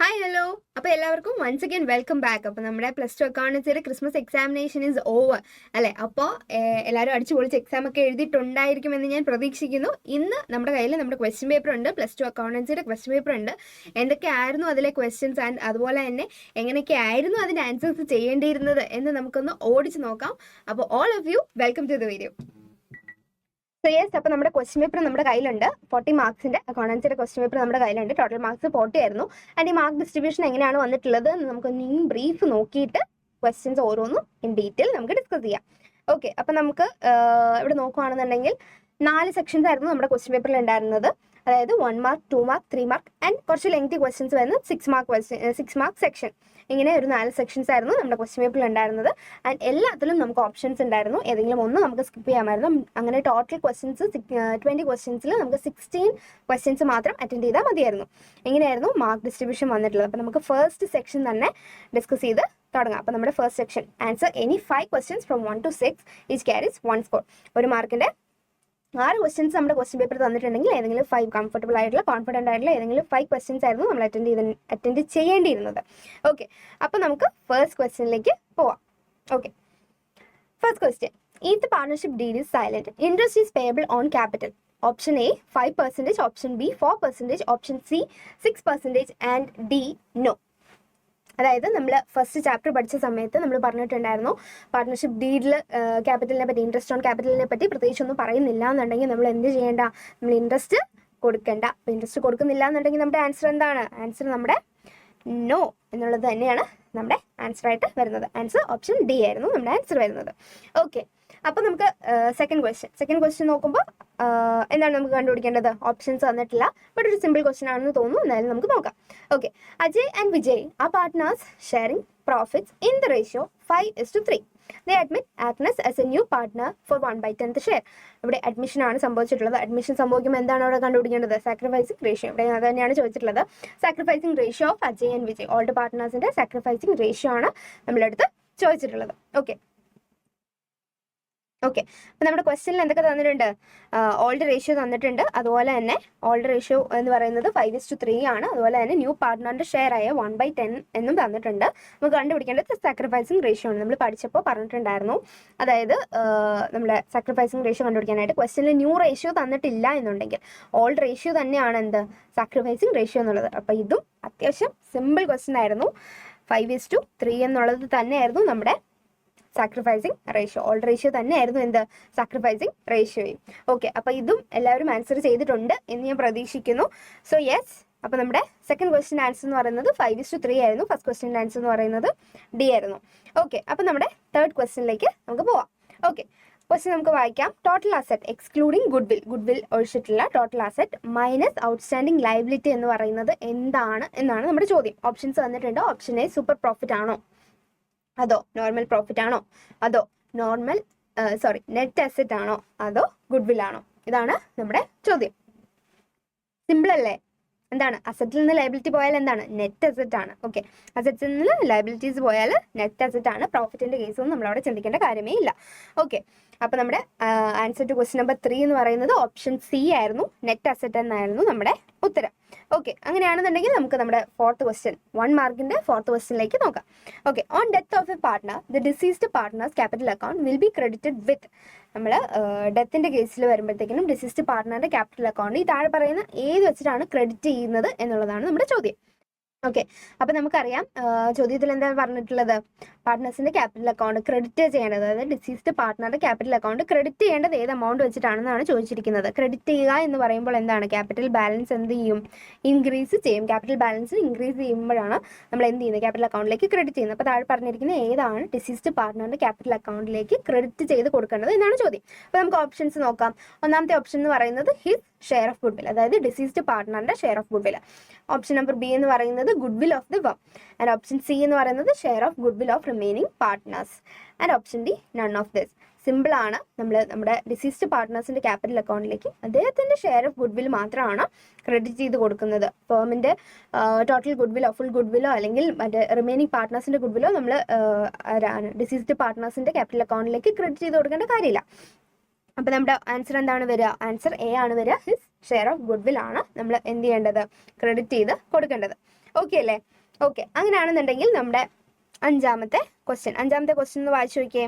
Hi hello. അപ്പോൾ എല്ലാവർക്കും once again welcome back. അപ്പോൾ നമ്മുടെ +2 അക്കൗണ്ടൻസിയുടെ ക്രിസ്മസ് എക്സാമിനേഷൻ ഈസ് ഓവർ അല്ലേ? അപ്പോൾ എല്ലാവരും അടിച്ചു പൊളിച്ച് എക്സാം ഒക്കെ എഴുതിയിട്ടുണ്ടായിരിക്കുമെന്ന് ഞാൻ പ്രതീക്ഷിക്കുന്നു. ഇന്ന് നമ്മുടെ കയ്യിൽ നമ്മുടെ ക്വസ്റ്റ്യൻ പേപ്പർ ഉണ്ട്, +2 അക്കൗണ്ടൻസിയുടെ ക്വസ്റ്റ്യൻ പേപ്പർ ഉണ്ട്. എന്തൊക്കെയായിരുന്നു അതിലെ ക്വസ്റ്റ്യൻസ് ആൻഡ് അതുപോലെ തന്നെ എങ്ങനെയൊക്കെയായിരുന്നു അതിൻ്റെ ആൻസേഴ്സ് ചെയ്യേണ്ടിയിരുന്നത് എന്ന് നമുക്കൊന്ന് ഓടിച്ച് നോക്കാം. അപ്പോൾ all of you welcome to the video. So yes, അപ്പോൾ നമ്മുടെ ക്വസ്റ്റ്യൻ പേപ്പർ നമ്മുടെ കയ്യിലുണ്ട്. 40 മാർക്സിൻ്റെ അക്കൗണ്ടൻസിയുടെ ക്വസ്റ്റ്യൻ പേപ്പർ നമ്മുടെ കയ്യിലുണ്ട്. ടോട്ടൽ മാർക്സ് 40 ആയിരുന്നു. ആൻഡ് ഈ മാർക്ക് ഡിസ്ട്രിബ്യൂഷൻ എങ്ങനെയാണ് വന്നിട്ടുള്ളത് എന്ന് നമുക്കൊന്ന് ഇൻ ബ്രീഫ് നോക്കിയിട്ട് ക്വസ്റ്റ്യൻസ് ഓരോന്നും ഇൻ ഡീറ്റെയിൽ നമുക്ക് ഡിസ്കസ് ചെയ്യാം. ഓക്കെ, അപ്പോൾ നമുക്ക് ഇവിടെ നോക്കുകയാണെന്നുണ്ടെങ്കിൽ 4 സെക്ഷൻസ് ആയിരുന്നു നമ്മുടെ ക്വസ്റ്റ്യൻ പേപ്പറിൽ ഉണ്ടായിരുന്നത്. അതായത് 1 മാർക്ക്, 2 മാർക്ക്, 3 മാർക്ക് ആൻഡ് കുറച്ച് ലെങ്തി ക്വസ്റ്റ്യൻസ് വരുന്ന 6 മാർക്ക് സെക്ഷൻ. ഇങ്ങനെ ഒരു 4 സെക്ഷൻസ് ആയിരുന്നു നമ്മുടെ ക്വസ്റ്റ്യൻ പേപ്പറിൽ ഉണ്ടായിരുന്നത്. ആൻഡ് എല്ലാത്തിലും നമുക്ക് ഓപ്ഷൻസ് ഉണ്ടായിരുന്നു. ഏതെങ്കിലും ഒന്ന് നമുക്ക് സ്കിപ്പ് ചെയ്യാമായിരുന്നു. അങ്ങനെ ടോട്ടൽ ക്വസ്റ്റ്യൻസ് 20 ക്വസ്റ്റ്യൻസിൽ നമുക്ക് 16 ക്വസ്റ്റ്യൻസ് മാത്രം അറ്റൻഡ് ചെയ്താൽ മതിയായിരുന്നു. ഇങ്ങനെയായിരുന്നു മാർക്ക് ഡിസ്ട്രിബ്യൂഷൻ വന്നിട്ടുള്ളത്. അപ്പോൾ നമുക്ക് ഫസ്റ്റ് സെക്ഷൻ തന്നെ ഡിസ്കസ് ചെയ്ത് തുടങ്ങാം. അപ്പോൾ നമ്മുടെ first section, answer any 5 questions from 1 to 6 each carries 1 score. ഒരു മാർക്കിൻ്റെ 6 ക്വസ്റ്റ്യൻസ് നമ്മുടെ ക്വസ്റ്റ്യൻ പേപ്പർ തന്നിട്ടുണ്ടെങ്കിൽ ഏതെങ്കിലും 5 കംഫർട്ടബിൾ ആയിട്ടുള്ള കോൺഫിഡൻ്റ് ആയിട്ടുള്ള ഏതെങ്കിലും 5 ക്വസ്റ്റ്യൻസ് ആയിരുന്നു നമ്മൾ അറ്റൻഡ് ചെയ്യേണ്ടിയിരുന്നത്. ഓക്കെ, അപ്പോൾ നമുക്ക് ഫസ്റ്റ് ക്വസ്റ്റ്യനിലേക്ക് പോവാം. Okay, first question, if the partnership deed is silent, interest is payable on capital. Option A 5%, option B 4%, option C 6% and D no. അതായത് നമ്മൾ ഫസ്റ്റ് ചാപ്റ്റർ പഠിച്ച സമയത്ത് നമ്മൾ പറഞ്ഞിട്ടുണ്ടായിരുന്നു പാർട്ട്ണർഷിപ്പ് ഡീഡിൽ ക്യാപിറ്റലിനെ പറ്റി, ഇൻട്രസ്റ്റ് ഓൺ ക്യാപിറ്റലിനെ പറ്റി പ്രത്യേകിച്ചൊന്നും പറയുന്നില്ല എന്നുണ്ടെങ്കിൽ നമ്മൾ എന്ത് ചെയ്യേണ്ട, നമ്മൾ ഇൻട്രസ്റ്റ് കൊടുക്കണ്ട. അപ്പോൾ ഇൻട്രസ്റ്റ് കൊടുക്കുന്നില്ല എന്നുണ്ടെങ്കിൽ നമ്മുടെ ആൻസർ എന്താണ്? ആൻസർ നമ്മുടെ നോ എന്നുള്ളത് തന്നെയാണ് നമ്മുടെ ആൻസർ ആയിട്ട് വരുന്നത്. ആൻസർ ഓപ്ഷൻ ഡി ആയിരുന്നു നമ്മുടെ ആൻസർ വരുന്നത്. ഓക്കെ, അപ്പോൾ നമുക്ക് സെക്കൻഡ് ക്വസ്റ്റ്യൻ നോക്കുമ്പോൾ എന്താണ് നമുക്ക് കണ്ടുപിടിക്കേണ്ടത്? ഓപ്ഷൻസ് തന്നിട്ടില്ല, ബട്ട് ഒരു സിമ്പിൾ ക്വസ്റ്റ്യൻ ആണെന്ന് തോന്നുന്നു. എന്തായാലും നമുക്ക് നോക്കാം. Okay, Ajay and Vijay are partners sharing profits in the ratio 5:3. They admit Agnes as a new partner for 1/10 share. ഇവിടെ അഡ്മിഷൻ ആണ് സംഭവിച്ചിട്ടുള്ളത്. അഡ്മിഷൻ സംഭവിക്കുമ്പോൾ എന്താണ് അവിടെ കണ്ടുപിടിക്കേണ്ടത്? Sacrificing ratio. ഇവിടെ അത് തന്നെയാണ് ചോദിച്ചിട്ടുള്ളത്. Sacrificing ratio of Ajay and Vijay, old പാർട്ട്നേഴ്സിന്റെ സാക്രിഫൈസിങ് റേഷ്യോ ആണ് നമ്മളെടുത്ത് ചോദിച്ചിട്ടുള്ളത്. ഓക്കെ, അപ്പോൾ നമ്മുടെ ക്വസ്റ്റ്യനിൽ എന്തൊക്കെ തന്നിട്ടുണ്ട്? ഓൾഡ് റേഷ്യോ തന്നിട്ടുണ്ട്. അതുപോലെ തന്നെ ഓൾഡ് റേഷ്യോ എന്ന് പറയുന്നത് 5:3 ആണ്. അതുപോലെ തന്നെ ന്യൂ പാർട്ട്ണറിന്റെ ഷെയർ ആയ 1/10 എന്നും തന്നിട്ടുണ്ട്. നമുക്ക് കണ്ടുപിടിക്കേണ്ടത് സാക്രിഫൈസിങ് റേഷ്യോ ആണ്. നമ്മൾ പഠിച്ചപ്പോൾ പറഞ്ഞിട്ടുണ്ടായിരുന്നു. അതായത് നമ്മുടെ സാക്രിഫൈസിങ് റേഷ്യോ കണ്ടുപിടിക്കാനായിട്ട് ക്വസ്റ്റ്യനിൽ ന്യൂ റേഷ്യോ തന്നിട്ടില്ല എന്നുണ്ടെങ്കിൽ ഓൾഡ് റേഷ്യോ തന്നെയാണ് എന്ത്? സാക്രിഫൈസിങ് റേഷ്യോ എന്നുള്ളത്. അപ്പോൾ ഇതും അത്യാവശ്യം സിമ്പിൾ ക്വസ്റ്റ്യൻ ആയിരുന്നു. 5:3 എന്നുള്ളത് തന്നെയായിരുന്നു നമ്മുടെ സാക്രിഫൈസിങ് റേഷ്യോ. ഓൾഡ് റേഷ്യോ തന്നെയായിരുന്നു എന്ത്? സാക്രിഫൈസിങ് റേഷ്യോയും. ഓക്കെ, അപ്പോൾ ഇതും എല്ലാവരും ആൻസർ ചെയ്തിട്ടുണ്ട് എന്ന് ഞാൻ പ്രതീക്ഷിക്കുന്നു. സോ യെസ്, അപ്പോൾ നമ്മുടെ സെക്കൻഡ് ക്വസ്റ്റ്യൻ ആൻസർ എന്ന് പറയുന്നത് 5:3 ആയിരുന്നു. ഫസ്റ്റ് ക്വസ്റ്റ്യൻ ആൻസർ എന്ന് പറയുന്നത് ഡി ആയിരുന്നു. ഓക്കെ, അപ്പോൾ നമ്മുടെ തേർഡ് ക്വസ്റ്റ്യനിലേക്ക് നമുക്ക് പോവാം. ഓക്കെ, ക്വസ്റ്റ്യൻ നമുക്ക് വായിക്കാം. ടോട്ടൽ അസറ്റ് എക്സ്ക്ലൂഡിംഗ് ഗുഡ്വിൽ ഒഴിച്ചിട്ടുള്ള total asset minus outstanding liability എന്ന് പറയുന്നത് എന്താണ് എന്നാണ് നമ്മുടെ ചോദ്യം. ഓപ്ഷൻസ് തന്നിട്ടുണ്ട്. ഓപ്ഷൻ എ സൂപ്പർ പ്രോഫിറ്റ് ആണോ, അതോ നോർമൽ പ്രോഫിറ്റ് ആണോ, അതോ നെറ്റ് അസറ്റ് ആണോ, അതോ ഗുഡ്വിൽ ആണോ? ഇതാണ് നമ്മുടെ ചോദ്യം. സിമ്പിൾ അല്ലേ? എന്താണ്? അസറ്റിൽ നിന്ന് ലയബിലിറ്റി പോയാൽ എന്താണ്? നെറ്റ് അസറ്റ് ആണ്. ഓക്കെ, അസറ്റിൽ നിന്ന് ലയബിലിറ്റീസ് പോയാൽ നെറ്റ് അസറ്റ് ആണ്. പ്രോഫിറ്റിന്റെ കേസൊന്നും നമ്മളവിടെ ചിന്തിക്കേണ്ട കാര്യമേ ഇല്ല. ഓക്കെ, അപ്പോൾ നമ്മുടെ ആൻസർ ടു ക്വസ്റ്റ്യൻ നമ്പർ 3 എന്ന് പറയുന്നത് ഓപ്ഷൻ സി ആയിരുന്നു. നെറ്റ് അസറ്റ് എന്നായിരുന്നു നമ്മുടെ ഉത്തരം. ഓക്കെ, അങ്ങനെയാണെന്നുണ്ടെങ്കിൽ നമുക്ക് നമ്മുടെ ഫോർത്ത് ക്വസ്റ്റ്യൻ, 1 മാർക്കിന്റെ ഫോർത്ത് ക്വസ്റ്റ്യനിലേക്ക് നോക്കാം. Okay, on death of a partner the deceased partner's capital account will be credited with. നമ്മൾ ഡെത്തിന്റെ കേസിൽ വരുമ്പോഴത്തേക്കിനും ഡിസീസ്ഡ് പാർട്ട്ണറിന്റെ ക്യാപിറ്റൽ അക്കൗണ്ട് ഈ താഴെ പറയുന്ന ഏത് വെച്ചിട്ടാണ് ക്രെഡിറ്റ് ചെയ്യുന്നത് എന്നുള്ളതാണ് നമ്മുടെ ചോദ്യം. ഓക്കെ, അപ്പോൾ നമുക്കറിയാം ചോദ്യത്തിൽ എന്താണ് പറഞ്ഞിട്ടുള്ളത്? പാർട്ട്നേഴ്സിന്റെ ക്യാപിറ്റൽ അക്കൗണ്ട് ക്രെഡിറ്റ് ചെയ്യേണ്ടത്, അതായത് ഡിസീസ്ഡ് പാർട്ട്ണറുടെ ക്യാപിറ്റൽ അക്കൗണ്ട് ക്രെഡിറ്റ് ചെയ്യേണ്ടത് ഏത് എമൗണ്ട് വെച്ചിട്ടാണെന്നാണ് ചോദിച്ചിരിക്കുന്നത്. ക്രെഡിറ്റ് ചെയ്യുക എന്ന് പറയുമ്പോൾ എന്താണ്? ക്യാപിറ്റൽ ബാലൻസ് എന്ത് ചെയ്യും? ഇൻക്രീസ് ചെയ്യും. ക്യാപിറ്റൽ ബാലൻസ് ഇൻക്രീസ് ചെയ്യുമ്പോഴാണ് നമ്മൾ എന്ത് ചെയ്യുന്നത്? ക്യാപിറ്റൽ അക്കൗണ്ടിലേക്ക് ക്രെഡിറ്റ് ചെയ്യുന്നത്. അപ്പോൾ താഴെ പറഞ്ഞിരിക്കുന്ന ഏതാണ് ഡിസീസ്ഡ് പാർട്ട്ണറുടെ ക്യാപിറ്റൽ അക്കൗണ്ടിലേക്ക് ക്രെഡിറ്റ് ചെയ്ത് കൊടുക്കേണ്ടത് എന്നാണ് ചോദ്യം. അപ്പോൾ നമുക്ക് ഓപ്ഷൻസ് നോക്കാം. ഒന്നാമത്തെ ഓപ്ഷൻ എന്ന് പറയുന്നത് ഹിസ് ഷെയർ ഓഫ് ഗുഡ്വിൽ, അതായത് ഡിസീസ്ഡ് പാർട്ട്ണറിന്റെ share of goodwill. Option number B എന്ന് പറയുന്നത് ഗുഡ്വിൽ ഓഫ് ദി വം. ആൻഡ് ഓപ്ഷൻ സി എന്ന് പറയുന്നത് share of goodwill of remaining partners. And option D none of this. Simple ആണ്. നമ്മൾ നമ്മുടെ ഡിസീസ്ഡ് പാർട്ട്നേഴ്സിന്റെ ക്യാപിറ്റൽ അക്കൗണ്ടിലേക്ക് അദ്ദേഹത്തിന്റെ ഷെയർ ഓഫ് ഗുഡ്വിൽ മാത്രമാണ് ക്രെഡിറ്റ് ചെയ്ത് കൊടുക്കുന്നത്. ഫേമിന്റെ ടോട്ടൽ ഗുഡ്വിലോ ഫുൾ ഗുഡ്വിലോ അല്ലെങ്കിൽ മറ്റേ റിമൈനിങ് പാർട്ട്നേഴ്സിന്റെ ഗുഡ്വിലോ നമ്മൾ ഡിസീസ്ഡ് പാർട്ട്നേഴ്സിന്റെ ക്യാപിറ്റൽ അക്കൗണ്ടിലേക്ക് ക്രെഡിറ്റ് ചെയ്ത് കൊടുക്കേണ്ട കാര്യമില്ല. അപ്പോൾ നമ്മുടെ ആൻസർ എന്താണ് വരിക? ആൻസർ എ ആണ് വരിക. ഹിസ് ഷെയർ ഓഫ് ഗുഡ്വിൽ ആണ് നമ്മൾ എന്ത് ചെയ്യേണ്ടത്? ക്രെഡിറ്റ് ചെയ്ത് കൊടുക്കേണ്ടത്. ഓക്കെ അല്ലേ? ഓക്കെ, അങ്ങനെയാണെന്നുണ്ടെങ്കിൽ നമ്മുടെ അഞ്ചാമത്തെ ക്വസ്റ്റ്യൻ ഒന്ന് വായിച്ചു നോക്കിയേ.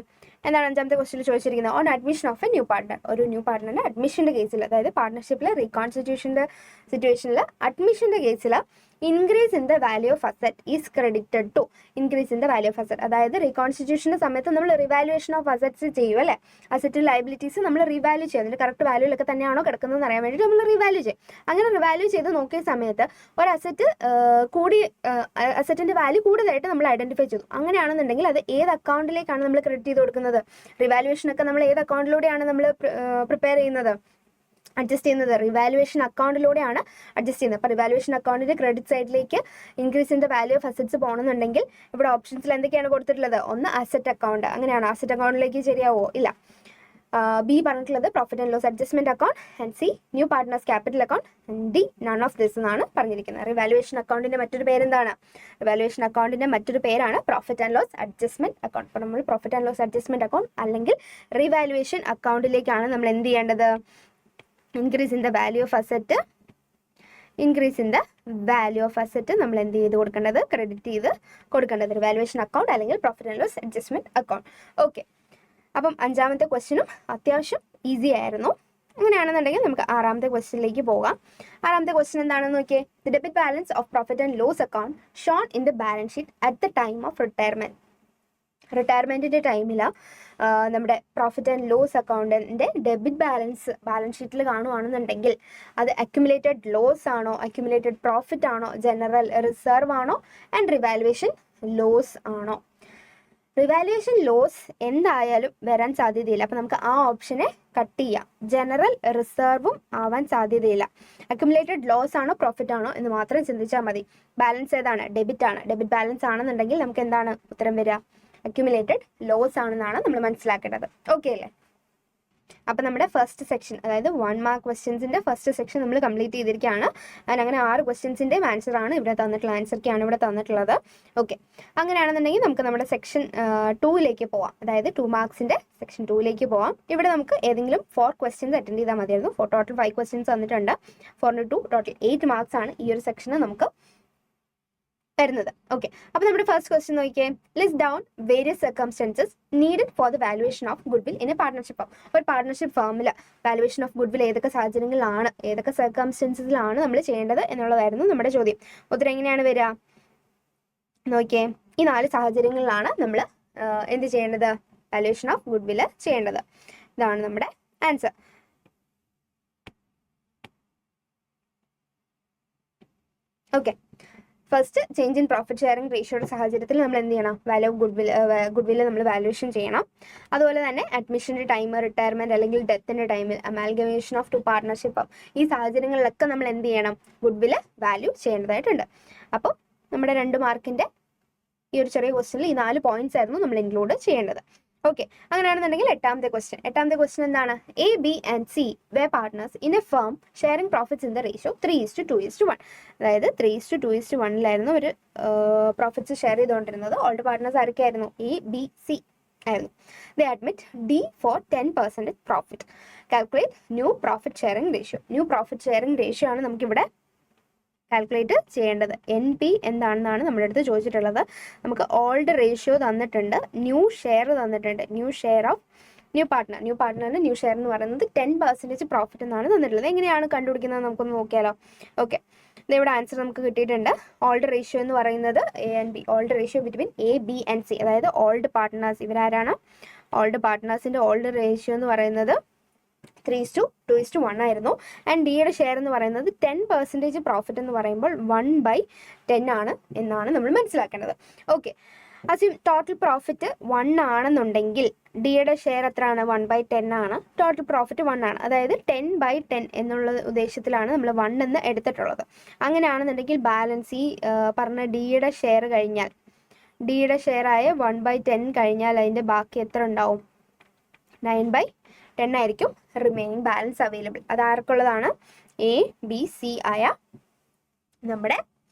എന്താണ് അഞ്ചാമത്തെ ക്വസ്റ്റ്യനിൽ ചോദിച്ചിരിക്കുന്നത്? On admission of a new partner, ഒരു ന്യൂ പാർട്ട്ണറിന്റെ അഡ്മിഷന്റെ കേസിൽ, അതായത് പാർട്ട്ണർഷിപ്പിലെ റീകോൺസ്റ്റിറ്റ്യൂഷന്റെ സിറ്റുവേഷനിൽ, അഡ്മിഷന്റെ കേസിൽ increase in the value of asset is credited to. Increase in the value of asset, അതായത് റീകോൺസ്റ്റിറ്റ്യൂഷന്റെ സമയത്ത് നമ്മൾ റിവാലുവേഷൻ ഓഫ് അസറ്റ്സ് ചെയ്യും അല്ലേ? അസറ്റ് ലൈബിലിറ്റീസ് നമ്മൾ റിവാല്യൂ ചെയ്യും, അതിന്റെ കറക്റ്റ് വാല്യൂലൊക്കെ തന്നെയാണോ കിടക്കുന്നതെന്ന് അറിയാൻ വേണ്ടിയിട്ട് നമ്മൾ റിവാല്യൂ ചെയ്യും. അങ്ങനെ റിവാല്യൂ ചെയ്ത് നോക്കിയ സമയത്ത് ഒരു അസറ്റ് അസറ്റിന്റെ വാല്യൂ കൂടുതലായിട്ട് നമ്മൾ ഐഡന്റിഫൈ ചെയ്തു. അങ്ങനെയാണെന്നുണ്ടെങ്കിൽ അത് ഏത് അക്കൗണ്ടിലേക്കാണ് നമ്മൾ ക്രെഡിറ്റ് ചെയ്ത് കൊടുക്കുന്നത്? റിവാലുവേഷൻ ഒക്കെ നമ്മൾ ഏത് അക്കൗണ്ടിലൂടെയാണ് നമ്മൾ പ്രിപ്പയർ ചെയ്യുന്നത്, അഡ്ജസ്റ്റ് ചെയ്യുന്നത്? റിവാലുവേഷൻ അക്കൗണ്ടിലൂടെയാണ് അഡ്ജസ്റ്റ് ചെയ്യുന്നത്. അപ്പോൾ റിവാലുവേഷൻ അക്കൗണ്ടിന്റെ ക്രെഡിറ്റ് സൈഡിലേക്ക് increase in the value of assets പോകണമെന്നുണ്ടെങ്കിൽ ഇവിടെ ഓപ്ഷൻസിൽ എന്തൊക്കെയാണ് കൊടുത്തിട്ടുള്ളത്? ഒന്ന് അസറ്റ് അക്കൗണ്ട്, അങ്ങനെയാണ് അസറ്റ് അക്കൗണ്ടിലേക്ക് ശരിയാവോ? ഇല്ല. ബി പറഞ്ഞിട്ടുള്ളത് profit and loss adjustment account, and C new partners capital account, and D none of this എന്നാണ് പറഞ്ഞിരിക്കുന്നത്. റിവാലുവേഷൻ അക്കൗണ്ടിന്റെ മറ്റൊരു പേരെന്താണ്? റിവാലുവേഷൻ അക്കൗണ്ടിന്റെ മറ്റൊരു പേരാണ് profit and loss adjustment account. അപ്പോൾ നമ്മൾ profit and loss adjustment account അല്ലെങ്കിൽ റിവാലുവേഷൻ അക്കൗണ്ടിലേക്കാണ് നമ്മൾ എന്ത് ചെയ്യേണ്ടത്? Increase in the value of asset, നമ്മൾ എന്ത് ചെയ്ത് കൊടുക്കേണ്ടത്? ക്രെഡിറ്റ് ചെയ്ത് കൊടുക്കേണ്ടത് റിവാലുവേഷൻ അക്കൗണ്ട് അല്ലെങ്കിൽ profit and loss adjustment account. Okay, അപ്പം അഞ്ചാമത്തെ ക്വസ്റ്റ്യനും അത്യാവശ്യം ഈസി ആയിരുന്നു. അങ്ങനെയാണെന്നുണ്ടെങ്കിൽ നമുക്ക് ആറാമത്തെ ക്വസ്റ്റ്യനിലേക്ക് പോകാം. ആറാമത്തെ ക്വസ്റ്റ്യൻ എന്താണെന്ന് നോക്കിയേ. The debit balance of profit and loss account shown in the balance sheet at the time of retirement. റിട്ടയർമെന്റിന്റെ ടൈമിൽ നമ്മുടെ പ്രോഫിറ്റ് ആൻഡ് ലോസ് അക്കൗണ്ടിന്റെ ഡെബിറ്റ് ബാലൻസ് ഷീറ്റിൽ കാണുവാണെന്നുണ്ടെങ്കിൽ അത് അക്യുമുലേറ്റഡ് ലോസ് ആണോ, അക്യുമുലേറ്റഡ് പ്രോഫിറ്റ് ആണോ, ജനറൽ റിസർവ് ആണോ, ആൻഡ് റിവാലുവേഷൻ ലോസ് ആണോ? റിവാലുവേഷൻ ലോസ് എന്തായാലും വരാൻ സാധ്യതയില്ല. അപ്പം നമുക്ക് ആ ഓപ്ഷനെ കട്ട് ചെയ്യാം. ജനറൽ റിസർവും ആവാൻ സാധ്യതയില്ല. അക്യുമുലേറ്റഡ് ലോസ് ആണോ പ്രോഫിറ്റ് ആണോ എന്ന് മാത്രം ചിന്തിച്ചാൽ മതി. ബാലൻസ് ഏതാണ്? ഡെബിറ്റ് ആണ്. ഡെബിറ്റ് ബാലൻസ് ആണെന്നുണ്ടെങ്കിൽ നമുക്ക് എന്താണ് ഉത്തരം വരിക? അക്യുമുലേറ്റഡ് ലോസ് ആണെന്നാണ് നമ്മൾ മനസ്സിലാക്കേണ്ടത്. ഓക്കെ അല്ലേ? അപ്പം നമ്മുടെ ഫസ്റ്റ് സെക്ഷൻ, അതായത് 1 മാർക്ക് ക്വസ്റ്റ്യൻസിന്റെ ഫസ്റ്റ് സെക്ഷൻ നമ്മൾ കംപ്ലീറ്റ് ചെയ്തിരിക്കുകയാണ്. അങ്ങനെ 6 ക്വസ്റ്റ്യൻസിന്റെയും ആൻസർ ആണ് ഇവിടെ തന്നിട്ടുള്ളത്, ആൻസർക്കാണ് ഇവിടെ തന്നിട്ടുള്ളത്. ഓക്കെ, അങ്ങനെയാണെന്നുണ്ടെങ്കിൽ നമുക്ക് നമ്മുടെ സെക്ഷൻ 2ലേക്ക് പോവാം. അതായത് 2 മാർക്സിന്റെ സെക്ഷൻ 2ലേക്ക് പോവാം. ഇവിടെ നമുക്ക് ഏതെങ്കിലും 4 ക്വസ്റ്റ്യൻസ് അറ്റൻഡ് ചെയ്താൽ മതിയായിരുന്നു. ടോട്ടൽ 5 ക്വസ്റ്റ്യൻസ് തന്നിട്ടുണ്ട്. 4 into 2 ടോട്ടൽ 8 മാർക്സ് ആണ് ഈ ഒരു സെക്ഷന് നമുക്ക് വരുന്നത്. ഓക്കെ, അപ്പോൾ നമ്മുടെ ഫസ്റ്റ് ക്വസ്റ്റ്യൻ നോക്കിയേ. List down various circumstances needed for the valuation of goodwill in a partnership. ഒരു പാർട്ട്ണർഷിപ്പ് ഫേമിൽ വാലുവേഷൻ ഓഫ് ഗുഡ് വിൽ ഏതൊക്കെ സാഹചര്യങ്ങളിലാണ്, ഏതൊക്കെ സർക്കംസ്റ്റൻസസിലാണ് നമ്മൾ ചെയ്യേണ്ടത് എന്നുള്ളതായിരുന്നു നമ്മുടെ ചോദ്യം. ഉത്തരം എങ്ങനെയാണ് വരിക നോക്കിയേ. ഈ 4 സാഹചര്യങ്ങളിലാണ് നമ്മൾ എന്ത് ചെയ്യേണ്ടത്? വാലുവേഷൻ ഓഫ് ഗുഡ് വിൽ ചെയ്യേണ്ടത്. ഇതാണ് നമ്മുടെ answer. Okay, first change in profit sharing റേഷ്യോയുടെ സാഹചര്യത്തിൽ നമ്മൾ എന്ത് ചെയ്യണം? വാല്യൂ ഓഫ് ഗുഡ് വില്ല് നമ്മൾ വാല്യൂഷൻ ചെയ്യണം. അതുപോലെ തന്നെ അഡ്മിഷൻ്റെ ടൈം, റിട്ടയർമെന്റ് അല്ലെങ്കിൽ ഡെത്തിന്റെ ടൈമിൽ, അമാൽഗമേഷൻ ഓഫ് 2 പാർട്ട്ണർഷിപ്പ്, ഈ സാഹചര്യങ്ങളിലൊക്കെ നമ്മൾ എന്ത് ചെയ്യണം? ഗുഡ് വില്ല് വാല്യൂ ചെയ്യേണ്ടതായിട്ടുണ്ട്. അപ്പോൾ നമ്മുടെ 2 മാർക്കിന്റെ ഈ ഒരു ചെറിയ ക്വസ്റ്റ്യനിൽ ഈ 4 പോയിന്റ്സ് ആയിരുന്നു നമ്മൾ ഇൻക്ലൂഡ് ചെയ്യേണ്ടത്. ഓക്കെ, അങ്ങനെയാണെന്നുണ്ടെങ്കിൽ എട്ടാമത്തെ ക്വസ്റ്റ്യൻ എന്താണ്? A, B and C were partners in a firm sharing profits in the ratio 3:2:1. അതായത് 3:2:1 ഒരു പ്രോഫിറ്റ്സ് ഷെയർ ചെയ്തുകൊണ്ടിരുന്നത്. ഓൾഡ് പാർട്ട്നേഴ്സ് ആരൊക്കെയായിരുന്നു? എ, ബി, സി ആയിരുന്നു. They admit D for 10% profit. Calculate new profit sharing ratio. New profit sharing ratio ആണ് നമുക്കിവിടെ calculate ചെയ്യേണ്ടത്. N P എന്താണെന്നാണ് നമ്മുടെ അടുത്ത് ചോദിച്ചിട്ടുള്ളത്. നമുക്ക് ഓൾഡ് റേഷ്യോ തന്നിട്ടുണ്ട്, ന്യൂ ഷെയർ തന്നിട്ടുണ്ട്. ന്യൂ ഷെയർ ഓഫ് ന്യൂ പാർട്ട്ണറിന് ന്യൂ ഷെയർ എന്ന് പറയുന്നത് 10% പ്രോഫിറ്റ് എന്നാണ് തന്നിട്ടുള്ളത്. എങ്ങനെയാണ് കണ്ടുപിടിക്കുന്നത് നമുക്കൊന്ന് നോക്കിയാലോ? ഓക്കെ, ഇവിടെ ആൻസർ നമുക്ക് കിട്ടിയിട്ടുണ്ട്. ഓൾഡ് റേഷ്യോ എന്ന് പറയുന്നത് A and B, old ratio between A, B and C, അതായത് ഓൾഡ് പാർട്ട്നേഴ്സ്. ഇവരാരാണ്? ഓൾഡ് പാർട്ട്നേഴ്സിന്റെ ഓൾഡ് റേഷ്യോ എന്ന് പറയുന്നത് 3:2:1 ആയിരുന്നു. ആൻഡ് ഡിയുടെ ഷെയർ എന്ന് പറയുന്നത് 10% പ്രോഫിറ്റ് എന്ന് പറയുമ്പോൾ 1/10 ആണ് എന്നാണ് നമ്മൾ മനസ്സിലാക്കേണ്ടത്. ഓക്കെ, അസ്യൂം ടോട്ടൽ പ്രോഫിറ്റ് 1 ആണെന്നുണ്ടെങ്കിൽ ഡിയുടെ ഷെയർ എത്രയാണ്? 1/10 ആണ്. ടോട്ടൽ പ്രോഫിറ്റ് 1 ആണ്. അതായത് 10/10 എന്നുള്ള ഉദ്ദേശത്തിലാണ് നമ്മൾ 1 എന്ന് എടുത്തിട്ടുള്ളത്. അങ്ങനെയാണെന്നുണ്ടെങ്കിൽ ബാലൻസ് ഈ പറഞ്ഞ ഡിയുടെ ഷെയർ കഴിഞ്ഞാൽ, ഡിയുടെ ഷെയർ ആയ 1/10 കഴിഞ്ഞാൽ അതിൻ്റെ ബാക്കി എത്ര ഉണ്ടാവും? 9/10 ആയിരിക്കും റിമൈനിങ് ബാലൻസ് അവൈലബിൾ. അത് ആർക്കുള്ളതാണ്? എ, ബി, സി ആയ നമ്മുടെ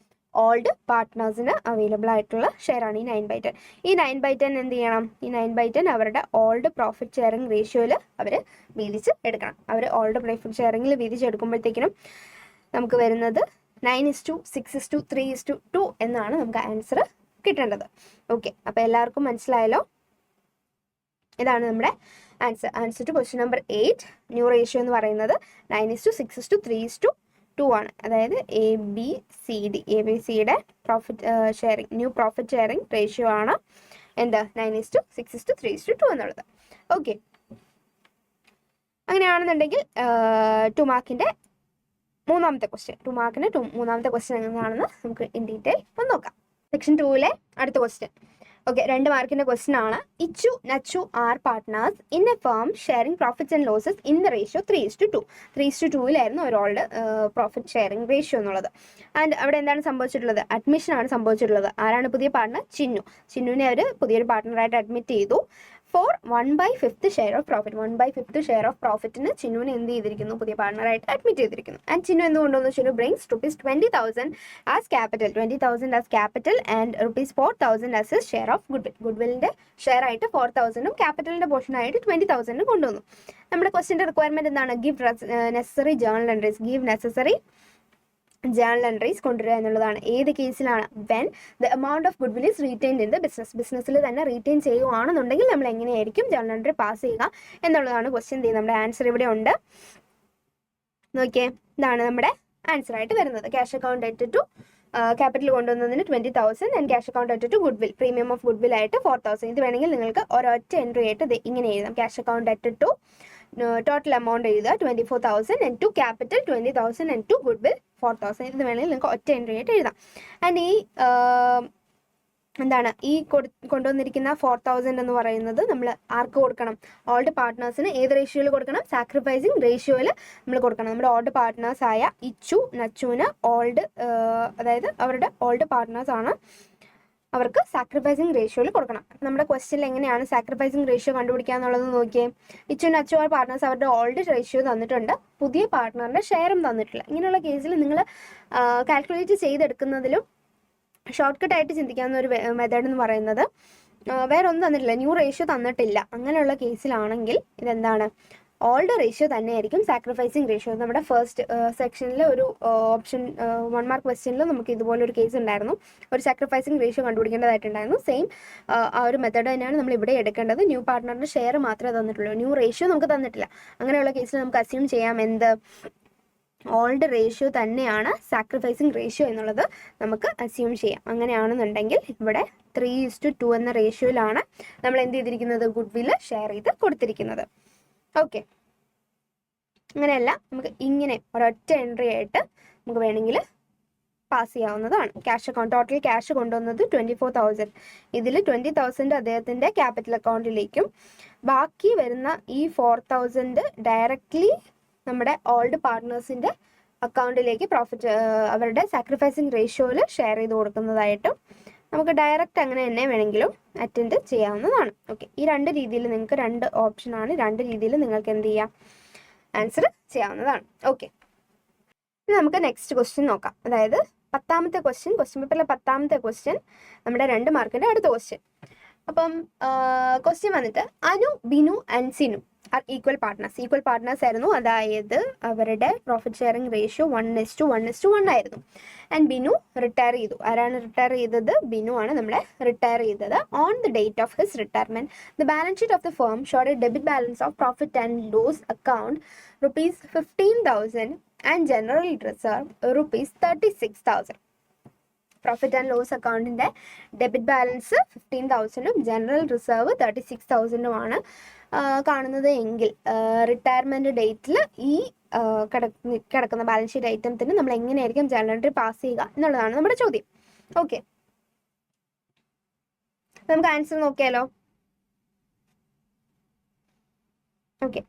ഓൾഡ് പാർട്ട്നേഴ്സിന് അവൈലബിൾ ആയിട്ടുള്ള ഷെയർ ആണ് ഈ 9/10. ഈ 9/10 എന്ത് ചെയ്യണം? ഈ 9/10 അവരുടെ ഓൾഡ് പ്രോഫിറ്റ് ഷെയറിംഗ് റേഷ്യോയിൽ അവർ വീതിച്ച് എടുക്കണം. അവർ ഓൾഡ് പ്രോഫിറ്റ് ഷെയറിംഗിൽ വീതിച്ചെടുക്കുമ്പോഴത്തേക്കിനും നമുക്ക് വരുന്നത് 9:6:3:2 എന്നാണ് നമുക്ക് ആൻസർ കിട്ടേണ്ടത്. ഓക്കെ, അപ്പോൾ എല്ലാവർക്കും മനസ്സിലായല്ലോ. ഇതാണ് നമ്മുടെ answer to question number 8. New ratio എന്ന് പറയുന്നത് 9:6:3:2 ആണ്. അതായത് ABC-യുടെ ന്യൂ പ്രോഫിറ്റ് ഷെയറിംഗ് റേഷ്യോ ആണ് എന്ത് 9:6:3:2 എന്നുള്ളത്. ഓക്കെ, അങ്ങനെയാണെന്നുണ്ടെങ്കിൽ 2 മാർക്കിൻ്റെ മൂന്നാമത്തെ ക്വസ്റ്റ്യൻ എന്താണെന്ന് നമുക്ക് ഇൻ ഡീറ്റെയിൽ ഒന്ന് നോക്കാം. സെക്ഷൻ 2-ലെ അടുത്ത ക്വസ്റ്റ്യൻ. ഓക്കെ, 2 മാർക്കിൻ്റെ ക്വസ്റ്റ്യൻ ആണ്. Ichchu Nachchu are partners in a firm sharing profits and losses in the ratio 3:2. 3:2 ഒരാളുടെ പ്രോഫിറ്റ് ഷെയറിംഗ് റേഷ്യോ എന്നുള്ളത്. ആൻഡ് അവിടെ എന്താണ് സംഭവിച്ചിട്ടുള്ളത്? അഡ്മിഷൻ ആണ് സംഭവിച്ചിട്ടുള്ളത്. ആരാണ് പുതിയ പാർട്ട്ണർ? ചിന്നുവിനെ അവർ പുതിയൊരു പാർട്ട്ണറായിട്ട് അഡ്മിറ്റ് ചെയ്തു. For 1/5 share of profit. 1/5 share of പ്രോഫിറ്റിന് ചിന്നുവിനെ എന്ത് ചെയ്തിരിക്കുന്നു? പുതിയ പാർട്ട്ണറായിട്ട് അഡ്മിറ്റ് ചെയ്തിരിക്കുന്നു. ആൻഡ് ചിന്നു എന്തുകൊണ്ടെന്ന് Chinnu brings ₹20,000 as capital, 20,000 as capital and ₹4,000 as a share of goodwill. ഗുഡ്വില്ലിൻ്റെ ഷെയർ ആയിട്ട് 4,000ഉം ക്യാപിറ്റലിൻ്റെ പോർഷൻ ആയിട്ട് 20,000ഉം കൊണ്ടുവന്നു. നമ്മുടെ ക്വസ്റ്റിൻ്റെ റിക്വയർമെൻറ്റ് എന്താണ്? ഗിവ് നെസസറി ജേർണൽ എൻട്രീസ് കൊണ്ടുവരിക എന്നുള്ളതാണ്. ഏത് കേസിലാണ്? When the amount of goodwill is retained in the ബിസിനസ്സിൽ തന്നെ റീറ്റെയിൻ ചെയ്യുകയാണെന്നുണ്ടെങ്കിൽ നമ്മൾ എങ്ങനെയായിരിക്കും ജേർണൽ എൻട്രി പാസ് ചെയ്യുക എന്നുള്ളതാണ് ക്വസ്റ്റ്യൻ. നമ്മുടെ ആൻസർ ഇവിടെ ഉണ്ട്. നോക്കിയേ, ഇതാണ് നമ്മുടെ ആൻസർ ആയിട്ട് വരുന്നത്. Cash account at to capital കൊണ്ടുവന്നതിന് 20,000 and cash account at to goodwill, premium of goodwill ആയിട്ട് 4,000. ഇത് വേണമെങ്കിൽ നിങ്ങൾക്ക് ഒരൊറ്റ എൻട്രി ആയിട്ട് ഇങ്ങനെ എഴുതാം. Cash account at to total amount എഴുതുക 24,000 and to capital 20,000 and to goodwill 4,000. ഇത് വേണമെങ്കിൽ നിങ്ങൾക്ക് ഒറ്റ എൻട്രി ആയിട്ട് എഴുതാം. ആൻഡ് ഈ എന്താണ് ഈ കൊണ്ടുവന്നിരിക്കുന്ന 4,000 എന്ന് പറയുന്നത് നമ്മൾ ആർക്ക് കൊടുക്കണം? ഓൾഡ് പാർട്ട്നേഴ്സിന്. ഏത് റേഷ്യോയിൽ കൊടുക്കണം? സാക്രിഫൈസിങ് റേഷ്യോയിൽ നമ്മൾ കൊടുക്കണം. നമ്മുടെ ഓൾഡ് പാർട്ട്നേഴ്സായ ഇച്ചു നച്ചുവിന് അതായത് അവരുടെ ഓൾഡ് പാർട്ട്നേഴ്സ് ആണ്, അവർക്ക് സാക്രിഫൈസിങ് റേഷ്യോയിൽ കൊടുക്കണം. നമ്മുടെ ക്വസ്റ്റ്യനിൽ എങ്ങനെയാണ് സാക്രിഫൈസിങ് റേഷ്യോ കണ്ടുപിടിക്കുക എന്നുള്ളത് നോക്കിയേ. ഇച്ചു നച്ചു ആർ പാർട്ട്നേഴ്സ് അവരുടെ ഓൾഡ് റേഷ്യോ തന്നിട്ടുണ്ട്, പുതിയ പാർട്ട്ണറിൻ്റെ ഷെയറും തന്നിട്ടില്ല. ഇങ്ങനെയുള്ള കേസിൽ നിങ്ങൾ കാൽക്കുലേറ്റ് ചെയ്തെടുക്കുന്നതിലും ഷോർട്ട് കട്ട് ആയിട്ട് ചിന്തിക്കാവുന്ന ഒരു മെത്തേഡ് എന്ന് പറയുന്നത് വേറെ ഒന്നും തന്നിട്ടില്ല, ന്യൂ റേഷ്യോ തന്നിട്ടില്ല. അങ്ങനെയുള്ള കേസിലാണെങ്കിൽ ഇതെന്താണ്? ഓൾഡ് റേഷ്യോ തന്നെയായിരിക്കും സാക്രിഫൈസിങ് റേഷ്യോ. നമ്മുടെ ഫസ്റ്റ് സെക്ഷനിൽ ഒരു ഓപ്ഷൻ 1 മാർക്ക് ക്വസ്റ്റ്യനിൽ നമുക്ക് ഇതുപോലൊരു കേസ് ഉണ്ടായിരുന്നു. ഒരു സാക്രിഫൈസിങ് റേഷ്യോ കണ്ടുപിടിക്കേണ്ടതായിട്ടുണ്ടായിരുന്നു. സെയിം ആ ഒരു മെത്തേഡ് തന്നെയാണ് നമ്മൾ ഇവിടെ എടുക്കേണ്ടത്. ന്യൂ പാർട്ട്ണറിൻ്റെ ഷെയർ മാത്രമേ തന്നിട്ടുള്ളൂ, ന്യൂ റേഷ്യോ നമുക്ക് തന്നിട്ടില്ല. അങ്ങനെയുള്ള കേസിൽ നമുക്ക് അസ്യൂം ചെയ്യാം എന്ത്? ഓൾഡ് റേഷ്യോ തന്നെയാണ് സാക്രിഫൈസിങ് റേഷ്യോ എന്നുള്ളത് നമുക്ക് അസ്യൂം ചെയ്യാം. അങ്ങനെയാണെന്നുണ്ടെങ്കിൽ ഇവിടെ 3:2 എന്ന റേഷ്യോയിലാണ് നമ്മൾ എന്ത് ചെയ്തിരിക്കുന്നത്? ഗുഡ്വില് ഷെയർ ചെയ്ത് കൊടുത്തിരിക്കുന്നത്. ഓക്കെ, അങ്ങനെയല്ല, നമുക്ക് ഇങ്ങനെ ഒരൊറ്റ എൻട്രി ആയിട്ട് നമുക്ക് വേണമെങ്കിൽ പാസ് ചെയ്യാവുന്നതാണ്. ക്യാഷ് അക്കൗണ്ട് ടോട്ടൽ ക്യാഷ് കൊണ്ടുവന്നത് 24,000. ഇതിൽ 20,000 അദ്ദേഹത്തിൻ്റെ ക്യാപിറ്റൽ അക്കൗണ്ടിലേക്കും ബാക്കി വരുന്ന ഈ 4,000 ഡയറക്റ്റ്ലി നമ്മുടെ ഓൾഡ് പാർട്ട്നേഴ്സിൻ്റെ അക്കൗണ്ടിലേക്ക് അവരുടെ സാക്രിഫൈസിങ് റേഷ്യോയിൽ ഷെയർ ചെയ്ത് കൊടുക്കുന്നതായിട്ടും നമുക്ക് ഡയറക്റ്റ് അങ്ങനെ തന്നെ വേണമെങ്കിലും അറ്റൻഡ് ചെയ്യാവുന്നതാണ്. ഓക്കെ, ഈ 2 രീതിയിൽ നിങ്ങൾക്ക് 2 ഓപ്ഷനാണ്. 2 രീതിയിൽ നിങ്ങൾക്ക് എന്ത് ചെയ്യാം? ആൻസർ ചെയ്യാവുന്നതാണ്. ഓക്കെ, ഇനി നമുക്ക് നെക്സ്റ്റ് ക്വസ്റ്റ്യൻ നോക്കാം. അതായത് 10ാമത്തെ ക്വസ്റ്റ്യൻ പേപ്പറിലെ 10ാമത്തെ ക്വസ്റ്റ്യൻ, നമ്മുടെ 2 മാർക്കിൻ്റെ അടുത്ത ക്വസ്റ്റ്യൻ. അപ്പം ക്വസ്റ്റ്യൻ വന്നിട്ട് Anu, Binu and Sinu are equal partners ആയിരുന്നു. അതായത് അവരുടെ പ്രോഫിറ്റ് ഷെയറിംഗ് റേഷ്യോ 1:1:1 ആയിരുന്നു. ആൻഡ് ബിനു റിട്ടയർ ചെയ്തു. ആരാണ് റിട്ടയർ ചെയ്തത്? ബിനു ആണ് നമ്മളെ റിട്ടയർ ചെയ്തത്. On the date of his retirement the balance sheet of the firm showed a debit balance of profit and loss account ₹15,000 and general reserve ₹36,000. Profit and loss അക്കൗണ്ടിൻ്റെ debit balance 15,000ഉം general reserve 36,000ഉമാണ് കാണുന്നത് എങ്കിൽ retirement ഡേറ്റിൽ ഈ കിടക്കുന്ന balance sheet ഐറ്റത്തിന് നമ്മൾ എങ്ങനെയായിരിക്കും general entry pass ചെയ്യുക എന്നുള്ളതാണ് നമ്മുടെ ചോദ്യം. ഓക്കെ, നമുക്ക് ആൻസർ നോക്കിയാലോ. ഓക്കെ,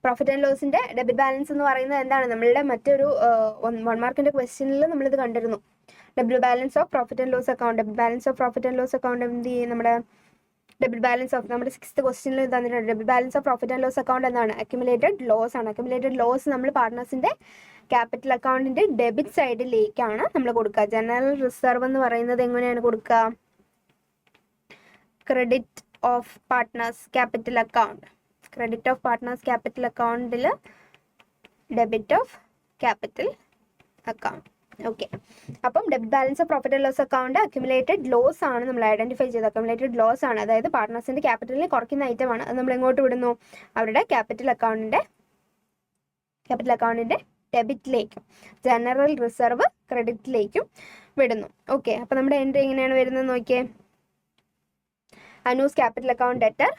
പ്രോഫിറ്റ് ആൻഡ് ലോസിന്റെ ഡെബിറ്റ് ബാലൻസ് എന്ന് പറയുന്നത് എന്താണ്? നമ്മളുടെ മറ്റൊരു 1 മാർക്കിന്റെ ക്വസ്റ്റ്യനിൽ നമ്മളിത് കണ്ടിരുന്നു. Debit balance of profit and loss account. Debit balance of profit and loss account എന്ത് ചെയ്യും? നമ്മുടെ ഡെബിറ്റ് ബാലൻസ് ഓഫ് നമ്മുടെ 6th ക്വസ്റ്റ്യനിൽ തന്നിട്ടുണ്ട്. Debit balance of profit and loss account എന്താണ്? അക്യുമുലേറ്റഡ് ലോസ് ആണ്. അക്യുമുലേറ്റഡ് ലോസ് നമ്മൾ പാർട്ട്നേഴ്സിന്റെ ക്യാപിറ്റൽ അക്കൗണ്ടിന്റെ ഡെബിറ്റ് സൈഡിലേക്കാണ് നമ്മൾ കൊടുക്കുക. ജനറൽ റിസർവ് എന്ന് പറയുന്നത് എങ്ങനെയാണ് കൊടുക്കുക? Credit of partners capital account. Credit of partners capital അക്കൗണ്ടിൽ debit of capital account. Okay, അപ്പം debit balance of profit and loss account accumulated loss ആണ് നമ്മൾ ഐഡന്റിഫൈ ചെയ്ത്. അക്യുമുലേറ്റഡ് ലോസ് ആണ്, അതായത് പാർട്ട്നേഴ്സിന്റെ ക്യാപിറ്റലിനെ കുറയ്ക്കുന്ന ഐറ്റം ആണ്. അത് നമ്മൾ എങ്ങോട്ട് വിടുന്നു? അവരുടെ ക്യാപിറ്റൽ അക്കൗണ്ടിന്റെ ഡെബിറ്റിലേക്കും ജനറൽ റിസർവ് ക്രെഡിറ്റിലേക്കും വിടുന്നു. ഓക്കെ, അപ്പം നമ്മുടെ എൻട്രി എങ്ങനെയാണ് വരുന്നത് നോക്കിയേ. Anu's capital account debtor,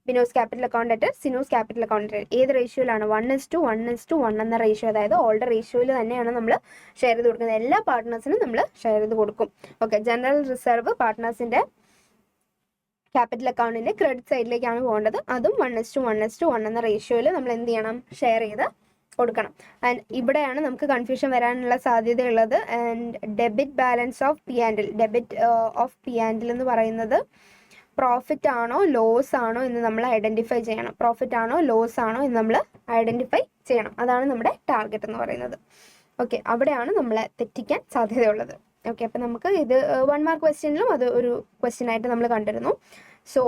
Bino's capital account debtor, Sinu's capital account debtor. ഏത് റേഷ്യോയിലാണ്? 1:1:1 എന്ന റേഷ്യോ, അതായത് ഓൾഡ് റേഷ്യോയിൽ തന്നെയാണ് നമ്മൾ ഷെയർ ചെയ്ത് കൊടുക്കുന്നത്. എല്ലാ പാർട്ട്നേഴ്സിനും നമ്മൾ ഷെയർ ചെയ്ത് കൊടുക്കും. ഓക്കെ, ജനറൽ റിസർവ് പാർട്ട്നേഴ്സിന്റെ ക്യാപിറ്റൽ അക്കൗണ്ടിന്റെ ക്രെഡിറ്റ് സൈഡിലേക്കാണ് പോകേണ്ടത്. അതും 1:1:1 എന്ന റേഷ്യോയിൽ നമ്മൾ എന്ത് ചെയ്യണം? ഷെയർ ചെയ്ത് കൊടുക്കണം. ആൻഡ് ഇവിടെയാണ് നമുക്ക് കൺഫ്യൂഷൻ വരാനുള്ള സാധ്യതയുള്ളത്. And debit balance of P&L, debit of P&L എന്ന് പറയുന്നത് പ്രോഫിറ്റ് ആണോ ലോസ് ആണോ എന്ന് നമ്മൾ ഐഡന്റിഫൈ ചെയ്യണം. പ്രോഫിറ്റ് ആണോ ലോസ് ആണോ എന്ന് നമ്മൾ ഐഡന്റിഫൈ ചെയ്യണം. അതാണ് നമ്മുടെ ടാർഗറ്റ് എന്ന് പറയുന്നത്. ഓക്കെ, അവിടെയാണ് നമ്മളെ തെറ്റിക്കാൻ സാധ്യതയുള്ളത്. ഓക്കെ, അപ്പം നമുക്ക് ഇത് 1 മാർക്ക് ക്വസ്റ്റ്യനിലും അത് ഒരു ക്വസ്റ്റ്യൻ ആയിട്ട് നമ്മൾ കണ്ടിരുന്നു. സോ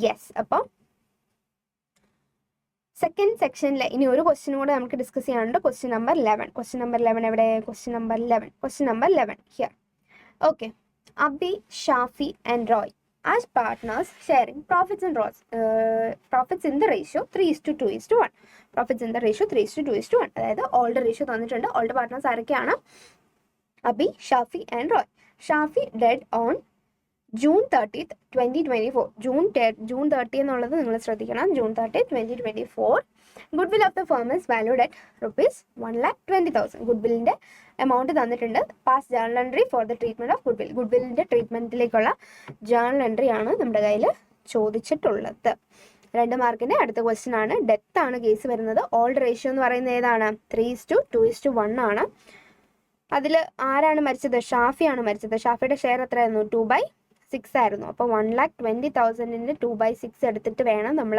യെസ്, അപ്പം സെക്കൻഡ് സെക്ഷനിലെ ഇനി ഒരു ക്വസ്റ്റ്യനും കൂടെ നമുക്ക് ഡിസ്കസ് ചെയ്യാനുണ്ട്. Question number 11. ക്വസ്റ്റ്യൻ നമ്പർ 11 എവിടെ? Question number 11 here. Okay, Abi, Shafi and Roy as partners sharing profits and loss, profits in the ratio 3:2:1. Profits in the ratio 3:2:1. അതായത് ഓൾഡ് റേഷ്യോ തന്നിട്ടുണ്ട്. ഓൾഡ് പാർട്ട്നേഴ്സ് ആരൊക്കെയാണ്? Abi, Shafi and Roy. Shafi dead on June 30th, 2024. June 30 എന്നുള്ളത് നിങ്ങൾ ശ്രദ്ധിക്കണം. June 30th, 2024. Goodwill of the firm is valued at ₹1,20,000. ഗുഡ്വില്ലിന്റെ amount തന്നിട്ടുണ്ട്. Pass journal entry for the treatment of goodwill. ഗുഡ്വില്ലിന്റെ ട്രീറ്റ്മെന്റിലേക്കുള്ള ജേണൽ എൻട്രി ആണ് നമ്മുടെ കയ്യിൽ ചോദിച്ചിട്ടുള്ളത്. 2 മാർക്കിന്റെ അടുത്ത ക്വസ്റ്റ്യൻ ആണ്. ഡെത്ത് ആണ് കേസ് വരുന്നത്. ഓൾഡ് റേഷ്യോ എന്ന് പറയുന്നത് ഏതാണ്? 3:2:1 ആണ്. അതിൽ ആരാണ് മരിച്ചത്? ഷാഫിയാണ് മരിച്ചത്. ഷാഫിയുടെ ഷെയർ എത്രയായിരുന്നു? 2/6 ആയിരുന്നു. അപ്പോൾ 1,20,000 2/6 എടുത്തിട്ട് വേണം നമ്മൾ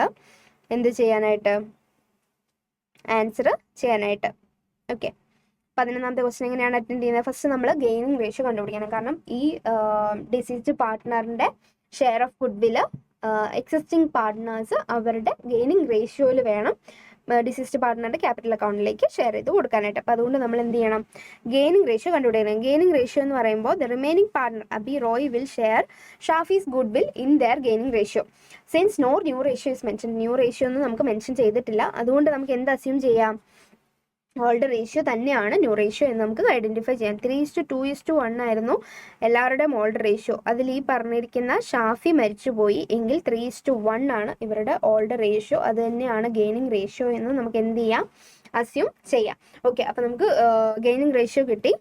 എന്ത് ചെയ്യാനായിട്ട്? ആൻസർ ചെയ്യാനായിട്ട്. ഓക്കെ, 11ാമത്തെ ക്വസ്റ്റ്യൻ എങ്ങനെയാണ് അറ്റൻഡ് ചെയ്യുന്നത്? ഫസ്റ്റ് നമ്മൾ ഗെയിനിങ് റേഷ്യോ കണ്ടുപിടിക്കണം. കാരണം ഈ ഡിസീസ്ഡ് പാർട്ട്ണറിന്റെ share of goodwill existing partners അവരുടെ ഗെയിനിങ് റേഷ്യോയിൽ വേണം ഡിസീസ്ഡ് പാർട്ട്ണറുടെ ക്യാപിറ്റൽ അക്കൗണ്ടിലേക്ക് ഷെയർ ചെയ്ത് കൊടുക്കാനായിട്ട്. അപ്പോൾ അതുകൊണ്ട് നമ്മൾ എന്ത് ചെയ്യണം? ഗെയിനിങ് റേഷ്യോ കണ്ടുപിടിക്കണം. ഗെയിനിങ് റേഷ്യോ എന്ന് പറയുമ്പോൾ the remaining partner Abi Roy will share Shafi's goodwill in their gaining ratio. Since no new ratio is mention, new ratio ഒന്നും നമുക്ക് മെൻഷൻ ചെയ്തിട്ടില്ല. അതുകൊണ്ട് നമുക്ക് എന്ത് അസ്യൂം ചെയ്യാം? ഓൾഡ് റേഷ്യോ തന്നെയാണ് ന്യൂ റേഷ്യോ എന്ന് നമുക്ക് ഐഡന്റിഫൈ ചെയ്യാം. 3:2:1 ആയിരുന്നു എല്ലാവരുടെയും ഓൾഡ് റേഷ്യോ. അതിൽ ഈ പറഞ്ഞിരിക്കുന്ന ഷാഫി മരിച്ചുപോയി എങ്കിൽ 3:1 ആണ് ഇവരുടെ ഓൾഡ് റേഷ്യോ. അത് തന്നെയാണ് ഗെയിനിങ് റേഷ്യോ എന്ന് നമുക്ക് എന്ത് ചെയ്യാം? അസ്യൂം ചെയ്യാം. ഓക്കെ, അപ്പം നമുക്ക് ഗെയിനിങ് റേഷ്യോ കിട്ടി.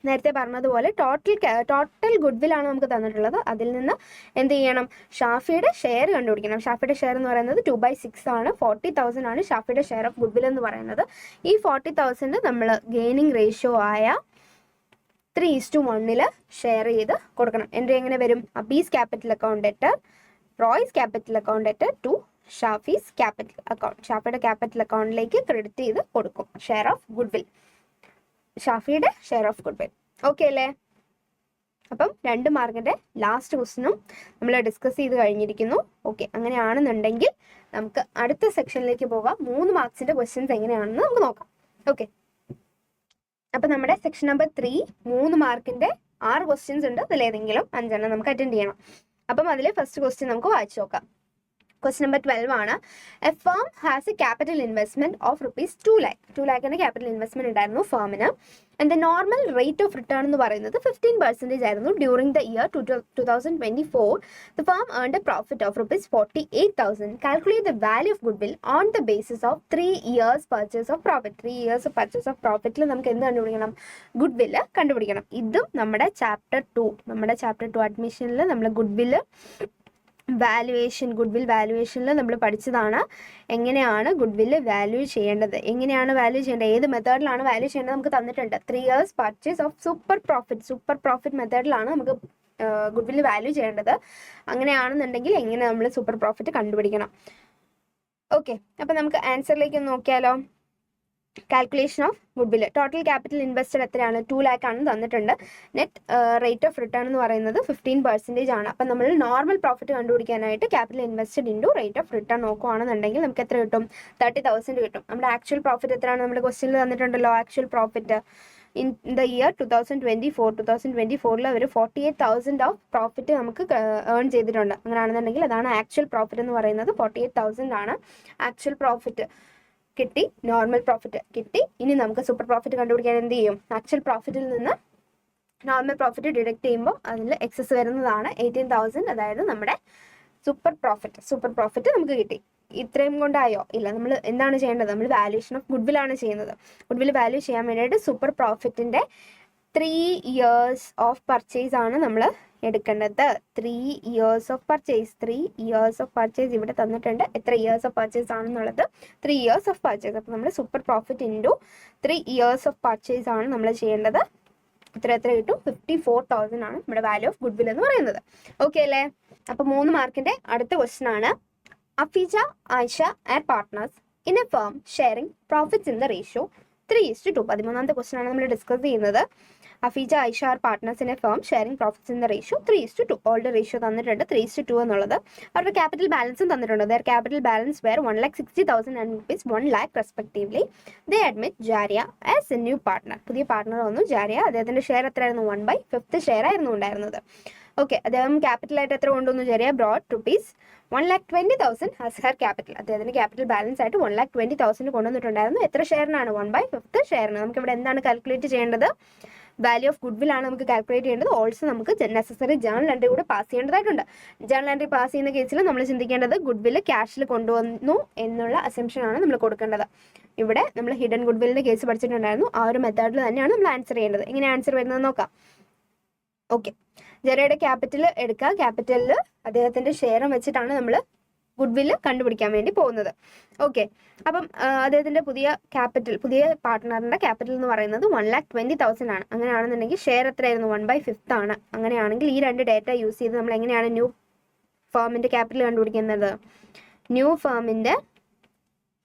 നേരത്തെ പറഞ്ഞതുപോലെ ടോട്ടൽ ഗുഡ്വില്ലാണ് നമുക്ക് തന്നിട്ടുള്ളത്. അതിൽ നിന്ന് എന്ത് ചെയ്യണം? ഷാഫിയുടെ ഷെയർ കണ്ടുപിടിക്കണം. ഷാഫിയുടെ ഷെയർ എന്ന് പറയുന്നത് 2/6 ആണ്. 40,000 ആണ് ഷാഫിയുടെ ഷെയർ ഓഫ് ഗുഡ്വിൽ എന്ന് പറയുന്നത്. ഈ 40,000 നമ്മൾ ഗെയിനിങ് റേഷ്യോ ആയ 3:1 ഷെയർ ചെയ്ത് കൊടുക്കണം. എൻട്രി എങ്ങനെ വരും? Abi's capital account debtor, Roy's capital account debtor to Shafi's capital account. ഷാഫിയുടെ ക്യാപിറ്റൽ അക്കൗണ്ടിലേക്ക് ക്രെഡിറ്റ് ചെയ്ത് കൊടുക്കും ഷെയർ ഓഫ് ഗുഡ്വിൽ, ഷാഫിയുടെ ഷെയർ ഓഫ് ഗുഡ്വിൽ. ഓക്കെ അല്ലേ? അപ്പം 2 മാർക്കിന്റെ ലാസ്റ്റ് ക്വസ്റ്റ്യനും നമ്മൾ ഡിസ്കസ് ചെയ്ത് കഴിഞ്ഞിരിക്കുന്നു. ഓക്കെ, അങ്ങനെയാണെന്നുണ്ടെങ്കിൽ നമുക്ക് അടുത്ത സെക്ഷനിലേക്ക് പോകാം. 3 മാർക്സിന്റെ ക്വസ്റ്റ്യൻസ് എങ്ങനെയാണെന്ന് നമുക്ക് നോക്കാം. ഓക്കെ, അപ്പം നമ്മുടെ സെക്ഷൻ നമ്പർ 3 3 മാർക്കിന്റെ 6 ക്വസ്റ്റ്യൻസ് ഉണ്ട്. അതിലേതെങ്കിലും 5 നമുക്ക് അറ്റൻഡ് ചെയ്യണം. അപ്പം അതിലെ ഫസ്റ്റ് ക്വസ്റ്റ്യൻ നമുക്ക് വായിച്ചു നോക്കാം. ക്വസ്റ്റ്യൻ നമ്പർ 12 ആണ്. A firm has a capital investment of ₹2 lakh. 2 lakhന്റെ ക്യാപിറ്റൽ ഇൻവെസ്റ്റ്മെന്റ് ഉണ്ടായിരുന്നു ഫേമിന്. And the normal rate of return എന്ന് പറയുന്നത് 15% ആയിരുന്നു. During the year 2024 the firm earned a profit of ₹48,000. Calculate the value of goodwill on the basis of 3 years purchase of profit. 3 years purchase of പ്രോഫിറ്റിൽ നമുക്ക് എന്ത് കണ്ടുപിടിക്കണം? ഗുഡ്വില് കണ്ടുപിടിക്കണം. ഇതും നമ്മുടെ ചാപ്റ്റർ 2 അഡ്മിഷനിൽ നമ്മൾ ഗുഡ്വിൽ വാല്യുവേഷനിൽ നമ്മൾ പഠിച്ചതാണ്. എങ്ങനെയാണ് ഗുഡ്വില്ല് വാല്യൂ ചെയ്യേണ്ടത്, എങ്ങനെയാണ് വാല്യൂ ചെയ്യേണ്ടത്, ഏത് മെത്തേഡിലാണ് വാല്യൂ ചെയ്യേണ്ടത് നമുക്ക് തന്നിട്ടുണ്ട്. 3 years purchase of super profit മെത്തേഡിലാണ് നമുക്ക് ഗുഡ്വില്ല് വാല്യൂ ചെയ്യേണ്ടത്. അങ്ങനെയാണെന്നുണ്ടെങ്കിൽ എങ്ങനെ നമ്മൾ സൂപ്പർ പ്രോഫിറ്റ് കണ്ടുപിടിക്കണം? ഓക്കെ, അപ്പം നമുക്ക് ആൻസറിലേക്ക് നോക്കിയാലോ. Calculation of goodwill. Total capital invested എത്രയാണ്? 2 lakh ആണ് തന്നിട്ടുണ്ട്. നെറ്റ് റേറ്റ് ഓഫ് റിട്ടേൺ എന്ന് പറയുന്നത് 15% ആണ്. അപ്പം നമ്മൾ നോർമൽ പ്രോഫിറ്റ് കണ്ടുപിടിക്കാനായിട്ട് capital invested into rate of return നോക്കുകയാണെന്നുണ്ടെങ്കിൽ നമുക്ക് എത്ര കിട്ടും? 30,000 കിട്ടും. നമ്മുടെ ആക്ച്വൽ പ്രോഫിറ്റ് എത്രയാണ്? നമ്മുടെ ക്വസ്റ്റ്യനിൽ തന്നിട്ടുണ്ടല്ലോ actual profit in the year 2024 അവർ 48,000 ഓഫ് പ്രോഫിറ്റ് നമുക്ക് ഏൺ ചെയ്തിട്ടുണ്ട്. അങ്ങനെയാണെന്നുണ്ടെങ്കിൽ അതാണ് ആക്ച്വൽ പ്രോഫിറ്റ് എന്ന് പറയുന്നത്. 48,000 ആണ് ആക്ച്വൽ പ്രോഫിറ്റ്. കിട്ടി, നോർമൽ പ്രോഫിറ്റ് കിട്ടി. ഇനി നമുക്ക് സൂപ്പർ പ്രോഫിറ്റ് കണ്ടുപിടിക്കാൻ എന്ത് ചെയ്യും? ആക്ച്വൽ പ്രോഫിറ്റിൽ നിന്ന് നോർമൽ പ്രോഫിറ്റ് ഡിഡക്ട് ചെയ്യുമ്പോൾ അതിൽ എക്സസ് വരുന്നതാണ് 18,000. അതായത് നമ്മുടെ സൂപ്പർ പ്രോഫിറ്റ് നമുക്ക് കിട്ടി. ഇത്രയും കൊണ്ടായോ? ഇല്ല. നമ്മൾ എന്താണ് ചെയ്യേണ്ടത്? നമ്മൾ വാല്യൂഷൻ ഓഫ് ഗുഡ്വില്ലാണ് ചെയ്യുന്നത്. ഗുഡ്വിൽ വാല്യൂ ചെയ്യാൻ വേണ്ടിയിട്ട് സൂപ്പർ പ്രോഫിറ്റിൻ്റെ 3 years ഓഫ് പർച്ചേസ് ആണ് നമ്മൾ എടുക്കേണ്ടത്. 3 years ഓഫ് പർച്ചേസ് ഇവിടെ തന്നിട്ടുണ്ട്. എത്ര ഇയേഴ്സ് ഓഫ് പർച്ചേസ് ആണെന്നുള്ളത്? 3 years ഓഫ് പർച്ചേസ്. അപ്പോൾ നമ്മൾ super profit into 3 years of purchase ആണ് നമ്മൾ ചെയ്യേണ്ടത്. എത്ര കിട്ടും? 54,000 ആണ് നമ്മുടെ വാല്യൂ ഓഫ് ഗുഡ്വിൽ എന്ന് പറയുന്നത്. ഓക്കെ അല്ലേ? അപ്പോൾ 3 മാർക്കിൻ്റെ അടുത്ത ക്വസ്റ്റ്യൻ ആണ്. Afeeja, Ayesha and partners in a firm sharing profits in the ratio 3:2. 13ാമത്തെ ക്വസ്റ്റ്യൻ ആണ് നമ്മൾ ഡിസ്കസ് ചെയ്യുന്നത്. Afeeja, Aisha are partners in a firm sharing profits in the ratio 3:2. Old ratio തന്നിട്ടുണ്ട് 3:2 എന്നുള്ളത്. അവരുടെ ക്യാപിറ്റൽ ബാലൻസും തന്നിട്ടുണ്ട്. Their capital balance were 1,60,000 and ₹1 lakh respectively. They admit Jaria as a new partner. പുതിയ പാർട്ട്ണർ വന്നു ജാരിയ. അദ്ദേഹത്തിന്റെ ഷെയർ എത്രയായിരുന്നു? 1/5 ഷെയർ ആയിരുന്നു ഉണ്ടായിരുന്നത്. ഓക്കെ, അദ്ദേഹം ക്യാപിറ്റലായിട്ട് എത്ര കൊണ്ടുവന്നു? ജാരിയ ബ്രോട്ട് ₹1,20,000 ആസ് ഹെർ ക്യാപിറ്റൽ. അദ്ദേഹത്തിന്റെ ക്യാപിറ്റൽ ബാലൻസ് ആയിട്ട് 1,20,000 കൊണ്ടുവന്നിട്ടുണ്ടായിരുന്നു. എത്ര ഷെയറിനാണ്? 1/5 ഷെയറിന്. നമുക്ക് ഇവിടെ എന്താണ് കാൽക്കുലേറ്റ് ചെയ്യേണ്ടത്? വാല്യൂ ഓഫ് ഗുഡ്വിൽ ആണ് നമുക്ക് കാൽക്കുലേറ്റ് ചെയ്യേണ്ടത്. ഓൾസോ നമുക്ക് നെസസറി ജേണൽ എൻട്രി കൂടെ പാസ് ചെയ്യേണ്ടതായിട്ടുണ്ട്. ജേണൽ എൻട്രി പാസ് ചെയ്യുന്ന കേസിൽ നമ്മൾ ചിന്തിക്കേണ്ടത് ഗുഡ്വിൽ ക്യാഷിൽ കൊണ്ടുവന്നു എന്നുള്ള അസംപ്ഷൻ ആണ് നമ്മൾ കൊടുക്കേണ്ടത്. ഇവിടെ നമ്മൾ ഹിഡൻ ഗുഡ്വില്ലിന്റെ കേസ് പഠിച്ചിട്ടുണ്ടായിരുന്നു. ആ ഒരു മെത്തേഡിൽ തന്നെയാണ് നമ്മൾ ആൻസർ ചെയ്യേണ്ടത്. എങ്ങനെ ആൻസർ വരുന്നത് നോക്കാം. ഓക്കെ, ജെറയുടെ ക്യാപിറ്റൽ എടുക്കുക. ക്യാപിറ്റലിൽ അദ്ദേഹത്തിന്റെ ഷെയറും വെച്ചിട്ടാണ് നമ്മൾ ഗുഡ്വില്ല് കണ്ടുപിടിക്കാൻ വേണ്ടി പോകുന്നത്. ഓക്കെ, അപ്പം അദ്ദേഹത്തിന്റെ പുതിയ പാർട്ട്ണറിന്റെ ക്യാപിറ്റൽ എന്ന് പറയുന്നത് 1,20,000 ആണ്. അങ്ങനെയാണെന്നുണ്ടെങ്കിൽ ഷെയർ എത്രയായിരുന്നു? 1/5 ആണ്. അങ്ങനെയാണെങ്കിൽ ഈ 2 ഡേറ്റ യൂസ് ചെയ്ത് നമ്മൾ എങ്ങനെയാണ് ന്യൂ ഫേമിന്റെ ക്യാപിറ്റൽ കണ്ടുപിടിക്കുന്നത്? ന്യൂ ഫേമിന്റെ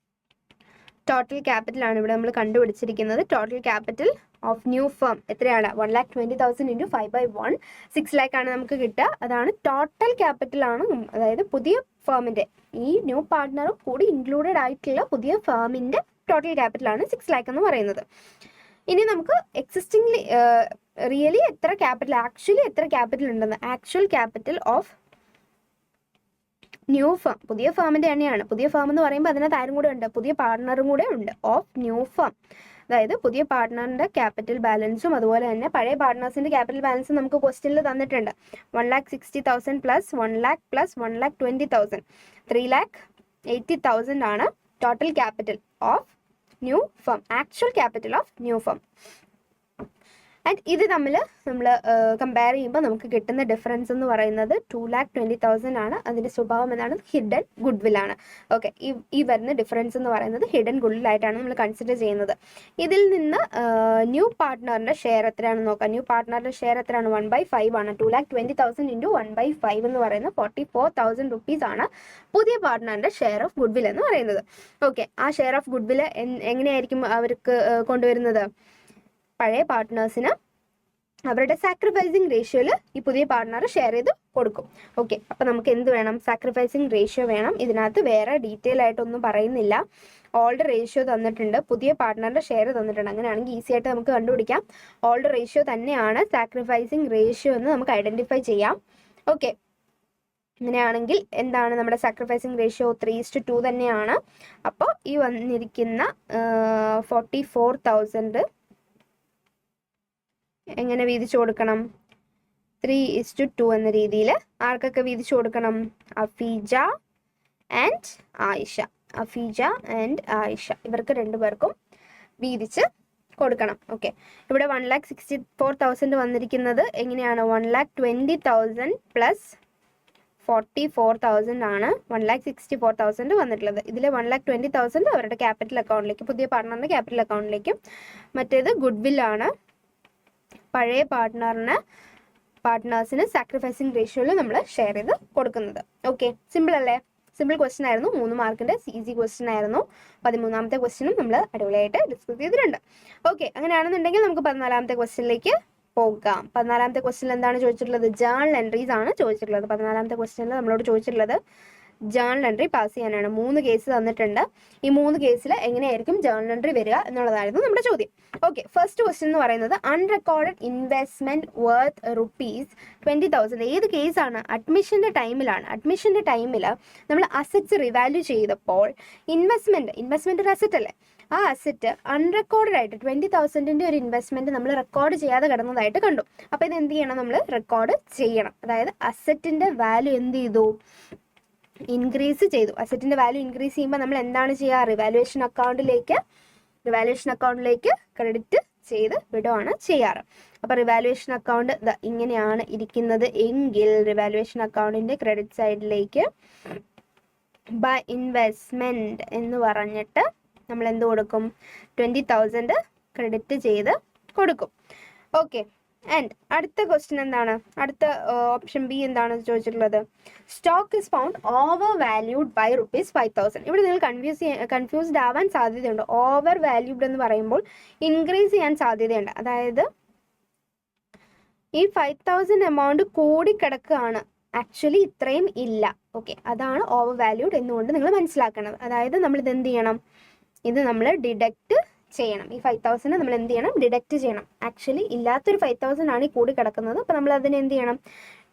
ടോട്ടൽ ക്യാപിറ്റൽ ആണ് ഇവിടെ നമ്മൾ കണ്ടുപിടിച്ചിരിക്കുന്നത്. Total capital of new firm എത്രയാണ്? 1,20,000 × 5/1 6 lakh ആണ് നമുക്ക് കിട്ടുക. അതാണ് ടോട്ടൽ ക്യാപിറ്റൽ ആണ്. അതായത് പുതിയ ഫേമിന്റെ ഈ ന്യൂ പാർട്ട്ണറും കൂടി ഇൻക്ലൂഡഡ് ആയിട്ടുള്ള പുതിയ ഫേമിന്റെ ടോട്ടൽ ക്യാപിറ്റൽ ആണ് 6 lakh എന്ന് പറയുന്നത്. ഇനി നമുക്ക് എക്സിസ്റ്റിംഗ് റിയലി ആക്ച്വലി എത്ര ക്യാപിറ്റൽ ഉണ്ടെന്ന്. Actual capital of new firm, പുതിയ ഫേമിന്റെ തന്നെയാണ്. പുതിയ ഫേം എന്ന് പറയുമ്പോൾ അതിനകത്ത് ആരും കൂടെ ഉണ്ട്? പുതിയ പാർട്ട്ണറും കൂടെ ഉണ്ട്. ഓഫ് ന്യൂ ഫേം, അതായത് പുതിയ പാർട്ട്ണറിന്റെ ക്യാപിറ്റൽ ബാലൻസും അതുപോലെ തന്നെ പഴയ പാർട്ട്നേഴ്സിന്റെ ക്യാപിറ്റൽ ബാലൻസും നമുക്ക് ക്വസ്റ്റ്യനിൽ തന്നിട്ടുണ്ട്. 1,60,000 + 1 lakh + 1,20,000 3,80,000 ആണ് total capital of new firm, actual capital of new firm. And ഇത് തമ്മിൽ നമ്മൾ കമ്പയർ ചെയ്യുമ്പോൾ നമുക്ക് കിട്ടുന്ന ഡിഫറൻസ് എന്ന് പറയുന്നത് 2,20,000 ആണ്. അതിൻ്റെ സ്വഭാവം എന്താണ്? ഹിഡൻ ഗുഡ്വില്ലാണ്. ഓക്കെ, ഈ വരുന്ന ഡിഫറൻസ് എന്ന് പറയുന്നത് ഹിഡൻ ഗുഡ്വില്ലായിട്ടാണ് നമ്മൾ കൺസിഡർ ചെയ്യുന്നത്. ഇതിൽ നിന്ന് ന്യൂ പാർട്ട്ണറിൻ്റെ ഷെയർ എത്രയാണെന്ന് നോക്കാം. ന്യൂ പാർട്ട്ണറിൻ്റെ ഷെയർ എത്രയാണ്? 1/5 ആണ്. 2,20,000 × 1/5 എന്ന് പറയുന്നത് 44,000 rupees ആണ് പുതിയ പാർട്ട്ണറിൻ്റെ ഷെയർ ഓഫ് ഗുഡ്വിൽ എന്ന് പറയുന്നത്. ഓക്കെ, ആ ഷെയർ ഓഫ് ഗുഡ്വിൽ എങ്ങനെയായിരിക്കും അവർക്ക് കൊണ്ടുവരുന്നത്? പഴയ പാർട്ട്നേഴ്സിന് അവരുടെ സാക്രിഫൈസിങ് റേഷ്യോയിൽ ഈ പുതിയ പാർട്ട്ണർ ഷെയർ ചെയ്ത് കൊടുക്കും. ഓക്കെ, അപ്പം നമുക്ക് എന്ത് വേണം? സാക്രിഫൈസിങ് റേഷ്യോ വേണം. ഇതിനകത്ത് വേറെ ഡീറ്റെയിൽ ആയിട്ടൊന്നും പറയുന്നില്ല. ഓൾഡ് റേഷ്യോ തന്നിട്ടുണ്ട്, പുതിയ പാർട്ട്ണറിന്റെ ഷെയർ തന്നിട്ടുണ്ട്. അങ്ങനെയാണെങ്കിൽ ഈസി ആയിട്ട് നമുക്ക് കണ്ടുപിടിക്കാം. ഓൾഡ് റേഷ്യോ തന്നെയാണ് സാക്രിഫൈസിങ് റേഷ്യോ എന്ന് നമുക്ക് ഐഡന്റിഫൈ ചെയ്യാം. ഓക്കെ, അങ്ങനെയാണെങ്കിൽ എന്താണ് നമ്മുടെ സാക്രിഫൈസിങ് റേഷ്യോ? 3:2 തന്നെയാണ്. അപ്പോൾ ഈ വന്നിരിക്കുന്ന 44,000 എങ്ങനെ വീതിച്ചു കൊടുക്കണം? 3:2 എന്ന രീതിയിൽ ആർക്കൊക്കെ വീതിച്ചു കൊടുക്കണം? അഫീജ ആൻഡ് ആയിഷ ഇവർക്ക് 2 പേർക്കും വീതിച്ച് കൊടുക്കണം. ഓക്കെ, ഇവിടെ 1,64,000 വന്നിരിക്കുന്നത് എങ്ങനെയാണ്? 1,20,000 + 44,000 ആണ് 1,64,000 വന്നിട്ടുള്ളത്. ഇതിൽ 1,20,000 അവരുടെ ക്യാപിറ്റൽ അക്കൗണ്ടിലേക്ക്, പുതിയ പാർട്ട്ണറിന്റെ ക്യാപിറ്റൽ അക്കൗണ്ടിലേക്കും, മറ്റേത് ഗുഡ്വില്ലാണ് പഴയ പാർട്ട്നേഴ്സിന് സാക്രിഫൈസിങ് റേഷ്യോയിൽ നമ്മൾ ഷെയർ ചെയ്ത് കൊടുക്കുന്നത്. ഓക്കെ, സിമ്പിൾ അല്ലേ? സിമ്പിൾ ക്വസ്റ്റൻ ആയിരുന്നു, 3 മാർക്കിന്റെ ഈസി ക്വസ്റ്റൻ ആയിരുന്നു. 13ാമത്തെ ക്വസ്റ്റനും നമ്മൾ അടിപൊളിയായിട്ട് ഡിസ്കസ് ചെയ്തിട്ടുണ്ട്. ഓക്കെ, അങ്ങനെയാണെന്നുണ്ടെങ്കിൽ നമുക്ക് 14ാമത്തെ ക്വസ്റ്റനിലേക്ക് പോകാം. 14ാമത്തെ ക്വസ്റ്റനിൽ എന്താണ് ചോദിച്ചിട്ടുള്ളത്? ജേണൽ എൻട്രീസ് ആണ് ചോദിച്ചിട്ടുള്ളത്. 14ാമത്തെ ക്വസ്റ്റനിൽ നമ്മളോട് ചോദിച്ചിട്ടുള്ളത് ജേണൽ എൻട്രി പാസ് ചെയ്യാനാണ്. 3 കേസ് തന്നിട്ടുണ്ട്. ഈ 3 കേസിൽ എങ്ങനെയായിരിക്കും ജേണൽ എൻട്രി വരിക എന്നുള്ളതായിരുന്നു നമ്മുടെ ചോദ്യം. ഓക്കെ, ഫസ്റ്റ് ക്വസ്റ്റ്യൻ എന്ന് പറയുന്നത് അൺറെക്കോർഡഡ് ഇൻവെസ്റ്റ്മെന്റ് വർത്ത് ₹20,000. ഏത് കേസാണ്? അഡ്മിഷന്റെ ടൈമിലാണ്. അഡ്മിഷന്റെ ടൈമിൽ നമ്മൾ അസറ്റ്സ് റിവാല്യൂ ചെയ്തപ്പോൾ ഇൻവെസ്റ്റ്മെന്റ് ഒരു അസറ്റ് അല്ലേ, ആ അസറ്റ് അൺറെക്കോർഡഡ് ആയിട്ട് 20,000ന്റെ ഒരു ഇൻവെസ്റ്റ്മെന്റ് നമ്മൾ റെക്കോർഡ് ചെയ്യാതെ കിടന്നതായിട്ട് കണ്ടു. അപ്പോൾ ഇത് എന്ത് ചെയ്യണം? നമ്മൾ റെക്കോർഡ് ചെയ്യണം. അതായത് അസറ്റിന്റെ വാല്യൂ എന്ത് ചെയ്തു? ഇൻക്രീസ് ചെയ്തു. അസറ്റിന്റെ വാല്യൂ ഇൻക്രീസ് ചെയ്യുമ്പോൾ നമ്മൾ എന്താണ് ചെയ്യുക? റിവാലുവേഷൻ അക്കൗണ്ടിലേക്ക് ക്രെഡിറ്റ് ചെയ്ത് വിടുകയാണ് ചെയ്യാറ്. അപ്പോൾ റിവാലുവേഷൻ അക്കൗണ്ട് ഇങ്ങനെയാണ് ഇരിക്കുന്നത് എങ്കിൽ റിവാലുവേഷൻ അക്കൗണ്ടിന്റെ ക്രെഡിറ്റ് സൈഡിലേക്ക് ബൈ ഇൻവെസ്റ്റ്മെന്റ് എന്ന് പറഞ്ഞിട്ട് നമ്മൾ എന്ത് കൊടുക്കും? 20,000 ക്രെഡിറ്റ് ചെയ്ത് കൊടുക്കും. ഓക്കെ, ആൻഡ് അടുത്ത ക്വസ്റ്റ്യൻ എന്താണ്? അടുത്ത ഓപ്ഷൻ ബി എന്താണ് ചോദിച്ചിട്ടുള്ളത്? Stock is found overvalued by ₹5,000. ഇവിടെ നിങ്ങൾ കൺഫ്യൂസ്ഡ് ആവാൻ സാധ്യതയുണ്ട്. ഓവർ വാല്യൂഡ് എന്ന് പറയുമ്പോൾ ഇൻക്രീസ് ചെയ്യാൻ സാധ്യതയുണ്ട്. അതായത് ഈ 5,000 എമൗണ്ട് കൂടിക്കിടക്കുകയാണ്, ആക്ച്വലി ഇത്രയും ഇല്ല. ഓക്കെ, അതാണ് ഓവർ വാല്യൂഡ് എന്നുകൊണ്ട് നിങ്ങൾ മനസ്സിലാക്കണം. അതായത് നമ്മൾ ഇത് എന്ത് ചെയ്യണം? ഇത് നമ്മൾ ഡിഡക്റ്റ് ചെയ്യണം. ഈ 5,000 നമ്മൾ എന്ത് ചെയ്യണം? ഡിഡക്റ്റ് ചെയ്യണം. ആക്ച്വലി ഇല്ലാത്തൊരു 5,000 ആണ് ഈ കൂടി കിടക്കുന്നത്. അപ്പോൾ നമ്മൾ അതിനെ എന്ത് ചെയ്യണം?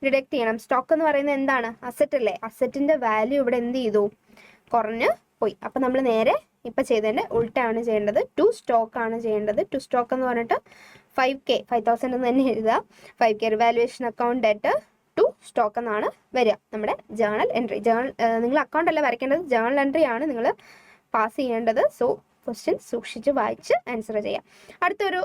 ഡിഡക്റ്റ് ചെയ്യണം. സ്റ്റോക്ക് എന്ന് പറയുന്നത് എന്താണ്? അസറ്റ് അല്ലേ? അസറ്റിന്റെ വാല്യൂ ഇവിടെ എന്ത് ചെയ്തു? കുറഞ്ഞ് പോയി. അപ്പോൾ നമ്മൾ നേരെ ഇപ്പം ചെയ്തതിൻ്റെ ഉൾട്ടാണ് ചെയ്യേണ്ടത്. ടു സ്റ്റോക്ക് ആണ് ചെയ്യേണ്ടത്. ടു സ്റ്റോക്ക് എന്ന് പറഞ്ഞിട്ട് 5,000 എന്ന് തന്നെ എഴുതുക. 5K revaluation account debt to stock എന്നാണ് വരിക നമ്മുടെ ജേണൽ എൻട്രി. നിങ്ങൾ അക്കൗണ്ട് അല്ല വരയ്ക്കേണ്ടത്, ജേണൽ എൻട്രി ആണ് നിങ്ങൾ പാസ് ചെയ്യേണ്ടത്. സോ ക്വസ്റ്റ്യൻ സൂക്ഷിച്ച് വായിച്ച് ആൻസർ ചെയ്യാം. അടുത്തൊരു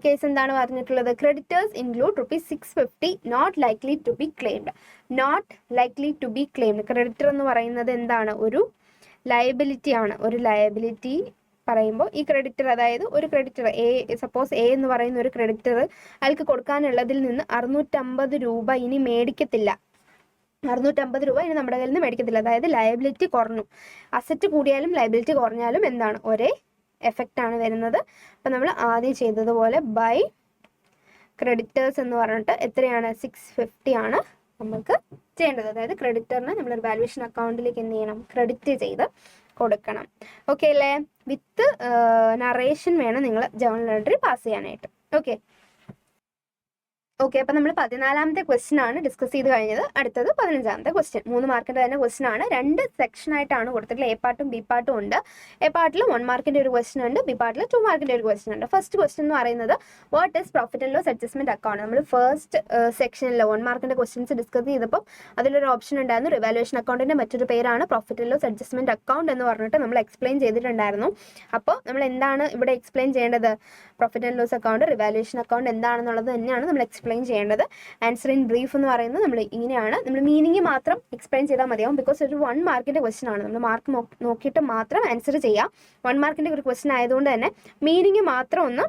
കേസ് എന്താണ് പറഞ്ഞിട്ടുള്ളത്? Creditors include ₹650 not likely to be claimed. Not likely to be claimed. Creditor എന്ന് പറയുന്നത് എന്താണ്? ഒരു ലയബിലിറ്റി ആണ്. ഒരു ലയബിലിറ്റി പറയുമ്പോൾ ഈ ക്രെഡിറ്റർ, അതായത് ഒരു ക്രെഡിറ്റർ സപ്പോസ് എ എന്ന് പറയുന്ന ഒരു ക്രെഡിറ്റർ അയാൾക്ക് കൊടുക്കാനുള്ളതിൽ നിന്ന് ₹650 ഇനി മേടിക്കത്തില്ല. ₹650 ഇനി നമ്മുടെ കയ്യിൽ നിന്ന് മേടിക്കത്തില്ല. അതായത് ലയബിലിറ്റി കുറഞ്ഞു. അസറ്റ് കൂടിയാലും ലയബിലിറ്റി കുറഞ്ഞാലും എന്താണ്? ഒരേ എഫക്റ്റ് ആണ് വരുന്നത്. അപ്പം നമ്മൾ ആദ്യം ചെയ്തതുപോലെ ബൈ ക്രെഡിറ്റേഴ്സ് എന്ന് പറഞ്ഞിട്ട് എത്രയാണ്? 650 ആണ് നമുക്ക് ചെയ്യേണ്ടത്. അതായത് ക്രെഡിറ്ററിന് നമ്മൾ വാല്യുവേഷൻ അക്കൗണ്ടിലേക്ക് എന്ത് ചെയ്യണം? ക്രെഡിറ്റ് ചെയ്ത് കൊടുക്കണം. ഓക്കെ അല്ലേ? വിത്ത് നറേഷൻ വേണം നിങ്ങൾ ജേണൽ എൻട്രി പാസ് ചെയ്യാനായിട്ട്. ഓക്കെ, അപ്പം നമ്മൾ 14ാമത്തെ ക്വസ്റ്റ്യൻ ആണ് ഡിസ്കസ് ചെയ്ത് കഴിഞ്ഞത്. അടുത്തത് 15ാമത്തെ ക്വസ്റ്റ്യൻ. 3 മാർക്കിന്റെ തന്നെ ക്വസ്റ്റ്യൻ ആണ്. 2 സെക്ഷൻ ആയിട്ടാണ് കൊടുത്തിട്ടുള്ളത്. എ പാർട്ടും ബി പാർട്ടും ഉണ്ട്. എ പാർട്ടിൽ 1 മാർക്കിന്റെ ഒരു ക്വസ്റ്റ്യൻ ഉണ്ട്, ബി പാർട്ടിൽ 2 മാർക്കിന്റെ ഒരു ക്വസ്റ്റ്യൻ ഉണ്ട്. ഫസ്റ്റ് ക്വസ്റ്റ്യൻ എന്ന് പറയുന്നത് what is profit and loss adjustment account. നമ്മൾ ഫസ്റ്റ് സെക്ഷനിൽ 1 മാർക്കിന്റെ ക്വസ്റ്റ്യൻസ് ഡിസ്കസ് ചെയ്തപ്പോൾ അതിലൊരു ഓപ്ഷൻ ഉണ്ടായിരുന്നു. റിവാലുവേഷൻ അക്കൗണ്ടിന്റെ മറ്റൊരു പേരാണ് profit and loss adjustment account എന്ന് പറഞ്ഞിട്ട് നമ്മൾ എക്സ്പ്ലെയിൻ ചെയ്തിട്ടുണ്ടായിരുന്നു. അപ്പോൾ നമ്മൾ എന്താണ് ഇവിടെ എക്സ്പ്ലെയിൻ ചെയ്യേണ്ടത്? Profit and loss account, revaluation account എന്താണെന്നുള്ളത് തന്നെയാണ് നമ്മൾ എക്സ്പ്ലെയിൻ ചെയ്യേണ്ടത്. ആൻസർ ഇൻ ബ്രീഫ് എന്ന് പറയുന്നത് നമ്മൾ ഇങ്ങനെയാണ്. നമ്മൾ മീനിങ് മാത്രം എക്സ്പ്ലെയിൻ ചെയ്താൽ മതിയാവും. ബിക്കോസ് ഒരു 1 മാർക്കിന്റെ ക്വസ്റ്റ്യൻ ആണ്. നമ്മൾ മാർക്ക് നോക്കിയിട്ട് മാത്രം ആൻസർ ചെയ്യാം. 1 മാർക്കിന്റെ ഒരു ക്വസ്റ്റ്യൻ ആയതുകൊണ്ട് തന്നെ മീനിങ് മാത്രം ഒന്ന്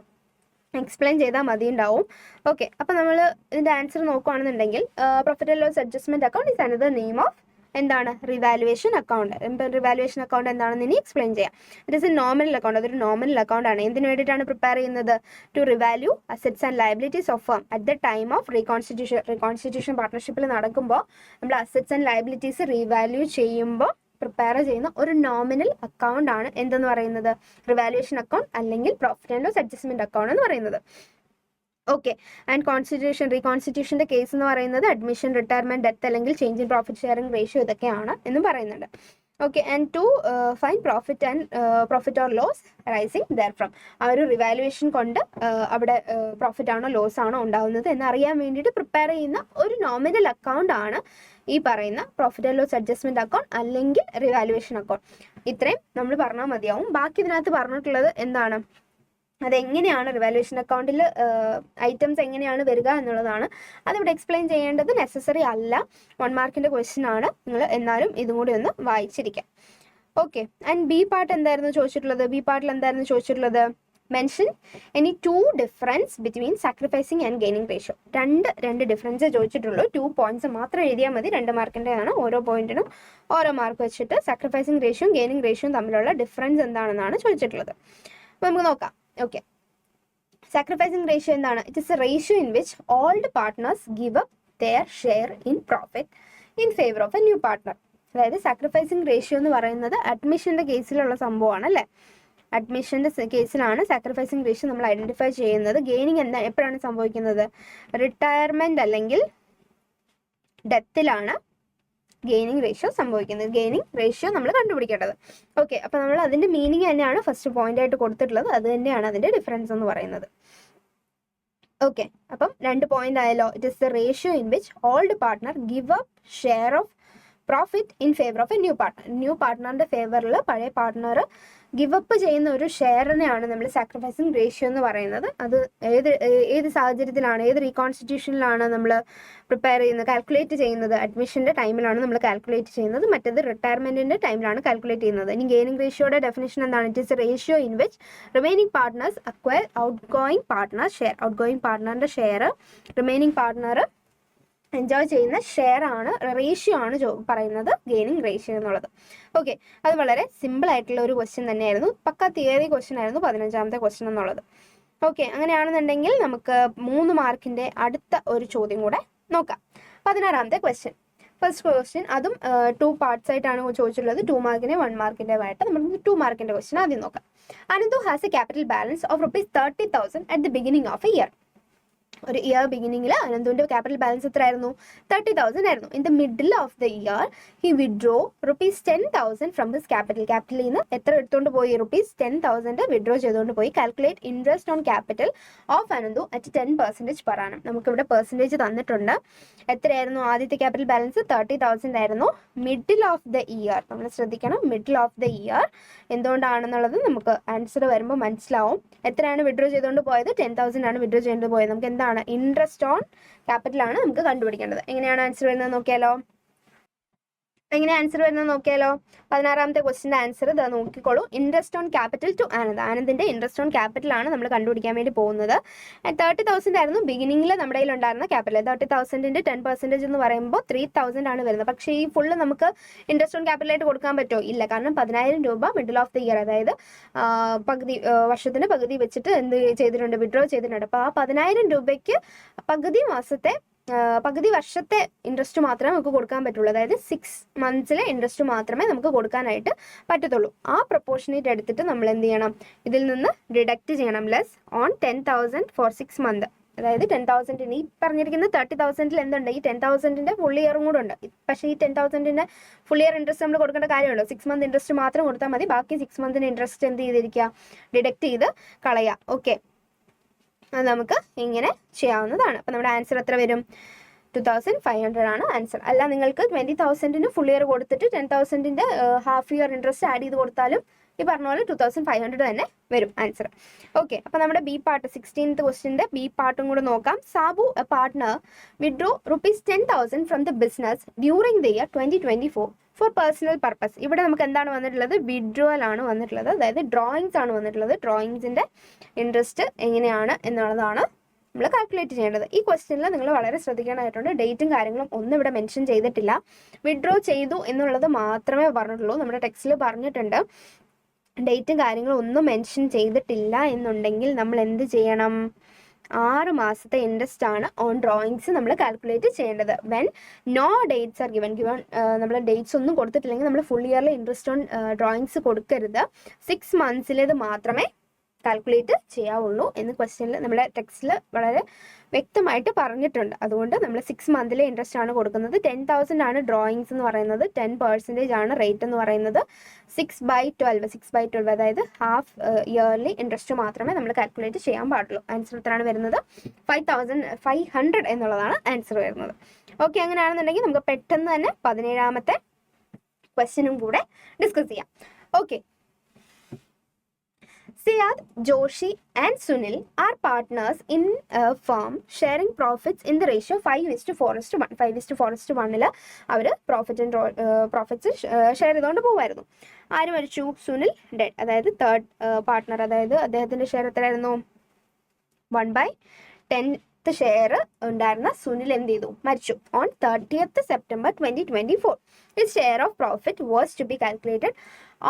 എക്സ്പ്ലെയിൻ ചെയ്താൽ മതി ഉണ്ടാവും. ഓക്കെ, അപ്പോൾ നമ്മൾ ഇതിൻ്റെ ആൻസർ നോക്കുകയാണെന്നുണ്ടെങ്കിൽ profit and loss adjustment account is another name of എന്താണ്? Revaluation account. റിവാലുവേഷൻ അക്കൗണ്ട് എന്താണെന്ന് ഇനി എക്സ്പ്ലെയിൻ ചെയ്യാം. It is a nominal account. അതൊരു നോമിനൽ അക്കൗണ്ട് ആണ്. എന്തിനു വേണ്ടിയിട്ടാണ് പ്രിപ്പയർ ചെയ്യുന്നത്? To revalue assets and liabilities of firm at the time of reconstitution പാർട്ട്ണർഷിപ്പിൽ നടക്കുമ്പോൾ നമ്മൾ അസറ്റ്സ് ആൻഡ് ലയബിലിറ്റീസ് റീവാല്യൂ ചെയ്യുമ്പോൾ പ്രിപ്പയർ ചെയ്യുന്ന ഒരു നോമിനൽ അക്കൗണ്ട് ആണ് എന്തെന്ന് പറയുന്നത്? റിവാലുവേഷൻ അക്കൗണ്ട് അല്ലെങ്കിൽ profit and loss adjustment account എന്ന് പറയുന്നത്. ഓക്കെ, ആൻഡ് റീകോൺസ്റ്റിറ്റ്യൂഷന്റെ കേസ് എന്ന് പറയുന്നത് അഡ്മിഷൻ, റിട്ടയർമെന്റ്, ഡെത്ത് അല്ലെങ്കിൽ change in profit sharing ratio ഇതൊക്കെയാണ് എന്ന് പറയുന്നുണ്ട്. Okay, and to fine profit or loss rising therefrom. ആ ഒരു റിവാലുവേഷൻ കൊണ്ട് അവിടെ പ്രോഫിറ്റ് ആണോ ലോസ് ആണോ ഉണ്ടാവുന്നത് എന്നറിയാൻ വേണ്ടിയിട്ട് പ്രിപ്പയർ ചെയ്യുന്ന ഒരു നോമിനൽ അക്കൗണ്ട് ആണ് ഈ പറയുന്ന profit and loss adjustment account അല്ലെങ്കിൽ റിവാലുവേഷൻ അക്കൗണ്ട്. ഇത്രയും നമ്മൾ പറഞ്ഞാൽ മതിയാവും. ബാക്കി ഇതിനകത്ത് പറഞ്ഞിട്ടുള്ളത് എന്താണ്? അതെങ്ങനെയാണ് റിവാലുവേഷൻ അക്കൗണ്ടിൽ ഐറ്റംസ് എങ്ങനെയാണ് വരിക എന്നുള്ളതാണ്. അതിവിടെ എക്സ്പ്ലെയിൻ ചെയ്യേണ്ടത് നെസസറി അല്ല. 1 മാർക്കിന്റെ ക്വസ്റ്റ്യൻ ആണ്. നിങ്ങൾ എന്നാലും ഇതും കൂടി ഒന്ന് വായിച്ചിരിക്കാം. ഓക്കെ, ആൻഡ് ബി പാർട്ട് എന്തായിരുന്നു ചോദിച്ചിട്ടുള്ളത്? ബി പാർട്ടിൽ എന്തായിരുന്നു ചോദിച്ചിട്ടുള്ളത്? Mention any 2 difference between sacrificing and gaining ratio. രണ്ട് ഡിഫറൻസ് ചോദിച്ചിട്ടുള്ളൂ. 2 പോയിന്റ്സ് മാത്രം എഴുതിയാൽ മതി. 2 മാർക്കിൻ്റെയാണ്. ഓരോ പോയിന്റിനും ഓരോ മാർക്ക് വെച്ചിട്ട് സാക്രിഫൈസിങ് റേഷ്യോയും ഗെയിനിങ് റേഷ്യോയും തമ്മിലുള്ള ഡിഫറൻസ് എന്താണെന്നാണ് ചോദിച്ചിട്ടുള്ളത്. അപ്പോൾ നമുക്ക് നോക്കാം. ഓക്കെ, സാക്രിഫൈസിങ് റേഷ്യോ എന്താണ്? It is a ratio in which all the partners give up their share in profit in favour of a new partner. അതായത് സാക്രിഫൈസിങ് റേഷ്യോ എന്ന് പറയുന്നത് അഡ്മിഷൻ്റെ കേസിലുള്ള സംഭവമാണ് അല്ലേ. അഡ്മിഷൻ്റെ കേസിലാണ് സാക്രിഫൈസിങ് റേഷ്യോ നമ്മൾ ഐഡൻറ്റിഫൈ ചെയ്യുന്നത്. ഗെയിനിങ് എപ്പോഴാണ് സംഭവിക്കുന്നത്? റിട്ടയർമെൻറ്റ് അല്ലെങ്കിൽ ഡെത്തിലാണ് ഗെയിനിങ് റേഷ്യോ സംഭവിക്കുന്നത്. ഗെയിനിങ് റേഷ്യോ നമ്മൾ കണ്ടുപിടിക്കേണ്ടത്. ഓക്കെ, അപ്പോൾ നമ്മൾ അതിൻ്റെ മീനിങ് തന്നെയാണ് ഫസ്റ്റ് പോയിന്റ് ആയിട്ട് കൊടുത്തിട്ടുള്ളത്. അത് തന്നെയാണ് അതിൻ്റെ ഡിഫറൻസ് എന്ന് പറയുന്നത്. ഓക്കെ, അപ്പം 2 പോയിന്റ് ആയല്ലോ. It is the ratio in which old partner give up share of profit in favour of a new partner. New പാർട്ട്ണറിൻ്റെ ഫേവറിൽ പഴയ പാർട്ട്ണർ ഗിവ് അപ്പ് ചെയ്യുന്ന ഒരു ഷെയറിനെയാണ് നമ്മൾ സാക്രിഫൈസിങ് റേഷ്യോ എന്ന് പറയുന്നത്. അത് ഏത് സാഹചര്യത്തിലാണ്, ഏത് റീകോൺസ്റ്റിറ്റ്യൂഷനിലാണ് നമ്മൾ പ്രിപ്പയർ ചെയ്യുന്നത്, കാൽക്കുലേറ്റ് ചെയ്യുന്നത്? അഡ്മിഷൻ്റെ ടൈമിലാണ് നമ്മൾ കാൽക്കുലേറ്റ് ചെയ്യുന്നത്. മറ്റേത് റിട്ടയർമെൻറ്റിൻ്റെ ടൈമിലാണ് കാൽക്കുലേറ്റ് ചെയ്യുന്നത്. ഇനി ഗെയിനിങ് റേഷ്യോയുടെ ഡെഫിനേഷൻ എന്താണ്? It is a ratio in which remaining partners acquire outgoing partner share. Outgoing പാർട്ട്ണറിൻ്റെ ഷെയർ റിമൈനിങ് പാർട്ട്ണർ എൻജോയ് ചെയ്യുന്ന ഷെയർ ആണ്, റേഷ്യോ ആണ് പറയുന്നത് ഗെയിനിങ് റേഷ്യോ എന്നുള്ളത്. ഓക്കെ, അത് വളരെ സിമ്പിൾ ആയിട്ടുള്ള ഒരു ക്വസ്റ്റ്യൻ തന്നെയായിരുന്നു. പക്ക തിയറി ക്വസ്റ്റ്യൻ ആയിരുന്നു 15ാമത്തെ ക്വസ്റ്റ്യൻ എന്നുള്ളത്. ഓക്കെ, അങ്ങനെയാണെന്നുണ്ടെങ്കിൽ നമുക്ക് 3 മാർക്കിൻ്റെ അടുത്ത ഒരു ചോദ്യം കൂടെ നോക്കാം. 16ാമത്തെ ക്വസ്റ്റ്യൻ. ഫസ്റ്റ് ക്വസ്റ്റ്യൻ അതും 2 പാർട്സ് ആയിട്ടാണ് ചോദിച്ചിട്ടുള്ളത്. 2 മാർക്കിൻ്റെ 1 മാർക്കിൻ്റെതായിട്ട് നമുക്ക് 2 മാർക്കിൻ്റെ ക്വസ്റ്റ്യൻ ആദ്യം നോക്കാം. Ananthu has a capital balance of ₹30,000 at the beginning of a year. ഒരു ഇയർ ബിഗിനിങ്ങിൽ അനന്തുവിൻ്റെ ക്യാപിറ്റൽ ബാലൻസ് എത്രയായിരുന്നു? 30,000 ആയിരുന്നു. In the middle of the year he withdraw ₹10,000 from his capital. ക്യാപിറ്റലിൽ നിന്ന് എത്ര എടുത്തുകൊണ്ട് പോയി? ₹10,000 വിഡ്രോ ചെയ്തുകൊണ്ട് പോയി. Calculate interest on capital of Ananthu at 10% per annum. നമുക്കിവിടെ പെർസെൻറ്റേജ് തന്നിട്ടുണ്ട്. എത്രയായിരുന്നു ആദ്യത്തെ ക്യാപിറ്റൽ ബാലൻസ്? 30,000 ആയിരുന്നു. മിഡിൽ ഓഫ് ദ ഇയർ നമ്മൾ ശ്രദ്ധിക്കണം. മിഡിൽ ഓഫ് ദ ഇയർ എന്തുകൊണ്ടാണെന്നുള്ളത് നമുക്ക് ആൻസർ വരുമ്പോൾ മനസ്സിലാവും. എത്രയാണ് വിഡ്രോ ചെയ്തുകൊണ്ട് പോയത്? 10,000 ആണ് വിഡ്രോ ചെയ്തുകൊണ്ട് പോയത്. നമുക്ക് എന്താണ്? ഇൻട്രസ്റ്റ് ഓൺ ക്യാപിറ്റൽ ആണ് നമുക്ക് കണ്ടുപിടിക്കേണ്ടത്. എങ്ങനെയാണ് ആൻസർ വരുന്നത് നോക്കിയാലോ? 16ാമത്തെ ക്വസ്റ്റിൻ്റെ ആൻസർ ഇതാ നോക്കിക്കോളൂ. Interest on capital to Anand. ആനന്ദിൻ്റെ ഇൻട്രസ്റ്റ് ഓൺ ക്യാപിറ്റൽ ആണ് നമ്മൾ കണ്ടുപിടിക്കാൻ വേണ്ടി പോകുന്നത്. 30,000 ആയിരുന്നു ബിഗിനിങ്ങിൽ നമ്മുടെ കയ്യിൽ ഉണ്ടായിരുന്ന ക്യാപിറ്റൽ. 30,000ൻ്റെ 10% എന്ന് പറയുമ്പോൾ 3,000 ആണ് വരുന്നത്. പക്ഷേ ഈ ഫുള്ള് നമുക്ക് ഇൻട്രസ്റ്റ് ഓൺ ക്യാപിറ്റലായിട്ട് കൊടുക്കാൻ പറ്റുമോ? ഇല്ല. കാരണം 10,000 രൂപ മിഡിൽ ഓഫ് ദ ഇയർ, അതായത് പകുതി വർഷത്തിൻ്റെ പകുതി വെച്ചിട്ട് എന്ത് ചെയ്തിട്ടുണ്ട്? വിഡ്രോ ചെയ്തിട്ടുണ്ട്. അപ്പോൾ ആ 10,000 രൂപയ്ക്ക് പകുതി വർഷത്തെ ഇൻട്രസ്റ്റ് മാത്രമേ നമുക്ക് കൊടുക്കാൻ പറ്റുള്ളൂ. അതായത് 6 മന്ത്സിലെ ഇൻട്രസ്റ്റ് മാത്രമേ നമുക്ക് കൊടുക്കാനായിട്ട് പറ്റത്തുള്ളൂ. ആ പ്രൊപ്പോർഷനേറ്റ് എടുത്തിട്ട് നമ്മൾ എന്ത് ചെയ്യണം? ഇതിൽ നിന്ന് ഡിഡക്റ്റ് ചെയ്യണം. Less on 10,000 for 6 month. അതായത് 10,000 ഈ പറഞ്ഞിരിക്കുന്ന 30,000 എന്തുണ്ട്? ഈ 10,000ൻ്റെ ഫുൾ ഇയറും കൂടെ ഉണ്ട്. പക്ഷേ ഈ 10,000ൻ്റെ ഫുൾ ഇയർ ഇൻട്രസ്റ്റ് നമ്മൾ കൊടുക്കേണ്ട കാര്യമുണ്ടോ? 6 മന്ത് ഇൻട്രസ്റ്റ് മാത്രം കൊടുത്താൽ മതി. ബാക്കി 6 മന്തിന് ഇൻട്രസ്റ്റ് എന്ത് ചെയ്തിരിക്കുക? ഡിഡക്റ്റ് ചെയ്ത് കളയുക. ഓക്കെ, അത് നമുക്ക് ഇങ്ങനെ ചെയ്യാവുന്നതാണ്. അപ്പോൾ നമ്മുടെ ആൻസർ എത്ര വരും? 2,500 ആണ് ആൻസർ. അല്ല, നിങ്ങൾക്ക് 20,000ന് ഫുൾ ഇയർ കൊടുത്തിട്ട് 10,000ൻ്റെ ഹാഫ് ഇയർ ഇൻട്രസ്റ്റ് ആഡ് ചെയ്ത് കൊടുത്താലും ഈ പറഞ്ഞ പോലെ 2,500 തന്നെ വരും ആൻസർ. ഓക്കെ, അപ്പോൾ നമ്മുടെ ബി പാർട്ട് 16th ക്വസ്റ്റിൻ്റെ ബി പാർട്ടും കൂടെ നോക്കാം. Sabu A partner withdraw ₹10,000 from the business during the year 2024 for personal purpose. ഇവിടെ നമുക്ക് എന്താണ് വന്നിട്ടുള്ളത്? വിഡ്രോവൽ ആണ് വന്നിട്ടുള്ളത്. അതായത് ഡ്രോയിങ്സ് ആണ് വന്നിട്ടുള്ളത്. ഡ്രോയിങ്സിൻ്റെ ഇൻട്രസ്റ്റ് എങ്ങനെയാണ് എന്നുള്ളതാണ് നമ്മൾ കാൽക്കുലേറ്റ് ചെയ്യേണ്ടത്. ഈ ക്വസ്റ്റ്യനിൽ നിങ്ങൾ വളരെ ശ്രദ്ധിക്കാനായിട്ടുണ്ട്. ഡേറ്റും കാര്യങ്ങളും ഒന്നും ഇവിടെ മെൻഷൻ ചെയ്തിട്ടില്ല. വിഡ്രോ ചെയ്തു എന്നുള്ളത് മാത്രമേ പറഞ്ഞിട്ടുള്ളൂ. നമ്മുടെ ടെക്സ്റ്റിൽ പറഞ്ഞിട്ടുണ്ട്. ഡേറ്റും കാര്യങ്ങളും ഒന്നും മെൻഷൻ ചെയ്തിട്ടില്ല എന്നുണ്ടെങ്കിൽ നമ്മൾ എന്ത് ചെയ്യണം? 6 മാസത്തെ ഇൻട്രസ്റ്റ് ആണ് ഓൺ ഡ്രോയിങ്സ് നമ്മൾ കാൽക്കുലേറ്റ് ചെയ്യേണ്ടത്. When no dates are given നമ്മൾ ഡേറ്റ്സ് ഒന്നും കൊടുത്തിട്ടില്ലെങ്കിൽ നമ്മൾ ഫുൾ ഇയറിൽ ഇൻട്രസ്റ്റ് ഓൺ ഡ്രോയിങ്സ് കൊടുക്കരുത്. 6 മന്ത്സിലേത് മാത്രമേ കാൽക്കുലേറ്റ് ചെയ്യാവുള്ളൂ എന്ന് ക്വസ്റ്റ്യനിൽ നമ്മുടെ ടെക്സ്റ്റിൽ വളരെ വ്യക്തമായിട്ട് പറഞ്ഞിട്ടുണ്ട്. അതുകൊണ്ട് നമ്മൾ 6 മന്തിലെ ഇൻട്രസ്റ്റ് ആണ് കൊടുക്കുന്നത്. 10,000 ആണ് ഡ്രോയിങ്സ് എന്ന് പറയുന്നത്. 10% ആണ് റേറ്റ് എന്ന് പറയുന്നത്. 6/12 അതായത് ഹാഫ് ഇയർലി ഇൻട്രസ്റ്റ് മാത്രമേ നമ്മൾ കാൽക്കുലേറ്റ് ചെയ്യാൻ പാടുള്ളൂ. ആൻസർ എത്രയാണ് വരുന്നത്? 5,500 എന്നുള്ളതാണ് ആൻസർ വരുന്നത്. ഓക്കെ, അങ്ങനെയാണെന്നുണ്ടെങ്കിൽ നമുക്ക് പെട്ടെന്ന് തന്നെ 17ാമത്തെ ക്വസ്റ്റ്യനും കൂടെ ഡിസ്കസ് ചെയ്യാം. Okay, Syed, Joshi and Sunil are partners in a firm sharing profits in the ratio 5:4:1. 5:4:1 അവർ പ്രോഫിറ്റ്സ് ഷെയർ ചെയ്തുകൊണ്ട് പോകുമായിരുന്നു. ആര് മരിച്ചു? സുനിൽ ഡെഡ്. അതായത് തേർഡ് പാർട്ട്ണർ, അതായത് അദ്ദേഹത്തിൻ്റെ ഷെയർ എത്രയായിരുന്നു? 1/10 ഷെയർ ഉണ്ടായിരുന്ന സുനിൽ എന്ത് ചെയ്തു? മരിച്ചു. On 30th September 2024. His share of profit was to be calculated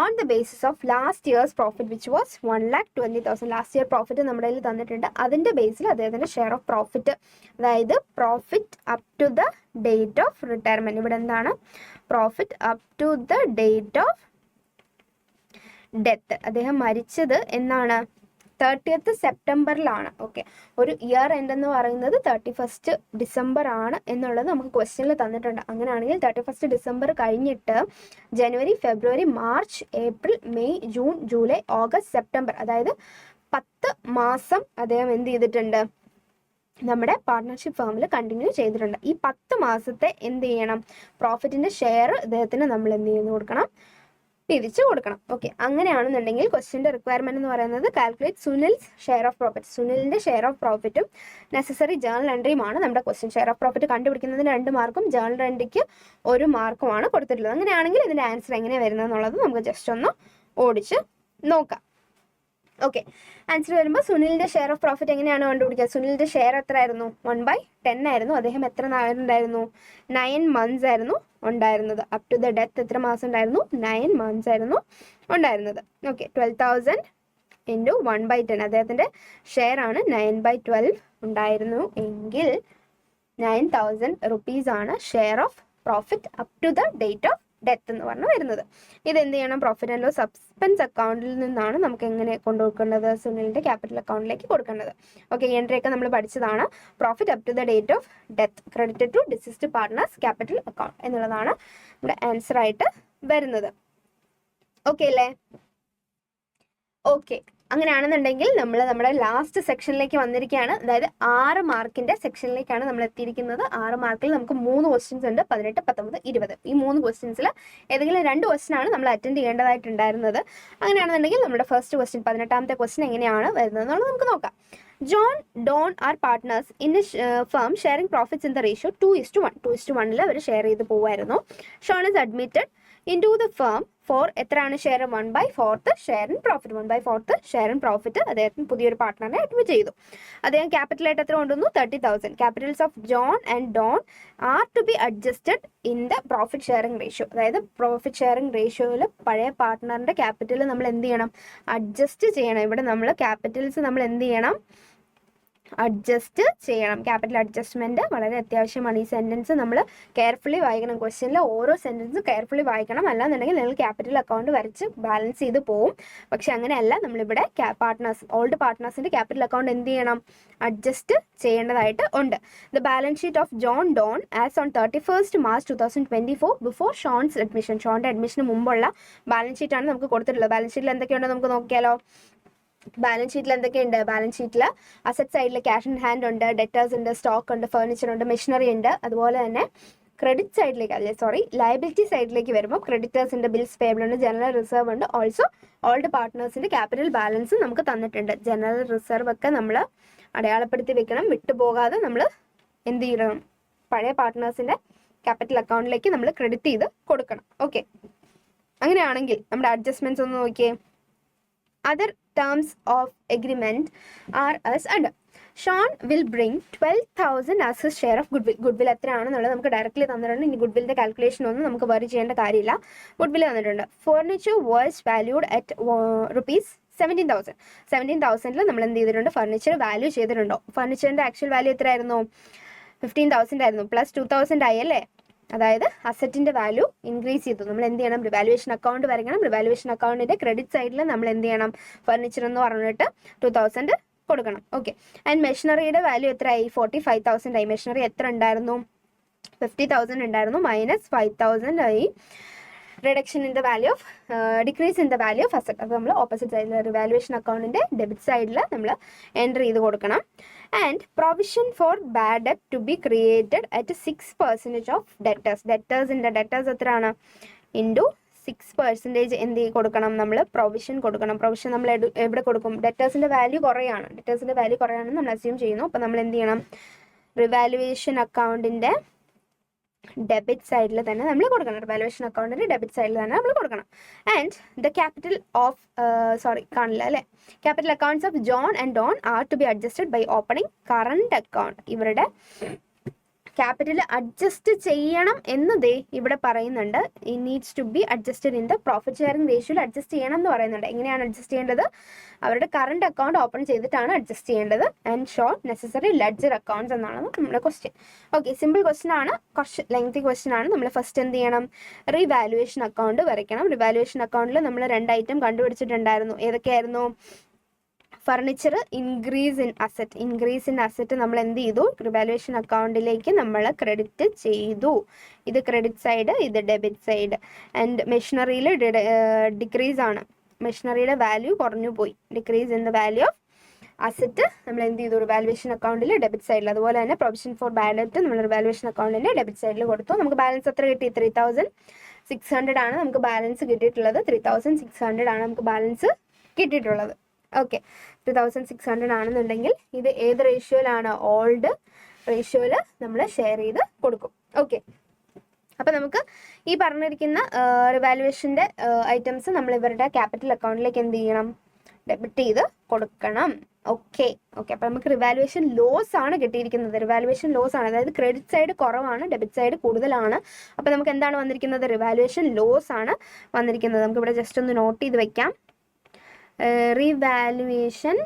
on the basis of last year's profit, which was 1,20,000. Last year profit നമ്മുടെ കയ്യിൽ തന്നിട്ടുണ്ട്. അതിൻ്റെ ബേസിൽ അദ്ദേഹത്തിൻ്റെ ഷെയർ ഓഫ് പ്രോഫിറ്റ്, അതായത് profit up to the date of retirement. ഇവിടെ എന്താണ്? Profit up to the date of death. അദ്ദേഹം മരിച്ചത് എന്നാണ്? 30th സെപ്റ്റംബറിലാണ്. ഓക്കെ, ഒരു ഇയർ എൻഡ് എന്ന് പറയുന്നത് 31st ഡിസംബർ ആണ് എന്നുള്ളത് നമുക്ക് ക്വസ്റ്റ്യനിൽ തന്നിട്ടുണ്ട്. അങ്ങനെയാണെങ്കിൽ 31st ഡിസംബർ കഴിഞ്ഞിട്ട് ജനുവരി, ഫെബ്രുവരി, March, April, May, June, July, August, September, അതായത് 10 മാസം അദ്ദേഹം എന്ത് ചെയ്തിട്ടുണ്ട്? നമ്മുടെ പാർട്ട്ണർഷിപ്പ് ഫേമിൽ കണ്ടിന്യൂ ചെയ്തിട്ടുണ്ട്. ഈ 10 മാസത്തെ എന്ത് ചെയ്യണം? പ്രോഫിറ്റിൻ്റെ ഷെയർ ഇദ്ദേഹത്തിന് നമ്മൾ എന്ത് ചെയ്ത് കൊടുക്കണം? തിരിച്ചു കൊടുക്കണം. ഓക്കെ, അങ്ങനെയാണെന്നുണ്ടെങ്കിൽ ക്വസ്റ്റ്യൻ്റെ റിക്വയർമെന്റ് എന്ന് പറയുന്നത് calculate Sunil's share of profit. സുനിലിന്റെ ഷെയർ ഓഫ് പ്രോഫിറ്റും നെസസറി ജേണൽ എൻട്രിയുമാണ് നമ്മുടെ ക്വസ്റ്റ്യൻ. ഷെയർ ഓഫ് പ്രോഫിറ്റ് കണ്ടുപിടിക്കുന്നതിന് 2 മാർക്കും ജേണൽ എൻട്രിക്ക് 1 മാർക്കുമാണ് കൊടുത്തിട്ടുള്ളത്. അങ്ങനെയാണെങ്കിൽ ഇതിന്റെ ആൻസർ എങ്ങനെയാണ് വരുന്നത് എന്നുള്ളത് നമുക്ക് ജസ്റ്റ് ഒന്ന് ഓടിച്ച് നോക്കാം. ഓക്കെ, ആൻസർ വരുമ്പോൾ സുനിലിന്റെ ഷെയർ ഓഫ് പ്രോഫിറ്റ് എങ്ങനെയാണ് കണ്ടുപിടിക്കുക? സുനിലിന്റെ ഷെയർ എത്ര ആയിരുന്നു? 1/10 ആയിരുന്നു. അദ്ദേഹം എത്ര നാളുണ്ടായിരുന്നു? 9 months ആയിരുന്നു ഉണ്ടായിരുന്നത്. അപ് ടു ദ ഡെത്ത് എത്ര മാസം ഉണ്ടായിരുന്നു? 9 months ആയിരുന്നു ഉണ്ടായിരുന്നത്. Okay, 12,000 into 1/10. അദ്ദേഹത്തിൻ്റെ ഷെയർ ആണ് 9/12 ഉണ്ടായിരുന്നു എങ്കിൽ 9,000 rupees ആണ് share of profit up to the date of death എന്ന് പറഞ്ഞു വരുന്നത്. ഇത് എന്ത് ചെയ്യണം? പ്രോഫിറ്റ് ആൻഡ് ലോസ് സസ്പെൻസ് അക്കൗണ്ടിൽ നിന്നാണ് നമുക്ക് എങ്ങനെ കൊണ്ടുകൊടുക്കേണ്ടത്? സുനിലിന്റെ ക്യാപിറ്റൽ അക്കൗണ്ടിലേക്ക് കൊടുക്കേണ്ടത്. ഓക്കെ, എൻട്രി ഒക്കെ നമ്മൾ പഠിച്ചതാണ്. Profit up to the date of death credited to deceased partners capital account എന്നുള്ളതാണ് നമ്മുടെ ആൻസർ ആയിട്ട് വരുന്നത്. ഓക്കെ അല്ലേ? ഓക്കെ, അങ്ങനെയാണെന്നുണ്ടെങ്കിൽ നമ്മൾ നമ്മുടെ ലാസ്റ്റ് സെക്ഷനിലേക്ക് വന്നിരിക്കുകയാണ്. അതായത് 6 മാർക്കിന്റെ സെക്ഷനിലേക്കാണ് നമ്മൾ എത്തിയിരിക്കുന്നത്. 6 മാർക്കിൽ നമുക്ക് 3 ക്വസ്റ്റ്യൻസ് ഉണ്ട്, 18, 19, 20. ഈ 3 ക്വസ്റ്റ്യൻസിൽ ഏതെങ്കിലും 2 ക്വസ്റ്റ്യൻ ആണ് നമ്മൾ അറ്റൻഡ് ചെയ്യേണ്ടതായിട്ടുണ്ടായിരുന്നത്. അങ്ങനെയാണെന്നുണ്ടെങ്കിൽ നമ്മുടെ ഫസ്റ്റ് ക്വസ്റ്റ്യൻ, 18ാമത്തെ ക്വസ്റ്റ്യൻ എങ്ങനെയാണ് വരുന്നത് എന്നുള്ളത് നമുക്ക് നോക്കാം. John, Don are partners in a firm sharing profits in the ratio 2:1. 2:1 അവർ ഷെയർ ചെയ്ത് പോകുമായിരുന്നു. Shaun is admitted into the firm for എത്രയാണ് share? 1/4 share in profit. 1/4 share in profit അദ്ദേഹത്തിന് പുതിയൊരു പാർട്ട്ണറിനെ അഡ്മിറ്റ് ചെയ്തു. അദ്ദേഹം ക്യാപിറ്റലായിട്ട് എത്ര കൊണ്ടുവന്നു? 30,000. Capitals of John and Don are to be adjusted in the profit sharing ratio. അതായത് പ്രോഫിറ്റ് ഷെയറിംഗ് റേഷ്യോയിൽ പഴയ പാർട്ട്ണറിന്റെ ക്യാപിറ്റൽ നമ്മൾ എന്ത് ചെയ്യണം? അഡ്ജസ്റ്റ് ചെയ്യണം. ഇവിടെ നമ്മൾ ക്യാപിറ്റൽസ് നമ്മൾ എന്ത് ചെയ്യണം? അഡ്ജസ്റ്റ് ചെയ്യണം. ക്യാപിറ്റൽ അഡ്ജസ്റ്റ്മെന്റ് വളരെ അത്യാവശ്യമാണ്. ഈ സെന്റൻസ് നമ്മൾ കെയർഫുള്ളി വായിക്കണം. ക്വസ്റ്റ്യനിൽ ഓരോ സെന്റൻസ് കെയർഫുള്ളി വായിക്കണം. അല്ലാന്നുണ്ടെങ്കിൽ നിങ്ങൾ ക്യാപിറ്റൽ അക്കൗണ്ട് വരച്ച് ബാലൻസ് ചെയ്ത് പോവും. പക്ഷെ അങ്ങനെയല്ല, നമ്മളിവിടെ ഓൾഡ് പാർട്ട്നേഴ്സിന്റെ ക്യാപിറ്റൽ അക്കൗണ്ട് എന്ത് ചെയ്യണം? അഡ്ജസ്റ്റ് ചെയ്യേണ്ടതായിട്ട് ഉണ്ട്. The balance sheet of John Don as on 31st March 2024 before Shaun's admission. ഷോണിന്റെ അഡ്മിഷന് മുമ്പുള്ള ബാലൻസ് ഷീറ്റാണ് നമുക്ക് കൊടുത്തിട്ടുള്ളത്. ബാലൻസ് ഷീറ്റിൽ എന്തൊക്കെയുണ്ടോ നമുക്ക് നോക്കിയാലോ? ബാലൻസ് ഷീറ്റിൽ എന്തൊക്കെയുണ്ട്? ബാലൻസ് ഷീറ്റിൽ അസറ്റ് സൈഡിൽ ക്യാഷ് ഇൻ ഹാൻഡ് ഉണ്ട്, ഡെറ്റേഴ്സ് ഉണ്ട്, സ്റ്റോക്ക് ഉണ്ട്, ഫർണിച്ചർ ഉണ്ട്, മെഷീനറി ഉണ്ട്. അതുപോലെ തന്നെ ക്രെഡിറ്റ് സൈഡിലേക്ക് ലയബിലിറ്റി സൈഡിലേക്ക് വരുമ്പോൾ ക്രെഡിറ്റേഴ്സിന്റെ ബിൽസ് പേബിൾ ഉണ്ട്, ജനറൽ റിസർവ് ഉണ്ട്. ഓൾസോ ഓൾഡ് പാർട്ട്നേഴ്സിന്റെ ക്യാപിറ്റൽ ബാലൻസ് നമുക്ക് തന്നിട്ടുണ്ട്. ജനറൽ റിസർവ് ഒക്കെ നമ്മൾ അടയാളപ്പെടുത്തി വെക്കണം. വിട്ടുപോകാതെ നമ്മൾ എന്ത് ചെയ്യണം? പഴയ പാർട്ട്നേഴ്സിന്റെ ക്യാപിറ്റൽ അക്കൗണ്ടിലേക്ക് നമ്മൾ ക്രെഡിറ്റ് ചെയ്ത് കൊടുക്കണം. ഓക്കെ, അങ്ങനെയാണെങ്കിൽ നമ്മുടെ അഡ്ജസ്റ്റ്മെന്റ്സ് ഒന്ന് നോക്കിയേ. Other terms of agreement are as under. Sean will bring 12,000 as his share of goodwill. Goodwill എത്രയാണെന്നുള്ളത് നമുക്ക് ഡയറക്റ്റ്ലി തന്നിട്ടുണ്ട്. ഇനി ഗുഡ്വില്ലിന്റെ കാൽക്കുലേഷൻ ഒന്നും നമുക്ക് വറി ചെയ്യേണ്ട കാര്യമില്ല. ഗുഡ്വിൽ തന്നിട്ടുണ്ട്. Furniture was valued at ₹17,000. 17,000 നമ്മൾ എന്ത് ചെയ്തിട്ടുണ്ട്? ഫർണിച്ചർ വാല്യൂ ചെയ്തിട്ടുണ്ടോ? ഫർണിച്ചറിന്റെ ആക്ച്വൽ വാല്യൂ എത്രയായിരുന്നു? 15,000 ആയിരുന്നു. പ്ലസ് 2,000 ആയി അല്ലേ? അതായത് അസറ്റിന്റെ വാല്യൂ ഇൻക്രീസ് ചെയ്തു. നമ്മൾ എന്ത് ചെയ്യണം? റിവാലുവേഷൻ അക്കൗണ്ട് വരയ്ക്കണം. റിവാലുവേഷൻ അക്കൗണ്ടിന്റെ ക്രെഡിറ്റ് സൈഡിൽ നമ്മൾ എന്ത് ചെയ്യണം? ഫർണിച്ചർ എന്ന് പറഞ്ഞിട്ട് 2,000 കൊടുക്കണം. ഓക്കെ, ആൻഡ് മെഷീനറിയുടെ വാല്യൂ എത്രയായി? 45,000 ആയി. മെഷീനറി എത്ര ഉണ്ടായിരുന്നു? 50,000 ഉണ്ടായിരുന്നു. മൈനസ് 5,000 ആയി. Reduction in the value of decrease in the value of asset. അപ്പോൾ നമ്മൾ ഓപ്പോസിറ്റ് സൈഡിൽ റിവാലുവേഷൻ അക്കൗണ്ടിന്റെ ഡെബിറ്റ് സൈഡിൽ നമ്മൾ എൻട്രി ചെയ്ത് കൊടുക്കണം. And provision for bad debt to be created at 6% of debtors. ഡെറ്റേഴ്സിന്റെ ഡെറ്റേഴ്സ് എത്രയാണ്? ഇൻറ്റു 6% എന്ത് കൊടുക്കണം, നമ്മൾ പ്രൊവിഷൻ കൊടുക്കണം. പ്രൊവിഷൻ നമ്മൾ എവിടെ കൊടുക്കും? ഡെറ്റേഴ്സിൻ്റെ വാല്യൂ കുറയാണ്, ഡെറ്റേഴ്സിൻ്റെ വാല്യൂ കുറയാണെന്ന് നമ്മൾ അസ്യൂം ചെയ്യുന്നു. അപ്പോൾ നമ്മൾ എന്ത് ചെയ്യണം? റിവാലുവേഷൻ അക്കൗണ്ടിൻ്റെ ഡെബിറ്റ് സൈഡിൽ തന്നെ നമ്മൾ കൊടുക്കണം. റിവാലുവേഷൻ അക്കൗണ്ടിൻ്റെ ഡെബിറ്റ് സൈഡിൽ തന്നെ നമ്മൾ കൊടുക്കണം. ആൻഡ് ദ ക്യാപിറ്റൽ ഓഫ് കാണില്ല അല്ലേ, capital accounts of John and Don are to be adjusted by opening current account. ഇവരുടെ ക്യാപിറ്റൽ അഡ്ജസ്റ്റ് ചെയ്യണം എന്ന് ഇവിടെ പറയുന്നുണ്ട്. It needs to be adjusted in the profit sharing റേഷ്യോയിൽ അഡ്ജസ്റ്റ് ചെയ്യണം എന്ന് പറയുന്നുണ്ട്. എങ്ങനെയാണ് അഡ്ജസ്റ്റ് ചെയ്യേണ്ടത്? അവരുടെ കറണ്ട് അക്കൗണ്ട് ഓപ്പൺ ചെയ്തിട്ടാണ് അഡ്ജസ്റ്റ് ചെയ്യേണ്ടത്. And show necessary ledger accounts എന്നാണ് നമ്മുടെ ക്വസ്റ്റ്യൻ. ഓക്കെ, സിമ്പിൾ ക്വസ്റ്റ്യൻ ആണ്, കുറച്ച് ലെങ്തി ക്വസ്റ്റ്യൻ ആണ്. നമ്മൾ ഫസ്റ്റ് എന്ത് ചെയ്യണം? റിവാലുവേഷൻ അക്കൗണ്ട് വരയ്ക്കണം. റിവാലുവേഷൻ അക്കൗണ്ടിൽ നമ്മൾ 2 ഐറ്റം കണ്ടുപിടിച്ചിട്ടുണ്ടായിരുന്നു. ഏതൊക്കെയായിരുന്നു? ഫർണിച്ചർ, ഇൻക്രീസ് ഇൻ അസറ്റ് നമ്മൾ എന്ത് ചെയ്തു? റിവാലുവേഷൻ അക്കൗണ്ടിലേക്ക് നമ്മൾ ക്രെഡിറ്റ് ചെയ്തു. ഇത് ക്രെഡിറ്റ് സൈഡ്, ഇത് ഡെബിറ്റ് സൈഡ്. ആൻഡ് മെഷീനറിയിൽ ഡിക്രീസ് ആണ്, മെഷീനറിയുടെ വാല്യൂ കുറഞ്ഞു പോയി. Decrease in the value of asset നമ്മൾ എന്ത് ചെയ്തു? റിവാലുവേഷൻ അക്കൗണ്ടിൽ ഡെബിറ്റ് സൈഡിൽ. അതുപോലെ തന്നെ പ്രൊവിഷൻ ഫോർ ബാഡ് ഡെറ്റ് നമ്മൾ റിവാലുവേഷൻ അക്കൗണ്ടിൻ്റെ ഡെബിറ്റ് സൈഡിൽ കൊടുത്തു. നമുക്ക് ബാലൻസ് എത്ര കിട്ടി? 3600 ആണ് നമുക്ക് ബാലൻസ് കിട്ടിയിട്ടുള്ളത്. 3600 ആണ് നമുക്ക് ബാലൻസ് കിട്ടിയിട്ടുള്ളത്. ഓക്കെ, 3600 ആണെന്നുണ്ടെങ്കിൽ ഇത് ഏത് റേഷ്യോയിലാണ്? ഓൾഡ് റേഷ്യോയിൽ നമ്മൾ ഷെയർ ചെയ്ത് കൊടുക്കും. ഓക്കെ, അപ്പോൾ നമുക്ക് ഈ പറഞ്ഞിരിക്കുന്ന റിവാലുവേഷൻ്റെ ഐറ്റംസ് നമ്മൾ ഇവരുടെ ക്യാപിറ്റൽ അക്കൗണ്ടിലേക്ക് എന്ത് ചെയ്യണം? ഡെബിറ്റ് ചെയ്ത് കൊടുക്കണം. ഓക്കെ, അപ്പോൾ നമുക്ക് റിവാലുവേഷൻ ലോസ് ആണ് കിട്ടിയിരിക്കുന്നത്. റിവാലുവേഷൻ ലോസ് ആണ്, അതായത് ക്രെഡിറ്റ് സൈഡ് കുറവാണ്, ഡെബിറ്റ് സൈഡ് കൂടുതലാണ്. അപ്പോൾ നമുക്ക് എന്താണ് വന്നിരിക്കുന്നത്? റിവാലുവേഷൻ ലോസ് ആണ് വന്നിരിക്കുന്നത്. നമുക്ക് ഇവിടെ ജസ്റ്റ് ഒന്ന് നോട്ട് ചെയ്ത് വെക്കാം. റിവാലുവേഷൻ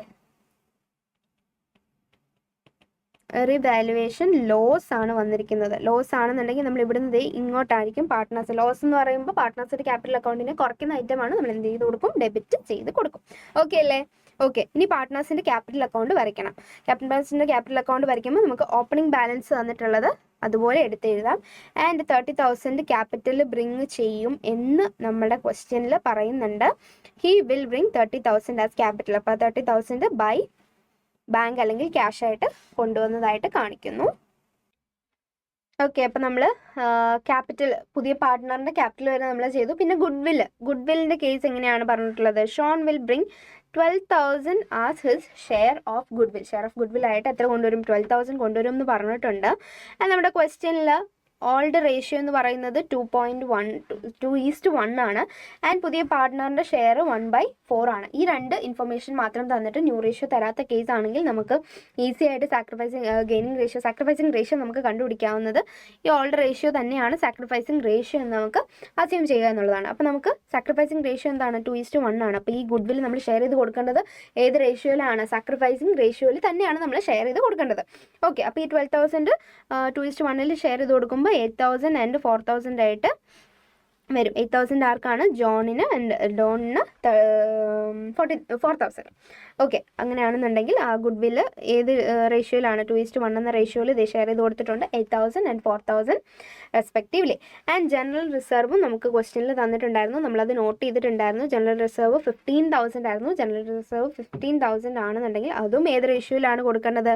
ലോസ് ആണ് വന്നിരിക്കുന്നത്. ലോസ് ആണെന്നുണ്ടെങ്കിൽ നമ്മൾ ഇവിടുന്ന് ഇങ്ങോട്ടായിരിക്കും പാർട്ട്നേഴ്സ്. ലോസ് എന്ന് പറയുമ്പോൾ പാർട്ട്നേഴ്സിന്റെ ക്യാപിറ്റൽ അക്കൗണ്ടിനെ കുറയ്ക്കുന്ന ഐറ്റമാണ്. നമ്മൾ എന്ത് ചെയ്ത് കൊടുക്കും? ഡെബിറ്റ് ചെയ്ത് കൊടുക്കും. ഓക്കെ അല്ലേ? ഓക്കെ, ഇനി പാർട്ട്നേഴ്സിന്റെ ക്യാപിറ്റൽ അക്കൗണ്ട് വരയ്ക്കണം. പാർട്ട്നേഴ്സിന്റെ ക്യാപിറ്റൽ അക്കൗണ്ട് വരയ്ക്കുമ്പോൾ നമുക്ക് ഓപ്പണിംഗ് ബാലൻസ് തന്നിട്ടുള്ളത് അതുപോലെ എടുത്തെഴുതാം. ആൻഡ് 30,000 ക്യാപിറ്റൽ ബ്രിങ് ചെയ്യും എന്ന് നമ്മുടെ ക്വസ്റ്റ്യനിൽ പറയുന്നുണ്ട്. He will bring 30,000 as capital. അപ്പോൾ 30,000 ബൈ ബാങ്ക് അല്ലെങ്കിൽ ക്യാഷ് ആയിട്ട് കൊണ്ടുവന്നതായിട്ട് കാണിക്കുന്നു. ഓക്കെ, അപ്പോൾ നമ്മൾ ക്യാപിറ്റൽ, പുതിയ പാർട്ട്ണറിൻ്റെ ക്യാപിറ്റൽ വരെ നമ്മൾ ചെയ്തു. പിന്നെ ഗുഡ്വില്ലിൻ്റെ കേസ് എങ്ങനെയാണ് പറഞ്ഞിട്ടുള്ളത്? Shaun will bring 12,000 as his share of goodwill ആയിട്ട് എത്ര കൊണ്ടുവരും? 12,000 കൊണ്ടുവരും എന്ന് പറഞ്ഞിട്ടുണ്ട്. അത് നമ്മുടെ ക്വസ്റ്റ്യനിൽ ഓൾഡ് റേഷ്യോ എന്ന് പറയുന്നത് 2:1 ആണ്. ആൻഡ് പുതിയ പാർട്ട്ണറിൻ്റെ ഷെയർ 1/4 ആണ്. ഈ 2 ഇൻഫർമേഷൻ മാത്രം തന്നിട്ട് ന്യൂ റേഷ്യോ തരാത്ത കേസ് ആണെങ്കിൽ നമുക്ക് ഈസി ആയിട്ട് സാക്രിഫൈസിങ് റേഷ്യോ നമുക്ക് കണ്ടുപിടിക്കാവുന്നത് ഈ ഓൾഡ് റേഷ്യോ തന്നെയാണ് സാക്രിഫൈസിങ് റേഷ്യോ എന്ന് നമുക്ക് അസ്യൂം ചെയ്യുക എന്നുള്ളതാണ്. അപ്പോൾ നമുക്ക് സാക്രിഫൈസിങ് റേഷ്യോ എന്താണ്? 2:1 ആണ്. അപ്പോൾ ഈ ഗുഡ്വിൽ നമ്മൾ ഷെയർ ചെയ്ത് കൊടുക്കേണ്ടത് ഏത് റേഷ്യോയിലാണ്? സാക്രിഫൈസിങ് റേഷ്യോയിൽ തന്നെയാണ് നമ്മൾ ഷെയർ ചെയ്ത് കൊടുക്കേണ്ടത്. ഓക്കെ, അപ്പോൾ ഈ 12,000 2:1 ഷെയർ ചെയ്ത് കൊടുക്കുമ്പോൾ 8,000 ആൻഡ് 4,000 ആയിട്ട് വരും. 8,000 ആർക്കാണ്? ജോണിന്, ആൻഡ് ഡോണിന് 4,000. ഓക്കെ, അങ്ങനെയാണെന്നുണ്ടെങ്കിൽ ആ ഗുഡ്വിൽ ഏത് റേഷ്യോയിലാണ്? 2:1 എന്ന റേഷ്യോയിൽ ഇത് ഷെയർ ചെയ്ത് കൊടുത്തിട്ടുണ്ട്. 8,000 ആൻഡ് 4,000 റെസ്പെക്റ്റീവ്ലി. ആൻഡ് ജനറൽ റിസർവും നമുക്ക് ക്വസ്റ്റ്യനിൽ തന്നിട്ടുണ്ടായിരുന്നു, നമ്മളത് നോട്ട് ചെയ്തിട്ടുണ്ടായിരുന്നു. ജനറൽ റിസർവ് 15,000 ആയിരുന്നു. ജനറൽ റിസർവ് 15,000 ആണെന്നുണ്ടെങ്കിൽ അതും ഏത് റേഷ്യോയിലാണ് കൊടുക്കേണ്ടത്?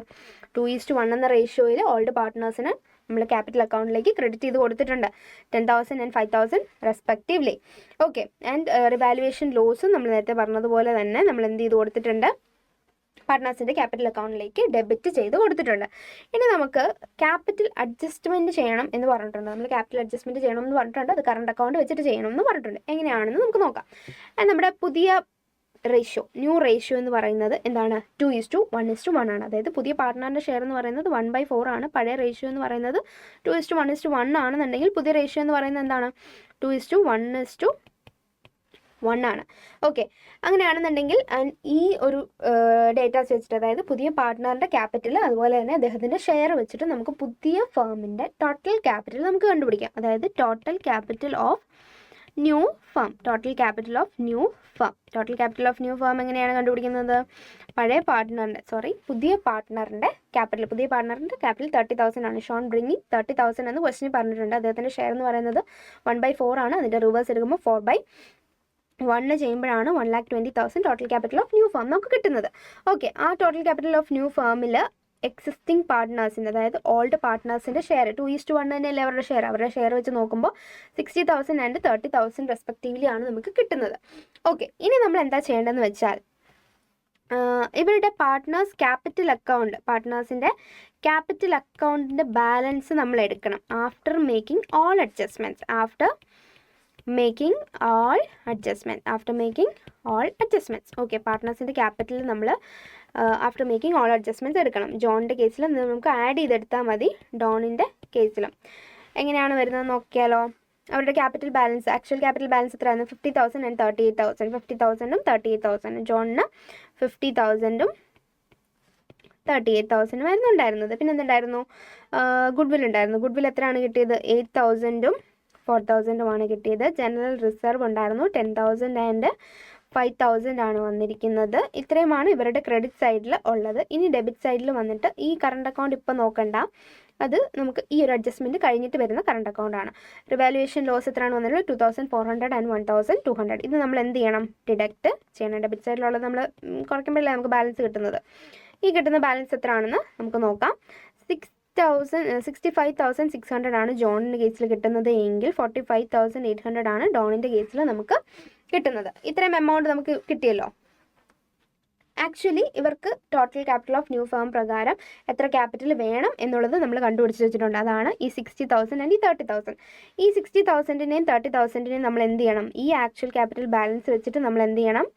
2:1 എന്ന റേഷ്യോയിൽ ഓൾഡ് പാർട്ട്നേഴ്സിന് നമ്മൾ ക്യാപിറ്റൽ അക്കൗണ്ടിലേക്ക് ക്രെഡിറ്റ് ചെയ്ത് കൊടുത്തിട്ടുണ്ട്. 10,000 and 5,000 respectively. Okay, and revaluation ലോസും നമ്മൾ നേരത്തെ പറഞ്ഞതുപോലെ തന്നെ നമ്മൾ എന്ത് ചെയ്ത് കൊടുത്തിട്ടുണ്ട്? പാർട്ട്നേഴ്സിൻ്റെ ക്യാപിറ്റൽ അക്കൗണ്ടിലേക്ക് ഡെബിറ്റ് ചെയ്ത് കൊടുത്തിട്ടുണ്ട്. ഇനി നമുക്ക് ക്യാപിറ്റൽ അഡ്ജസ്റ്റ്മെൻറ്റ് ചെയ്യണം എന്ന് പറഞ്ഞിട്ടുണ്ട്. നമ്മൾ ക്യാപിറ്റൽ അഡ്ജസ്റ്റ്മെൻറ്റ് ചെയ്യണം എന്ന് പറഞ്ഞിട്ടുണ്ട്. അത് കറണ്ട് അക്കൗണ്ട് വെച്ചിട്ട് ചെയ്യണം എന്ന് പറഞ്ഞിട്ടുണ്ട്. എങ്ങനെയാണെന്ന് നമുക്ക് നോക്കാം. നമ്മുടെ പുതിയ റേഷ്യോ, ന്യൂ റേഷ്യോ എന്ന് പറയുന്നത് എന്താണ്? 2:1 ആണ്. അതായത് പുതിയ പാർട്ട്ണറിൻ്റെ ഷെയർ എന്ന് പറയുന്നത് 1/4 ആണ്. പഴയ റേഷ്യോ എന്ന് പറയുന്നത് 2:1 ആണെന്നുണ്ടെങ്കിൽ പുതിയ റേഷ്യോ എന്ന് പറയുന്നത് എന്താണ്? 2:1 ആണ്. ഓക്കെ, അങ്ങനെയാണെന്നുണ്ടെങ്കിൽ ഈ ഒരു ഡേറ്റാസ് വെച്ചിട്ട്, അതായത് പുതിയ പാർട്ട്ണറിൻ്റെ ക്യാപിറ്റൽ അതുപോലെ തന്നെ അദ്ദേഹത്തിൻ്റെ ഷെയർ വെച്ചിട്ട് നമുക്ക് പുതിയ ഫേമിൻ്റെ ടോട്ടൽ ക്യാപിറ്റൽ നമുക്ക് കണ്ടുപിടിക്കാം. അതായത് total capital of new firm. Total capital of new firm എങ്ങനെയാണ് കണ്ടുപിടിക്കുന്നത്? പുതിയ പാർട്ട്ണറിൻ്റെ ക്യാപിറ്റൽ 30,000 ആണ്. ഷോൺ ബ്രിങ്ങിങ് 30,000 എന്ന് ക്വസ്റ്റ്യൻ പറഞ്ഞിട്ടുണ്ട്. അദ്ദേഹത്തിൻ്റെ ഷെയർ എന്ന് പറയുന്നത് 1/4 ആണ്. അതിൻ്റെ റിവേഴ്സ് എടുക്കുമ്പോൾ 4/1 ചെയ്യുമ്പോഴാണ് 1,20,000 total capital of new firm നമുക്ക് കിട്ടുന്നത്. ഓക്കെ, ആ ടോട്ടൽ ക്യാപിറ്റൽ ഓഫ് ന്യൂ ഫേമിൽ എക്സിസ്റ്റിംഗ് പാർട്ട്നേഴ്സിൻ്റെ, അതായത് ഓൾഡ് പാർട്ട്നേഴ്സിൻ്റെ ഷെയർ 2:1 തന്നെയല്ലേ അവരുടെ ഷെയർ വെച്ച് നോക്കുമ്പോൾ 60,000 ആൻഡ് 30,000 റെസ്പെക്റ്റീവ്ലി ആണ് നമുക്ക് കിട്ടുന്നത്. ഓക്കെ, ഇനി നമ്മൾ എന്താ ചെയ്യേണ്ടതെന്ന് വെച്ചാൽ ഇവരുടെ പാർട്ട്നേഴ്സിൻ്റെ ക്യാപിറ്റൽ അക്കൗണ്ടിൻ്റെ ബാലൻസ് നമ്മൾ എടുക്കണം after making all adjustments. Okay, പാർട്ട്നേഴ്സിൻ്റെ ക്യാപിറ്റൽ നമ്മൾ ആഫ്റ്റർ മേക്കിംഗ് ഓൾ അഡ്ജസ്റ്റ്മെൻറ്റ്സ് എടുക്കണം. ജോണിൻ്റെ കേസിൽ നമുക്ക് ആഡ് ചെയ്തെടുത്താൽ മതി. ഡോണിൻ്റെ കേസിലും എങ്ങനെയാണ് വരുന്നത് നോക്കിയാലോ. അവരുടെ ആക്ച്വൽ ക്യാപിറ്റൽ ബാലൻസ് എത്രയാണ്? 50,000 ആൻഡ് 38,000. 50,000 38,000. ജോണിന് 50,000 38,000 വരുന്നുണ്ടായിരുന്നത്. പിന്നെ എന്തുണ്ടായിരുന്നു? ഗുഡ്വിൽ ഉണ്ടായിരുന്നു. ഗുഡ്വിൽ എത്രയാണ് കിട്ടിയത്? 8,000 4,000 കിട്ടിയത്. ജനറൽ റിസർവ് ഉണ്ടായിരുന്നു 10,000 ആൻഡ് 5,000 ആണ് വന്നിരിക്കുന്നത്. ഇത്രയുമാണ് ഇവരുടെ ക്രെഡിറ്റ് സൈഡിൽ ഉള്ളത്. ഇനി ഡെബിറ്റ് സൈഡിൽ വന്നിട്ട് ഈ കറണ്ട് അക്കൗണ്ട് ഇപ്പോൾ നോക്കണ്ട, അത് നമുക്ക് ഈ ഒരു അഡ്ജസ്റ്റ്മെൻറ്റ് കഴിഞ്ഞിട്ട് വരുന്ന കറണ്ട് അക്കൗണ്ടാണ്. റിവാലുവേഷൻ ലോസ് എത്രയാണ് വന്നിട്ടുള്ളത്? 2,400 ആൻഡ് 1,200. ഇത് നമ്മൾ എന്ത് ചെയ്യണം? ഡിഡക്റ്റ് ചെയ്യണം. ഡെബിറ്റ് സൈഡിലുള്ളത് നമ്മൾ കുറയ്ക്കുമ്പോഴല്ലേ നമുക്ക് ബാലൻസ് കിട്ടുന്നത്. ഈ കിട്ടുന്ന ബാലൻസ് എത്ര ആണെന്ന് നമുക്ക് നോക്കാം. 65,600 ആണ് ജോണിൻ്റെ കേസിൽ കിട്ടുന്നത് എങ്കിൽ 45,800 ആണ് ഡോണിൻ്റെ കേസിൽ നമുക്ക് കിട്ടുന്നത്. ഇത്രയും എമൗണ്ട് നമുക്ക് കിട്ടിയല്ലോ. ആക്ച്വലി ഇവർക്ക് total capital of new firm പ്രകാരം എത്ര ക്യാപിറ്റൽ വേണം എന്നുള്ളത് നമ്മൾ കണ്ടുപിടിച്ച് വെച്ചിട്ടുണ്ട്. അതാണ് ഈ 60,000 ആൻഡ് ഈ 30,000. ഈ 60,000-നെയും 30,000-നെയും നമ്മൾ എന്ത് ചെയ്യണം? ഈ ആക്ച്വൽ ക്യാപിറ്റൽ ബാലൻസ് വെച്ചിട്ട് നമ്മൾ എന്ത് ചെയ്യണം?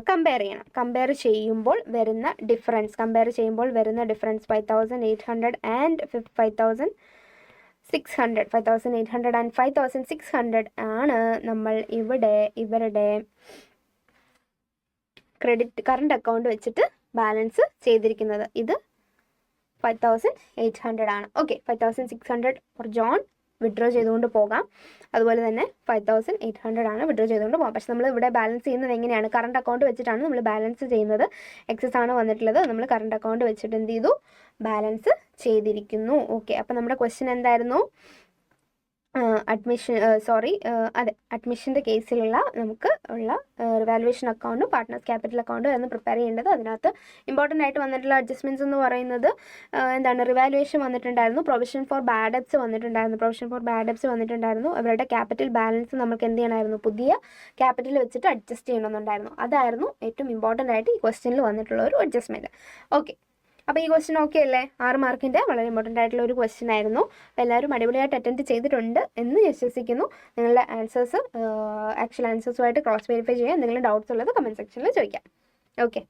കമ്പയർ ചെയ്യണം. കമ്പയർ ചെയ്യുമ്പോൾ വരുന്ന ഡിഫറൻസ് 5,800 ആൻഡ് 5,600 5,800 ആൻഡ് 5,600 ആണ് നമ്മൾ ഇവരുടെ കറണ്ട് അക്കൗണ്ട് വെച്ചിട്ട് ബാലൻസ് ചെയ്തിരിക്കുന്നത്. ഇത് 5,800 ആണ്. ഓക്കെ, 5,600 ഫോർ ജോൺ വിഡ്രോ ചെയ്തുകൊണ്ട് പോകാം. അതുപോലെ തന്നെ 5,800 ആണ് വിഡ്രോ ചെയ്തുകൊണ്ട് പോകാം. പക്ഷെ നമ്മൾ ഇവിടെ ബാലൻസ് ചെയ്യുന്നത് എങ്ങനെയാണ്? കറണ്ട് അക്കൗണ്ട് വെച്ചിട്ടാണ് നമ്മൾ ബാലൻസ് ചെയ്യുന്നത്. എക്സസ് ആണ് വന്നിട്ടുള്ളത്. നമ്മൾ കറണ്ട് അക്കൗണ്ട് വെച്ചിട്ട് എന്ത് ചെയ്തു? ബാലൻസ് ചെയ്തിരിക്കുന്നു. ഓക്കെ, അപ്പോൾ നമ്മുടെ ക്വസ്റ്റ്യൻ എന്തായിരുന്നു? അഡ്മിഷൻ്റെ കേസിലുള്ള നമുക്ക് ഉള്ള റിവാലുവേഷൻ അക്കൗണ്ടും പാർട്ട്നേഴ്സ് ക്യാപിറ്റൽ അക്കൗണ്ടും ആയിരുന്നു പ്രിപ്പയർ ചെയ്യേണ്ടത്. അതിനകത്ത് ഇമ്പോർട്ടൻ്റ് ആയിട്ട് വന്നിട്ടുള്ള അഡ്ജസ്റ്റ്മെൻറ്റ്സ് എന്ന് പറയുന്നത് റിവാലുവേഷൻ വന്നിട്ടുണ്ടായിരുന്നു, പ്രൊവിഷൻ ഫോർ ബാഡ് ഡെബ്റ്റ്സ് വന്നിട്ടുണ്ടായിരുന്നു. അവരുടെ ക്യാപിറ്റൽ ബാലൻസ് നമുക്ക് എന്ത് ചെയ്യണമായിരുന്നു? പുതിയ ക്യാപിറ്റൽ വെച്ചിട്ട് അഡ്ജസ്റ്റ് ചെയ്യണമെന്നുണ്ടായിരുന്നു. അതായിരുന്നു ഏറ്റവും ഇമ്പോർട്ടൻ്റ് ആയിട്ട് ഈ ക്വസ്റ്റ്യനിൽ വന്നിട്ടുള്ള ഒരു അഡ്ജസ്റ്റ്മെൻറ്റ്. ഓക്കെ, അപ്പോൾ ഈ ക്വസ്റ്റ്യൻ ഓക്കെ അല്ലേ? 6 മാർക്കിൻ്റെ വളരെ ഇമ്പോർട്ടൻ്റ് ആയിട്ടുള്ള ഒരു ക്വസ്റ്റ്യൻ ആയിരുന്നു. അപ്പോൾ എല്ലാവരും അടിപൊളിയായിട്ട് അറ്റൻഡ് ചെയ്തിട്ടുണ്ട് എന്ന് വിശ്വസിക്കുന്നു. നിങ്ങളുടെ ആക്ച്വൽ ആൻസേഴ്സുമായിട്ട് ക്രോസ് വെരിഫൈ ചെയ്യാൻ എന്തെങ്കിലും ഡൗട്ട്സ് ഉള്ളത് കമൻറ്റ് സെക്ഷനിൽ ചോദിക്കാം. ഓക്കെ,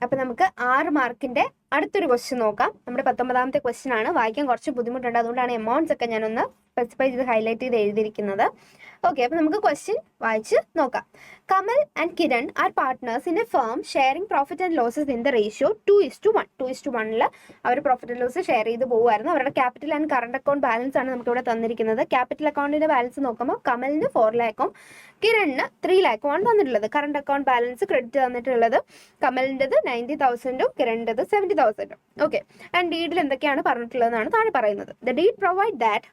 അപ്പോൾ നമുക്ക് 6 മാർക്കിൻ്റെ അടുത്തൊരു ക്വസ്റ്റ്യൻ നോക്കാം. നമ്മുടെ 19ാമത്തെ ക്വസ്റ്റ്യൻ ആണ്. വായിക്കാൻ കുറച്ച് ബുദ്ധിമുട്ടുണ്ട്, അതുകൊണ്ടാണ് എമൗണ്ട്സ് ഒക്കെ ഞാനൊന്ന് സ്പെസിഫൈ ചെയ്ത് ഹൈലൈറ്റ് ചെയ്ത് എഴുതിയിരിക്കുന്നത്. ഓക്കെ, അപ്പോൾ നമുക്ക് ക്വസ്റ്റ്യൻ വായിച്ച് നോക്കാം. Kamal and Kiran are partners in a firm sharing profit and losses in the ratio 2:1. 2:1 അവർ പ്രോഫിറ്റ് ആൻഡ് ലോസ് ഷെയർ ചെയ്ത് പോകുമായിരുന്നു. അവരുടെ capital and current account balance ആണ് നമുക്ക് ഇവിടെ തന്നിരിക്കുന്നത്. ക്യാപിറ്റൽ അക്കൗണ്ടിന്റെ ബാലൻസ് നോക്കുമ്പോൾ കമലിന് 4 lakhും കിരണിന് 3 lakhും ആണ് തന്നിട്ടുള്ളത്. കറണ്ട് അക്കൗണ്ട് ബാലൻസ് ക്രെഡിറ്റ് തന്നിട്ടുള്ളത് കമലിൻ്റെത് 90,000ഉം കിരണിൻ്റെത് 70,000ഉം. ഓക്കെ, ആൻഡ് ഡീഡിൽ എന്തൊക്കെയാണ് പറഞ്ഞിട്ടുള്ളതെന്നാണ് താഴെ പറയുന്നത്. The deed provide that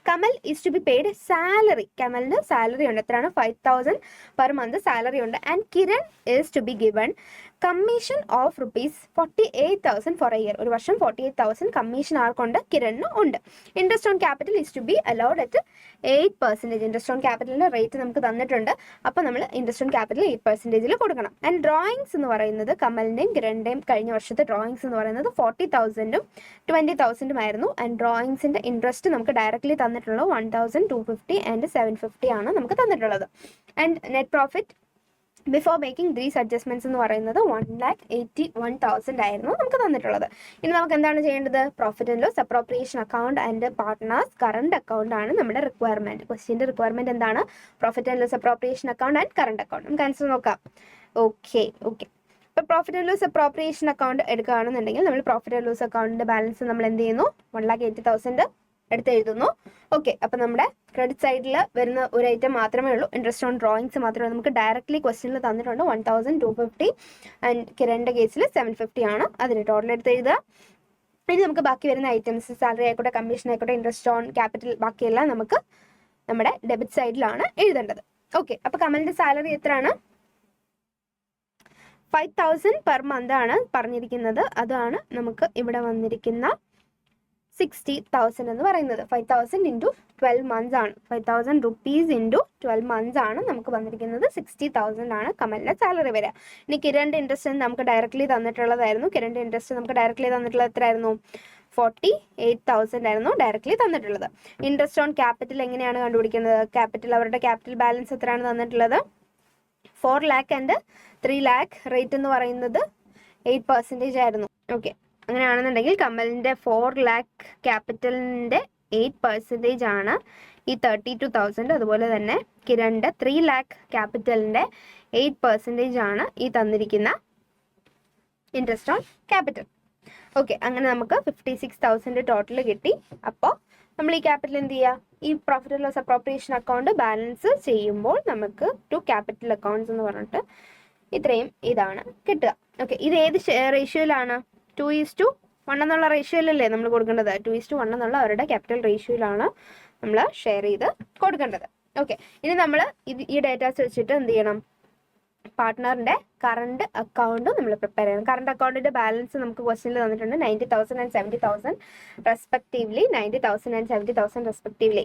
Kamal is to be paid salary. Kamalന് സാലറി ഉണ്ട്. എത്രയാണ്? 5,000 per month സാലറി ഉണ്ട്. And Kiran is to be given commission of ₹48,000 for a year. ഒരു വർഷം 48,000 കമ്മീഷൻ ആർക്കുണ്ട്? കിരണിന് ഉണ്ട്. Interest on capital is to be allowed at 8%. Interest on ക്യാപിറ്റലിൻ്റെ റേറ്റ് നമുക്ക് തന്നിട്ടുണ്ട്. അപ്പോൾ നമ്മൾ ഇൻട്രസ്റ്റ് ഓൺ ക്യാപിറ്റൽ 8% കൊടുക്കണം. ആൻഡ് ഡ്രോയിങ്സ് എന്ന് പറയുന്നത് കമലിൻ്റെയും കിരണിൻ്റെയും കഴിഞ്ഞ വർഷത്തെ ഡ്രോയിങ്സ് എന്ന് പറയുന്നത് 40,000ഉം 20,000ഉം ആയിരുന്നു. ആൻഡ് ഡ്രോയിങ്സിൻ്റെ ഇൻട്രസ്റ്റ് നമുക്ക് ഡയറക്റ്റ്ലി തന്നിട്ടുള്ളത് 1,250 ആൻഡ് 750 ആണ് നമുക്ക് തന്നിട്ടുള്ളത്. And net profit before making these adjustments എന്ന് പറയുന്നത് 1,81,000 ആയിരുന്നു നമുക്ക് തന്നിട്ടുള്ളത്. ഇനി നമുക്ക് എന്താണ് ചെയ്യേണ്ടത്? Profit and loss appropriation account and partners current account ആണ് നമ്മുടെ റിക്വയർമെൻറ്റ്. ക്വസ്റ്റ്യൻ്റെ റിക്വയർമെൻറ്റ് എന്താണ്? Profit and loss appropriation account and current account. നമുക്ക് ആൻസർ നോക്കാം. ഓക്കെ, ഇപ്പോൾ profit and loss appropriation account എടുക്കുകയാണെന്നുണ്ടെങ്കിൽ നമ്മൾ പ്രോഫിറ്റ് ആൻഡ് ലോസ് അക്കൗണ്ടിൻ്റെ ബാലൻസ് നമ്മൾ എന്ത് ചെയ്യുന്നു? 1,80,000 എടുത്ത് എഴുതുന്നു. ഓക്കെ, അപ്പോൾ നമ്മുടെ ക്രെഡിറ്റ് സൈഡിൽ വരുന്ന ഒരു ഐറ്റം മാത്രമേ ഉള്ളൂ, ഇൻട്രസ്റ്റ് ഓൺ ഡ്രോയിങ്സ് മാത്രമേ നമുക്ക് ഡയറക്റ്റ്ലി ക്വസ്റ്റ്യനിൽ തന്നിട്ടുണ്ട്. 1,250 ആൻഡ് കിരണിൻ്റെ കേസിൽ 750 ആണ്. അതിന് ടോട്ടൽ എടുത്ത് എഴുതുക. ഇനി നമുക്ക് ബാക്കി വരുന്ന ഐറ്റംസ് സാലറി ആയിക്കോട്ടെ, കമ്മീഷൻ ആയിക്കോട്ടെ, ഇൻട്രസ്റ്റ് ഓൺ ക്യാപിറ്റൽ, ബാക്കിയെല്ലാം നമുക്ക് നമ്മുടെ ഡെബിറ്റ് സൈഡിലാണ് എഴുതേണ്ടത്. ഓക്കെ, അപ്പോൾ കമലിൻ്റെ സാലറി എത്രയാണ്? 5,000 പെർ മന്ത് ആണ് പറഞ്ഞിരിക്കുന്നത്. അതാണ് നമുക്ക് ഇവിടെ വന്നിരിക്കുന്ന 60,000 എന്ന് പറയുന്നത്. 5,000 ഇൻറ്റു 12 മന്ത്സ് ആണ്. 5,000 റുപ്പീസ് ഇൻറ്റു 12 മന്ത്സ് ആണ് നമുക്ക് വന്നിരിക്കുന്നത്. 60,000 ആണ് കമലിൻ്റെ സാലറി വരിക. ഇനി കിരണിൻ്റെ ഇൻട്രസ്റ്റ് നമുക്ക് ഡയറക്റ്റ്ലി തന്നിട്ടുള്ളതായിരുന്നു. കിരണിൻ്റെ ഇൻട്രസ്റ്റ് നമുക്ക് ഡയറക്റ്റ്ലി തന്നിട്ടുള്ളത് എത്രയായിരുന്നു? 48,000 ആയിരുന്നു ഡയറക്റ്റ്ലി തന്നിട്ടുള്ളത്. ഇൻട്രസ്റ്റ് ഓൺ ക്യാപിറ്റൽ എങ്ങനെയാണ് കണ്ടുപിടിക്കുന്നത്? അവരുടെ ക്യാപിറ്റൽ ബാലൻസ് എത്രയാണ് തന്നിട്ടുള്ളത്? 4 lakh ആൻഡ് 3 lakh. റേറ്റ് എന്ന് പറയുന്നത് 8% ആയിരുന്നു. ഓക്കെ, അങ്ങനെയാണെന്നുണ്ടെങ്കിൽ കമലിൻ്റെ 4 lakh ക്യാപിറ്റലിൻ്റെ 8% ആണ് ഈ 32,000. അതുപോലെ തന്നെ കിരണിൻ്റെ 3 lakh ക്യാപിറ്റലിൻ്റെ 8% ആണ് ഈ തന്നിരിക്കുന്ന ഇൻട്രസ്റ്റ് ഓൺ ക്യാപിറ്റൽ. ഓക്കെ, അങ്ങനെ നമുക്ക് 56,000 ടോട്ടൽ കിട്ടി. അപ്പോൾ നമ്മൾ ഈ ക്യാപിറ്റൽ എന്ത് ചെയ്യുക? ഈ profit and loss appropriation account balance ചെയ്യുമ്പോൾ നമുക്ക് ടു ക്യാപിറ്റൽ അക്കൗണ്ട്സ് എന്ന് പറഞ്ഞിട്ട് ഇത്രയും ഇതാണ് കിട്ടുക. ഓക്കെ, ഇത് ഏത് റേഷ്യോയിലാണ്? 2:1 എന്നുള്ള റേഷ്യോയിലല്ലേ നമ്മൾ കൊടുക്കേണ്ടത്? 2:1 എന്നുള്ള അവരുടെ ക്യാപിറ്റൽ റേഷ്യോയിലാണ് നമ്മൾ ഷെയർ ചെയ്ത് കൊടുക്കേണ്ടത്. ഓക്കെ, ഇനി നമ്മൾ ഈ ഡേറ്റാസ് വെച്ചിട്ട് എന്ത് ചെയ്യണം? പാർട്ട്ണറിൻ്റെ കറണ്ട് അക്കൗണ്ട് നമ്മൾ പ്രിപ്പയർ ചെയ്യണം. കറണ്ട് അക്കൗണ്ടിൻ്റെ ബാലൻസ് നമുക്ക് ക്വസ്റ്റ്യനിൽ തന്നിട്ടുണ്ട് 90,000 and 70,000 respectively. 90,000 and 70,000 respectively.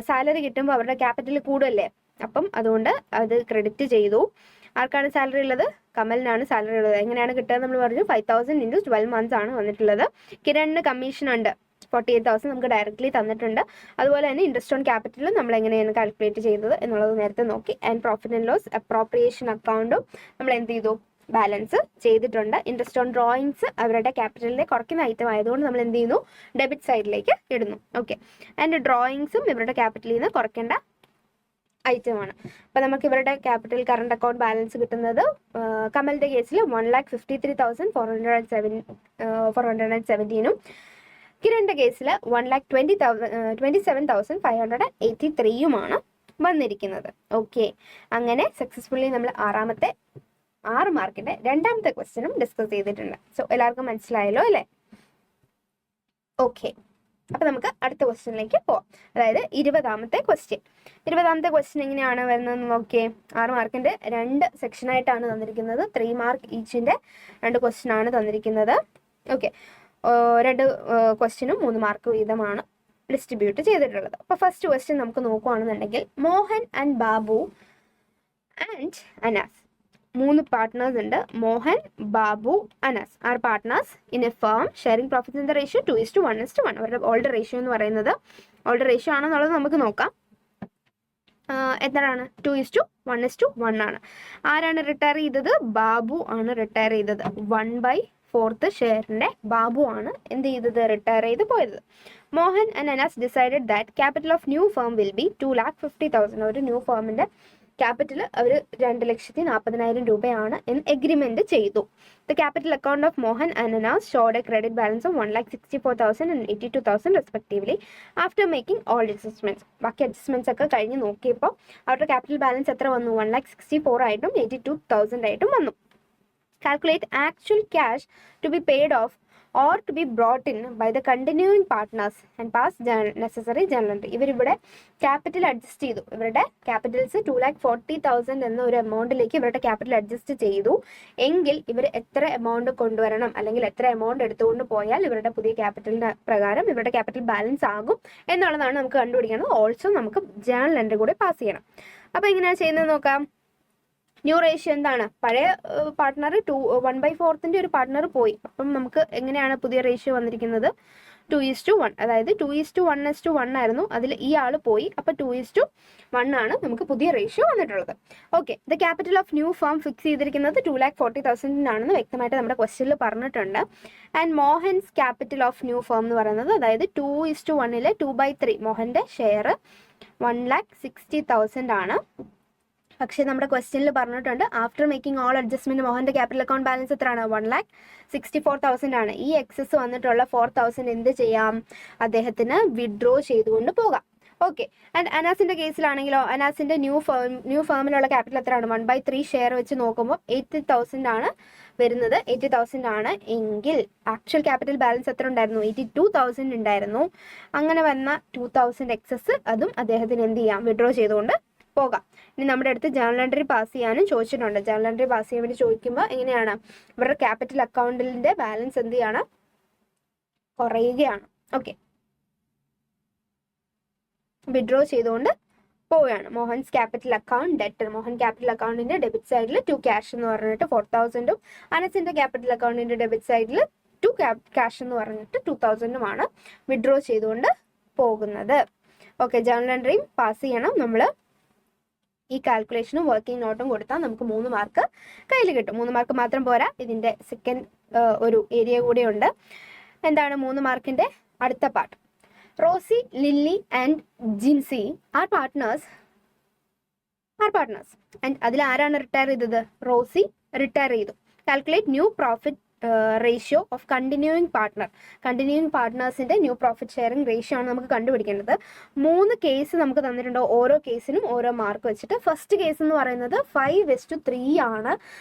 Salary കിട്ടുമ്പോൾ അവരുടെ ക്യാപിറ്റൽ കൂടുമല്ലേ, അപ്പം അതുകൊണ്ട് അത് ക്രെഡിറ്റ് ചെയ്തു. ആർക്കാണ് സാലറി ഉള്ളത്? കമലിനാണ് സാലറി ഉള്ളത്. എങ്ങനെയാണ് കിട്ടുക? നമ്മൾ പറഞ്ഞു 5,000 ഇൻറ്റു 12 മന്ത്സ് ആണ് വന്നിട്ടുള്ളത്. കിരണിന് കമ്മീഷൻ ഉണ്ട്, 48,000 നമുക്ക് ഡയറക്റ്റ്ലി തന്നിട്ടുണ്ട്. അതുപോലെ തന്നെ ഇൻട്രസ്റ്റ് ഓൺ ക്യാപിറ്റൽ നമ്മൾ എങ്ങനെയാണ് കാൽക്കുലേറ്റ് ചെയ്തത് എന്നുള്ളത് നേരത്തെ നോക്കി. And profit and loss appropriation അക്കൗണ്ടും നമ്മൾ എന്ത് ചെയ്തു? ബാലൻസ് ചെയ്തിട്ടുണ്ട്. ഇൻട്രസ്റ്റ് ഓൺ ഡ്രോയിങ്സ് അവരുടെ ക്യാപിറ്റലിനെ കുറയ്ക്കുന്ന ഐറ്റം ആയതുകൊണ്ട് നമ്മൾ എന്ത് ചെയ്യുന്നു? ഡെബിറ്റ് സൈഡിലേക്ക് ഇടുന്നു. ഓക്കെ, ആൻഡ് ഡ്രോയിങ്സും ഇവരുടെ ക്യാപിറ്റലിൽ നിന്ന് കുറയ്ക്കേണ്ട ഐറ്റമാണ്. അപ്പോൾ നമുക്ക് ഇവരുടെ ക്യാപിറ്റൽ കറണ്ട് അക്കൗണ്ട് ബാലൻസ് കിട്ടുന്നത് കമലിൻ്റെ കേസിൽ 1,53,417 കിരണിൻ്റെ കേസിൽ 1,27,583 വന്നിരിക്കുന്നത്. ഓക്കെ, അങ്ങനെ സക്സസ്ഫുള്ളി നമ്മൾ 6 മാർക്കിൻ്റെ രണ്ടാമത്തെ ക്വസ്റ്റ്യനും ഡിസ്കസ് ചെയ്തിട്ടുണ്ട്. സോ എല്ലാവർക്കും മനസ്സിലായല്ലോ അല്ലേ? ഓക്കെ, അപ്പോൾ നമുക്ക് അടുത്ത ക്വസ്റ്റ്യനിലേക്ക് പോവാം. അതായത് 20ാമത്തെ ക്വസ്റ്റ്യൻ. 20ാമത്തെ ക്വസ്റ്റ്യൻ എങ്ങനെയാണ് വരുന്നതെന്ന് നോക്കിയേ. 6 മാർക്കിൻ്റെ 2 സെക്ഷനായിട്ടാണ് തന്നിരിക്കുന്നത്. 3 മാർക്ക് ഈച്ചിൻ്റെ 2 ക്വസ്റ്റ്യൻ ആണ് തന്നിരിക്കുന്നത്. ഓക്കെ, 2 ക്വസ്റ്റ്യനും 3 മാർക്ക് വീതമാണ് ഡിസ്ട്രിബ്യൂട്ട് ചെയ്തിട്ടുള്ളത്. അപ്പോൾ ഫസ്റ്റ് ക്വസ്റ്റ്യൻ നമുക്ക് നോക്കുകയാണെന്നുണ്ടെങ്കിൽ, Mohan and Babu and Anas 3 partners ഉണ്ട്. Mohan, Babu, Anas are partners in a firm sharing profits in the ratio 2:1. അവരുടെ ഓൾഡ് റേഷ്യോ എന്ന് പറയുന്നത് ഓൾഡ് റേഷ്യോ ആണെന്നുള്ളത് നമുക്ക് നോക്കാം. എത്രയാണ്? 2:1 ആണ്. ആരാണ് റിട്ടയർ ചെയ്തത്? ബാബു ആണ് റിട്ടയർ ചെയ്തത്. 1/4 ഷെയറിൻ്റെ ബാബു ആണ് എന്ത് ചെയ്തത്? റിട്ടയർ ചെയ്ത് പോയത്. Mohan and Anas decided that capital of new firm will be 2,50,000. ഒരു ന്യൂ ഫേമിൻ്റെ ക്യാപിറ്റൽ അവർ 2,40,000 രൂപയാണ് എന്ന് എഗ്രിമെന്റ് ചെയ്തു. The capital account of Mohan and Anas showed a credit balance of 1,64,000 and 82,000 respectively after making all adjustments. ബാക്കി അഡ്ജസ്റ്റ്മെന്റ്സ് ഒക്കെ കഴിഞ്ഞ് നോക്കിയപ്പോൾ അവരുടെ ക്യാപിറ്റൽ ബാലൻസ് എത്ര വന്നു? 1,64,000 ആയിട്ടും 82,000 ആയിട്ടും വന്നു. Calculate actual cash to be paid off or to be brought in by the continuing partners and pass necessary journal entry. ഇവരിവിടെ ക്യാപിറ്റൽ അഡ്ജസ്റ്റ് ചെയ്തു. ഇവരുടെ ക്യാപിറ്റൽസ് 2,40,000 എന്ന ഒരു എമൗണ്ടിലേക്ക് ഇവരുടെ ക്യാപിറ്റൽ അഡ്ജസ്റ്റ് ചെയ്തു എങ്കിൽ ഇവർ എത്ര എമൗണ്ട് കൊണ്ടുവരണം അല്ലെങ്കിൽ എത്ര എമൗണ്ട് എടുത്തുകൊണ്ട് പോയാൽ ഇവരുടെ പുതിയ ക്യാപിറ്റലിന് പ്രകാരം ഇവരുടെ ക്യാപിറ്റൽ ബാലൻസ് ആകും എന്നുള്ളതാണ് നമുക്ക് കണ്ടുപിടിക്കുന്നത്. ഓൾസോ നമുക്ക് ജേണൽ എൻട്രി കൂടെ പാസ് ചെയ്യണം. അപ്പോൾ എങ്ങനെയാണ് ചെയ്യുന്നത് നോക്കാം. ന്യൂ റേഷ്യോ എന്താണ്? പഴയ പാർട്ട്ണർ 1/4 ഒരു പാർട്ട്ണർ പോയി. അപ്പം നമുക്ക് എങ്ങനെയാണ് പുതിയ റേഷ്യോ വന്നിരിക്കുന്നത്? 2:1. അതായത് 2:1 ആയിരുന്നു. അതിൽ ഈ ആൾ പോയി. അപ്പോൾ 2:1 ആണ് നമുക്ക് പുതിയ റേഷ്യോ വന്നിട്ടുള്ളത്. Okay, the capital of new firm fix ചെയ്തിരിക്കുന്നത് 2,40,000 ആണെന്ന് വ്യക്തമായിട്ട് നമ്മുടെ ക്വസ്റ്റ്യനിൽ പറഞ്ഞിട്ടുണ്ട്. And Mohan's capital of new firm എന്ന് പറയുന്നത് അതായത് 2:1 2/3 മോഹൻ്റെ ഷെയർ 1,60,000 ആണ്. പക്ഷേ നമ്മുടെ ക്വസ്റ്റ്യനിൽ പറഞ്ഞിട്ടുണ്ട് ആഫ്റ്റർ മേക്കിംഗ് ഓൾ അഡ്ജസ്റ്റ്മെന്റ് മോഹൻ്റെ ക്യാപിറ്റൽ അക്കൗണ്ട് ബാലൻസ് എത്രയാണ്? 1,64,000 ആണ്. ഈ എക്സസ് വന്നിട്ടുള്ള 4,000 എന്ത് ചെയ്യാം? അദ്ദേഹത്തിന് വിഡ്രോ ചെയ്തുകൊണ്ട് പോകാം. ഓക്കെ, ആൻഡ് അനാസിന്റെ കേസിലാണെങ്കിലോ അനാസിന്റെ ന്യൂ ഫേമിലുള്ള ക്യാപിറ്റൽ എത്രയാണ്? 1/3 ഷെയർ വെച്ച് നോക്കുമ്പോൾ 80,000 ആണ് വരുന്നത്. 80,000 ആണ് എങ്കിൽ ആക്ച്വൽ ക്യാപിറ്റൽ ബാലൻസ് എത്ര ഉണ്ടായിരുന്നു? 82,000 ഉണ്ടായിരുന്നു. അങ്ങനെ വന്ന 2,000 എക്സസ് അതും അദ്ദേഹത്തിന് എന്ത് ചെയ്യാം? വിഡ്രോ ചെയ്തുകൊണ്ട് പോകാം. ഇനി നമ്മുടെ അടുത്ത് ജേർണൽ എൻട്രി പാസ് ചെയ്യാനും ചോദിച്ചിട്ടുണ്ട്. ജേർണൽ എൻട്രി പാസ് ചെയ്യാൻ വേണ്ടി ചോദിക്കുമ്പോൾ എങ്ങനെയാണ്, ഇവരുടെ ക്യാപിറ്റൽ അക്കൗണ്ടിന്റെ ബാലൻസ് എന്ത് ചെയ്യാണ്, കുറയുകയാണ്. ഓക്കെ, വിഡ്രോ ചെയ്തുകൊണ്ട് പോവുകയാണ്. Mohan's capital account debtor, Mohan capital അക്കൗണ്ടിന്റെ ഡെബിറ്റ് സൈഡിൽ 2 ക്യാഷ് എന്ന് പറഞ്ഞിട്ട് 4000ഉം അനസിന്റെ ക്യാപിറ്റൽ അക്കൗണ്ടിന്റെ ഡെബിറ്റ് സൈഡിൽ 2 ക്യാഷ് എന്ന് പറഞ്ഞിട്ട് 2000ഉമാണ് വിഡ്രോ ചെയ്തുകൊണ്ട് പോകുന്നത്. ഓക്കെ, ജേർണൽ എൻട്രിയും പാസ് ചെയ്യണം. നമ്മൾ ഈ കാൽക്കുലേഷനും വർക്കിംഗ് നോട്ടും കൊടുത്താൽ നമുക്ക് 3 മാർക്ക് കയ്യിൽ കിട്ടും. 3 മാർക്ക് മാത്രം പോരാ, ഇതിന്റെ സെക്കൻഡ് ഒരു ഏരിയ കൂടെ ഉണ്ട്. എന്താണ് 3 മാർക്കിന്റെ അടുത്ത part? Rosie, Lily and Jincy are partners and അതിൽ ആരാണ് റിട്ടയർ ചെയ്തത്? റോസി റിട്ടയർ ചെയ്തു. Calculate new profit ratio of continuing പാർട്ട്നേഴ്സിന്റെ ന്യൂ പ്രോഫിറ്റ് ഷെയറിംഗ് റേഷ്യോ ആണ് നമുക്ക് കണ്ടുപിടിക്കേണ്ടത്. 3 കേസ് നമുക്ക് തന്നിട്ടുണ്ട്. ഓരോ കേസിനും ഓരോ മാർക്ക് വെച്ചിട്ട്. ഫസ്റ്റ് കേസ് എന്ന് പറയുന്നത് 5:3 ആണ്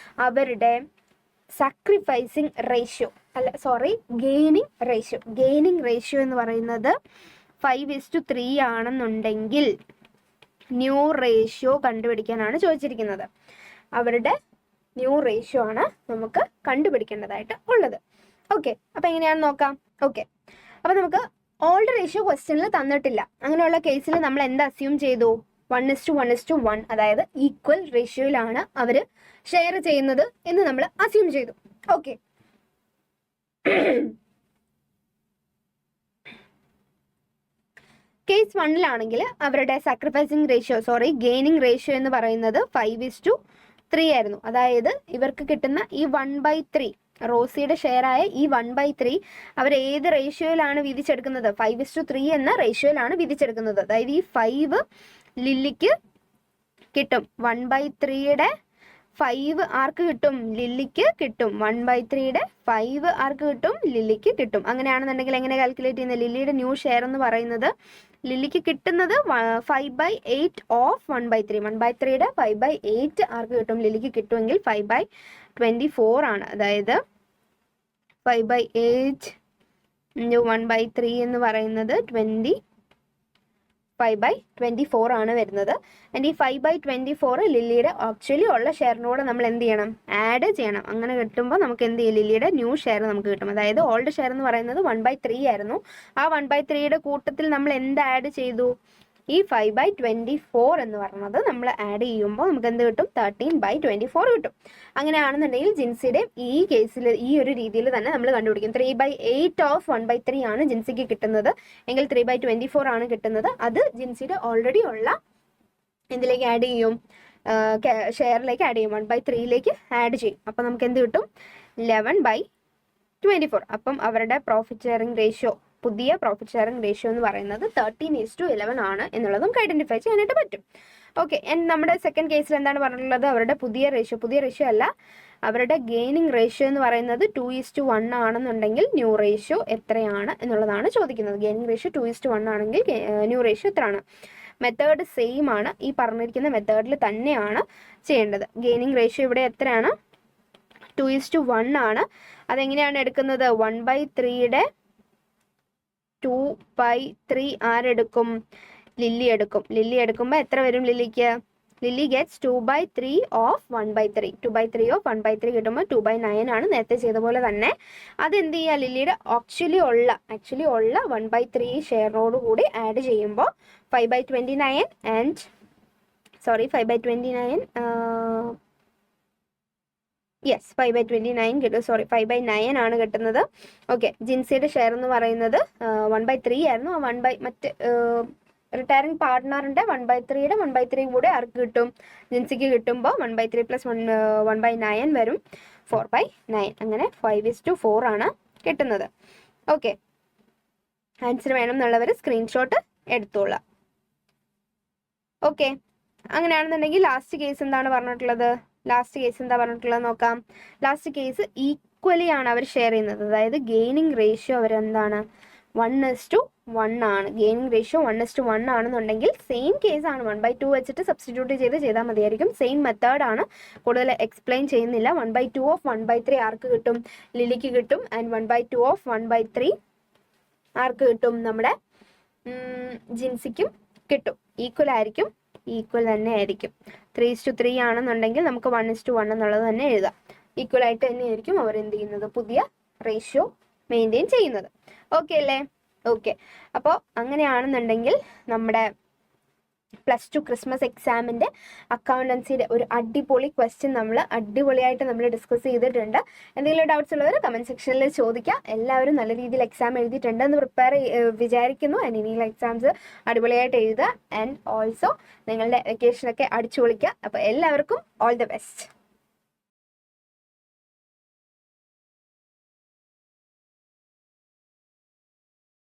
അവരുടെ സാക്രിഫൈസിങ് റേഷ്യോ, ഗെയിനിങ് റേഷ്യോ എന്ന് പറയുന്നത് 5:3 ആണെന്നുണ്ടെങ്കിൽ ന്യൂ റേഷ്യോ കണ്ടുപിടിക്കാനാണ് ചോദിച്ചിരിക്കുന്നത്. അവരുടെ ന്യൂ റേഷ്യോ ആണ് നമുക്ക് കണ്ടുപിടിക്കേണ്ടതായിട്ട് ഉള്ളത്. ഓക്കെ, അപ്പൊ എങ്ങനെയാണെന്ന് നോക്കാം. ഓക്കെ, അപ്പൊ നമുക്ക് ഓൾഡ് റേഷ്യോ ക്വസ്റ്റ്യനിൽ തന്നിട്ടില്ല. അങ്ങനെയുള്ള കേസിൽ നമ്മൾ എന്ത് അസ്യൂം ചെയ്തു? 1:1:1, അതായത് ഈക്വൽ റേഷ്യോയിലാണ് അവര് ഷെയർ ചെയ്യുന്നത് എന്ന് നമ്മൾ അസ്യൂം ചെയ്തു. ഓക്കെ, കേസ് 1ലാണെങ്കിൽ അവരുടെ ഗെയിനിങ് റേഷ്യോ എന്ന് പറയുന്നത് 5:3 ആയിരുന്നു. അതായത് ഇവർക്ക് കിട്ടുന്ന ഈ 1/3, റോസിയുടെ ഷെയറായ ഈ 1/3 അവർ ഏത് റേഷ്യോയിലാണ് വിധിച്ചെടുക്കുന്നത്? 5:3 എന്ന റേഷ്യോയിലാണ് വിധിച്ചെടുക്കുന്നത്. അതായത് ഈ 5 ലില്ലിക്ക് കിട്ടും. 1/3യുടെ 5 ആർക്ക് കിട്ടും? ലില്ലിക്ക് കിട്ടും. 1/3യുടെ 5 ആർക്ക് കിട്ടും? ലില്ലിക്ക് കിട്ടും. അങ്ങനെയാണെന്നുണ്ടെങ്കിൽ എങ്ങനെ കാൽക്കുലേറ്റ് ചെയ്യുന്നത്? ലില്ലിയുടെ ന്യൂ ഷെയർ എന്ന് പറയുന്നത്, ലില്ലിക്ക് കിട്ടുന്നത് 5/8 ഓഫ് 1/3. 1/3യുടെ 5/8 ആർക്ക് കിട്ടും? ലില്ലിക്ക് കിട്ടുമെങ്കിൽ 5/24 ആണ്. അതായത് 5/8 × 1/3 എന്ന് പറയുന്നത് 5/24 ആണ് വരുന്നത്. ആൻഡ് ഈ 5/24 ലില്ലിയുടെ ആക്ച്വലി ഉള്ള ഷെയറിനോട് നമ്മൾ എന്ത് ചെയ്യണം? ആഡ് ചെയ്യണം. അങ്ങനെ കിട്ടുമ്പോൾ നമുക്ക് എന്ത് ചെയ്യും? ലില്ലിയുടെ ന്യൂ ഷെയർ നമുക്ക് കിട്ടും. അതായത് ഓൾഡ് ഷെയർ എന്ന് പറയുന്നത് 1/3 ആയിരുന്നു. ആ 1/3യുടെ കൂട്ടത്തിൽ നമ്മൾ എന്ത് ആഡ് ചെയ്തു? ഈ 5/24 എന്ന് പറയുന്നത് നമ്മൾ ആഡ് ചെയ്യുമ്പോൾ നമുക്ക് എന്ത് കിട്ടും? 13/24 കിട്ടും. അങ്ങനെയാണെന്നുണ്ടെങ്കിൽ ജിൻസിയുടെ ഈ കേസിൽ ഈ ഒരു രീതിയിൽ തന്നെ നമ്മൾ കണ്ടുപിടിക്കും. 3/8 ഓഫ് 1/3 ആണ് ജിൻസിക്ക് കിട്ടുന്നത് എങ്കിൽ 3/24 ആണ് കിട്ടുന്നത്. അത് ജിൻസിയുടെ ഓൾറെഡി ഉള്ള എന്തിലേക്ക് ആഡ് ചെയ്യും? ഷെയറിലേക്ക് ആഡ് ചെയ്യും. 1/3യിലേക്ക് ആഡ് ചെയ്യും. അപ്പം നമുക്ക് എന്ത് കിട്ടും? 11/24. അപ്പം അവരുടെ പ്രോഫിറ്റ് ഷെയറിംഗ് റേഷ്യോ, പുതിയ പ്രോഫിറ്റ് ഷെയറിംഗ് റേഷ്യോ എന്ന് പറയുന്നത് 13:11 ആണ് എന്നുള്ളത് നമുക്ക് ഐഡന്റിഫൈ ചെയ്യാനായിട്ട് പറ്റും. ഓക്കെ, നമ്മുടെ സെക്കൻഡ് കേസിൽ എന്താണ് പറഞ്ഞിട്ടുള്ളത്? അവരുടെ പുതിയ റേഷ്യോ അല്ല, അവരുടെ ഗെയിനിങ് റേഷ്യോ എന്ന് പറയുന്നത് 2:1 ആണെന്നുണ്ടെങ്കിൽ ന്യൂ റേഷ്യോ എത്രയാണ് എന്നുള്ളതാണ് ചോദിക്കുന്നത്. ഗെയിനിങ് റേഷ്യോ 2:1 ആണെങ്കിൽ ന്യൂ റേഷ്യോ എത്രയാണ്? മെത്തേഡ് സെയിം ആണ്. ഈ പറഞ്ഞിരിക്കുന്ന മെത്തേഡിൽ തന്നെയാണ് ചെയ്യേണ്ടത്. ഗെയിനിങ് റേഷ്യോ ഇവിടെ എത്രയാണ്? 2:1 ആണ്. അതെങ്ങനെയാണ് എടുക്കുന്നത്? 1/3യുടെ 2/3 ആരെടുക്കും? ലില്ലി എടുക്കും. ലില്ലി എടുക്കുമ്പോൾ എത്ര വരും ലില്ലിക്ക്? Lily gets 2/3 of 1/3. 2/3 ഓഫ് 1/3 കിട്ടുമ്പോൾ 2/9 ആണ്. നേരത്തെ ചെയ്ത പോലെ തന്നെ അത് എന്ത് ചെയ്യുക? ലില്ലിയുടെ ആക്ച്വലി ഉള്ള 1/3 ഷെയറിനോട് കൂടി ആഡ് ചെയ്യുമ്പോൾ 5/29 ആൻഡ് 5/29 കിട്ടും. 5/9 ആണ് കിട്ടുന്നത്. ഓക്കെ, ജിൻസിയുടെ ഷെയർ എന്ന് പറയുന്നത് 1/3 ആയിരുന്നു. ആ മറ്റ് റിട്ടയറിംഗ് പാർട്ട്ണറിന്റെ 1/3യുടെ 1/3 കൂടെ ആർക്ക് കിട്ടും? ജിൻസിക്ക് കിട്ടുമ്പോൾ 1/3 പ്ലസ് 1/9 വരും. 4/9. അങ്ങനെ 5:4 ആണ് കിട്ടുന്നത്. ഓക്കെ, ആൻസർ വേണം എന്നുള്ളവർ സ്ക്രീൻഷോട്ട് എടുത്തോളാം. ഓക്കെ, അങ്ങനെയാണെന്നുണ്ടെങ്കിൽ ലാസ്റ്റ് കേസ് എന്താണ് പറഞ്ഞിട്ടുള്ളത്? നോക്കാം. ലാസ്റ്റ് കേസ് ഈക്വലി ആണ് അവർ ഷെയർ ചെയ്യുന്നത്. അതായത് ഗെയിനിങ് റേഷ്യോ അവരെന്താണ്? 1:1 ആണ്. ഗെയിനിങ് റേഷ്യോ 1:1 ആണെന്നുണ്ടെങ്കിൽ സെയിം കേസ് ആണ്. 1/2 വെച്ചിട്ട് സബ്സ്റ്റിറ്റ്യൂട്ട് ചെയ്താൽ മതിയായിരിക്കും. സെയിം മെത്തേഡ് ആണ്, കൂടുതൽ എക്സ്പ്ലെയിൻ ചെയ്യുന്നില്ല. 1/2 ഓഫ് 1/3 ആർക്ക് കിട്ടും? ലില്ലിക്ക് കിട്ടും. ആൻഡ് 1/2 ഓഫ് 1/3 ആർക്ക് കിട്ടും? നമ്മുടെ ജിൻസിക്കും കിട്ടും. ഈക്വൽ ആയിരിക്കും. ഈക്വൽ തന്നെ ആയിരിക്കും. 3:3 ആണെന്നുണ്ടെങ്കിൽ നമുക്ക് 1:1 എന്നുള്ളത് തന്നെ എഴുതാം. ഈക്വൽ ആയിട്ട് തന്നെയായിരിക്കും അവർ എന്ത് ചെയ്യുന്നത്, പുതിയ റേഷ്യോ മെയിൻറ്റെയിൻ ചെയ്യുന്നത്. ഓക്കെ അല്ലേ? ഓക്കെ. അപ്പോൾ അങ്ങനെയാണെന്നുണ്ടെങ്കിൽ നമ്മുടെ +2 ക്രിസ്മസ് എക്സാമിൻ്റെ അക്കൗണ്ടൻസിയുടെ ഒരു അടിപൊളി ക്വസ്റ്റ്യൻ അടിപൊളിയായിട്ട് നമ്മൾ ഡിസ്കസ് ചെയ്തിട്ടുണ്ട്. എന്തെങ്കിലും ഡൗട്ട്സ് ഉള്ളവർ കമൻറ്റ് സെക്ഷനിൽ ചോദിക്കാം. എല്ലാവരും നല്ല രീതിയിൽ എക്സാം എഴുതിയിട്ടുണ്ട് എന്ന് വിചാരിക്കുന്നു. ആൻഡ് ഇനിയുള്ള എക്സാംസ് അടിപൊളിയായിട്ട് എഴുതുക. ആൻഡ് ഓൾസോ നിങ്ങളുടെ വെക്കേഷനൊക്കെ അടിച്ചു പൊളിക്കുക. അപ്പോൾ എല്ലാവർക്കും ഓൾ ദി ബെസ്റ്റ്.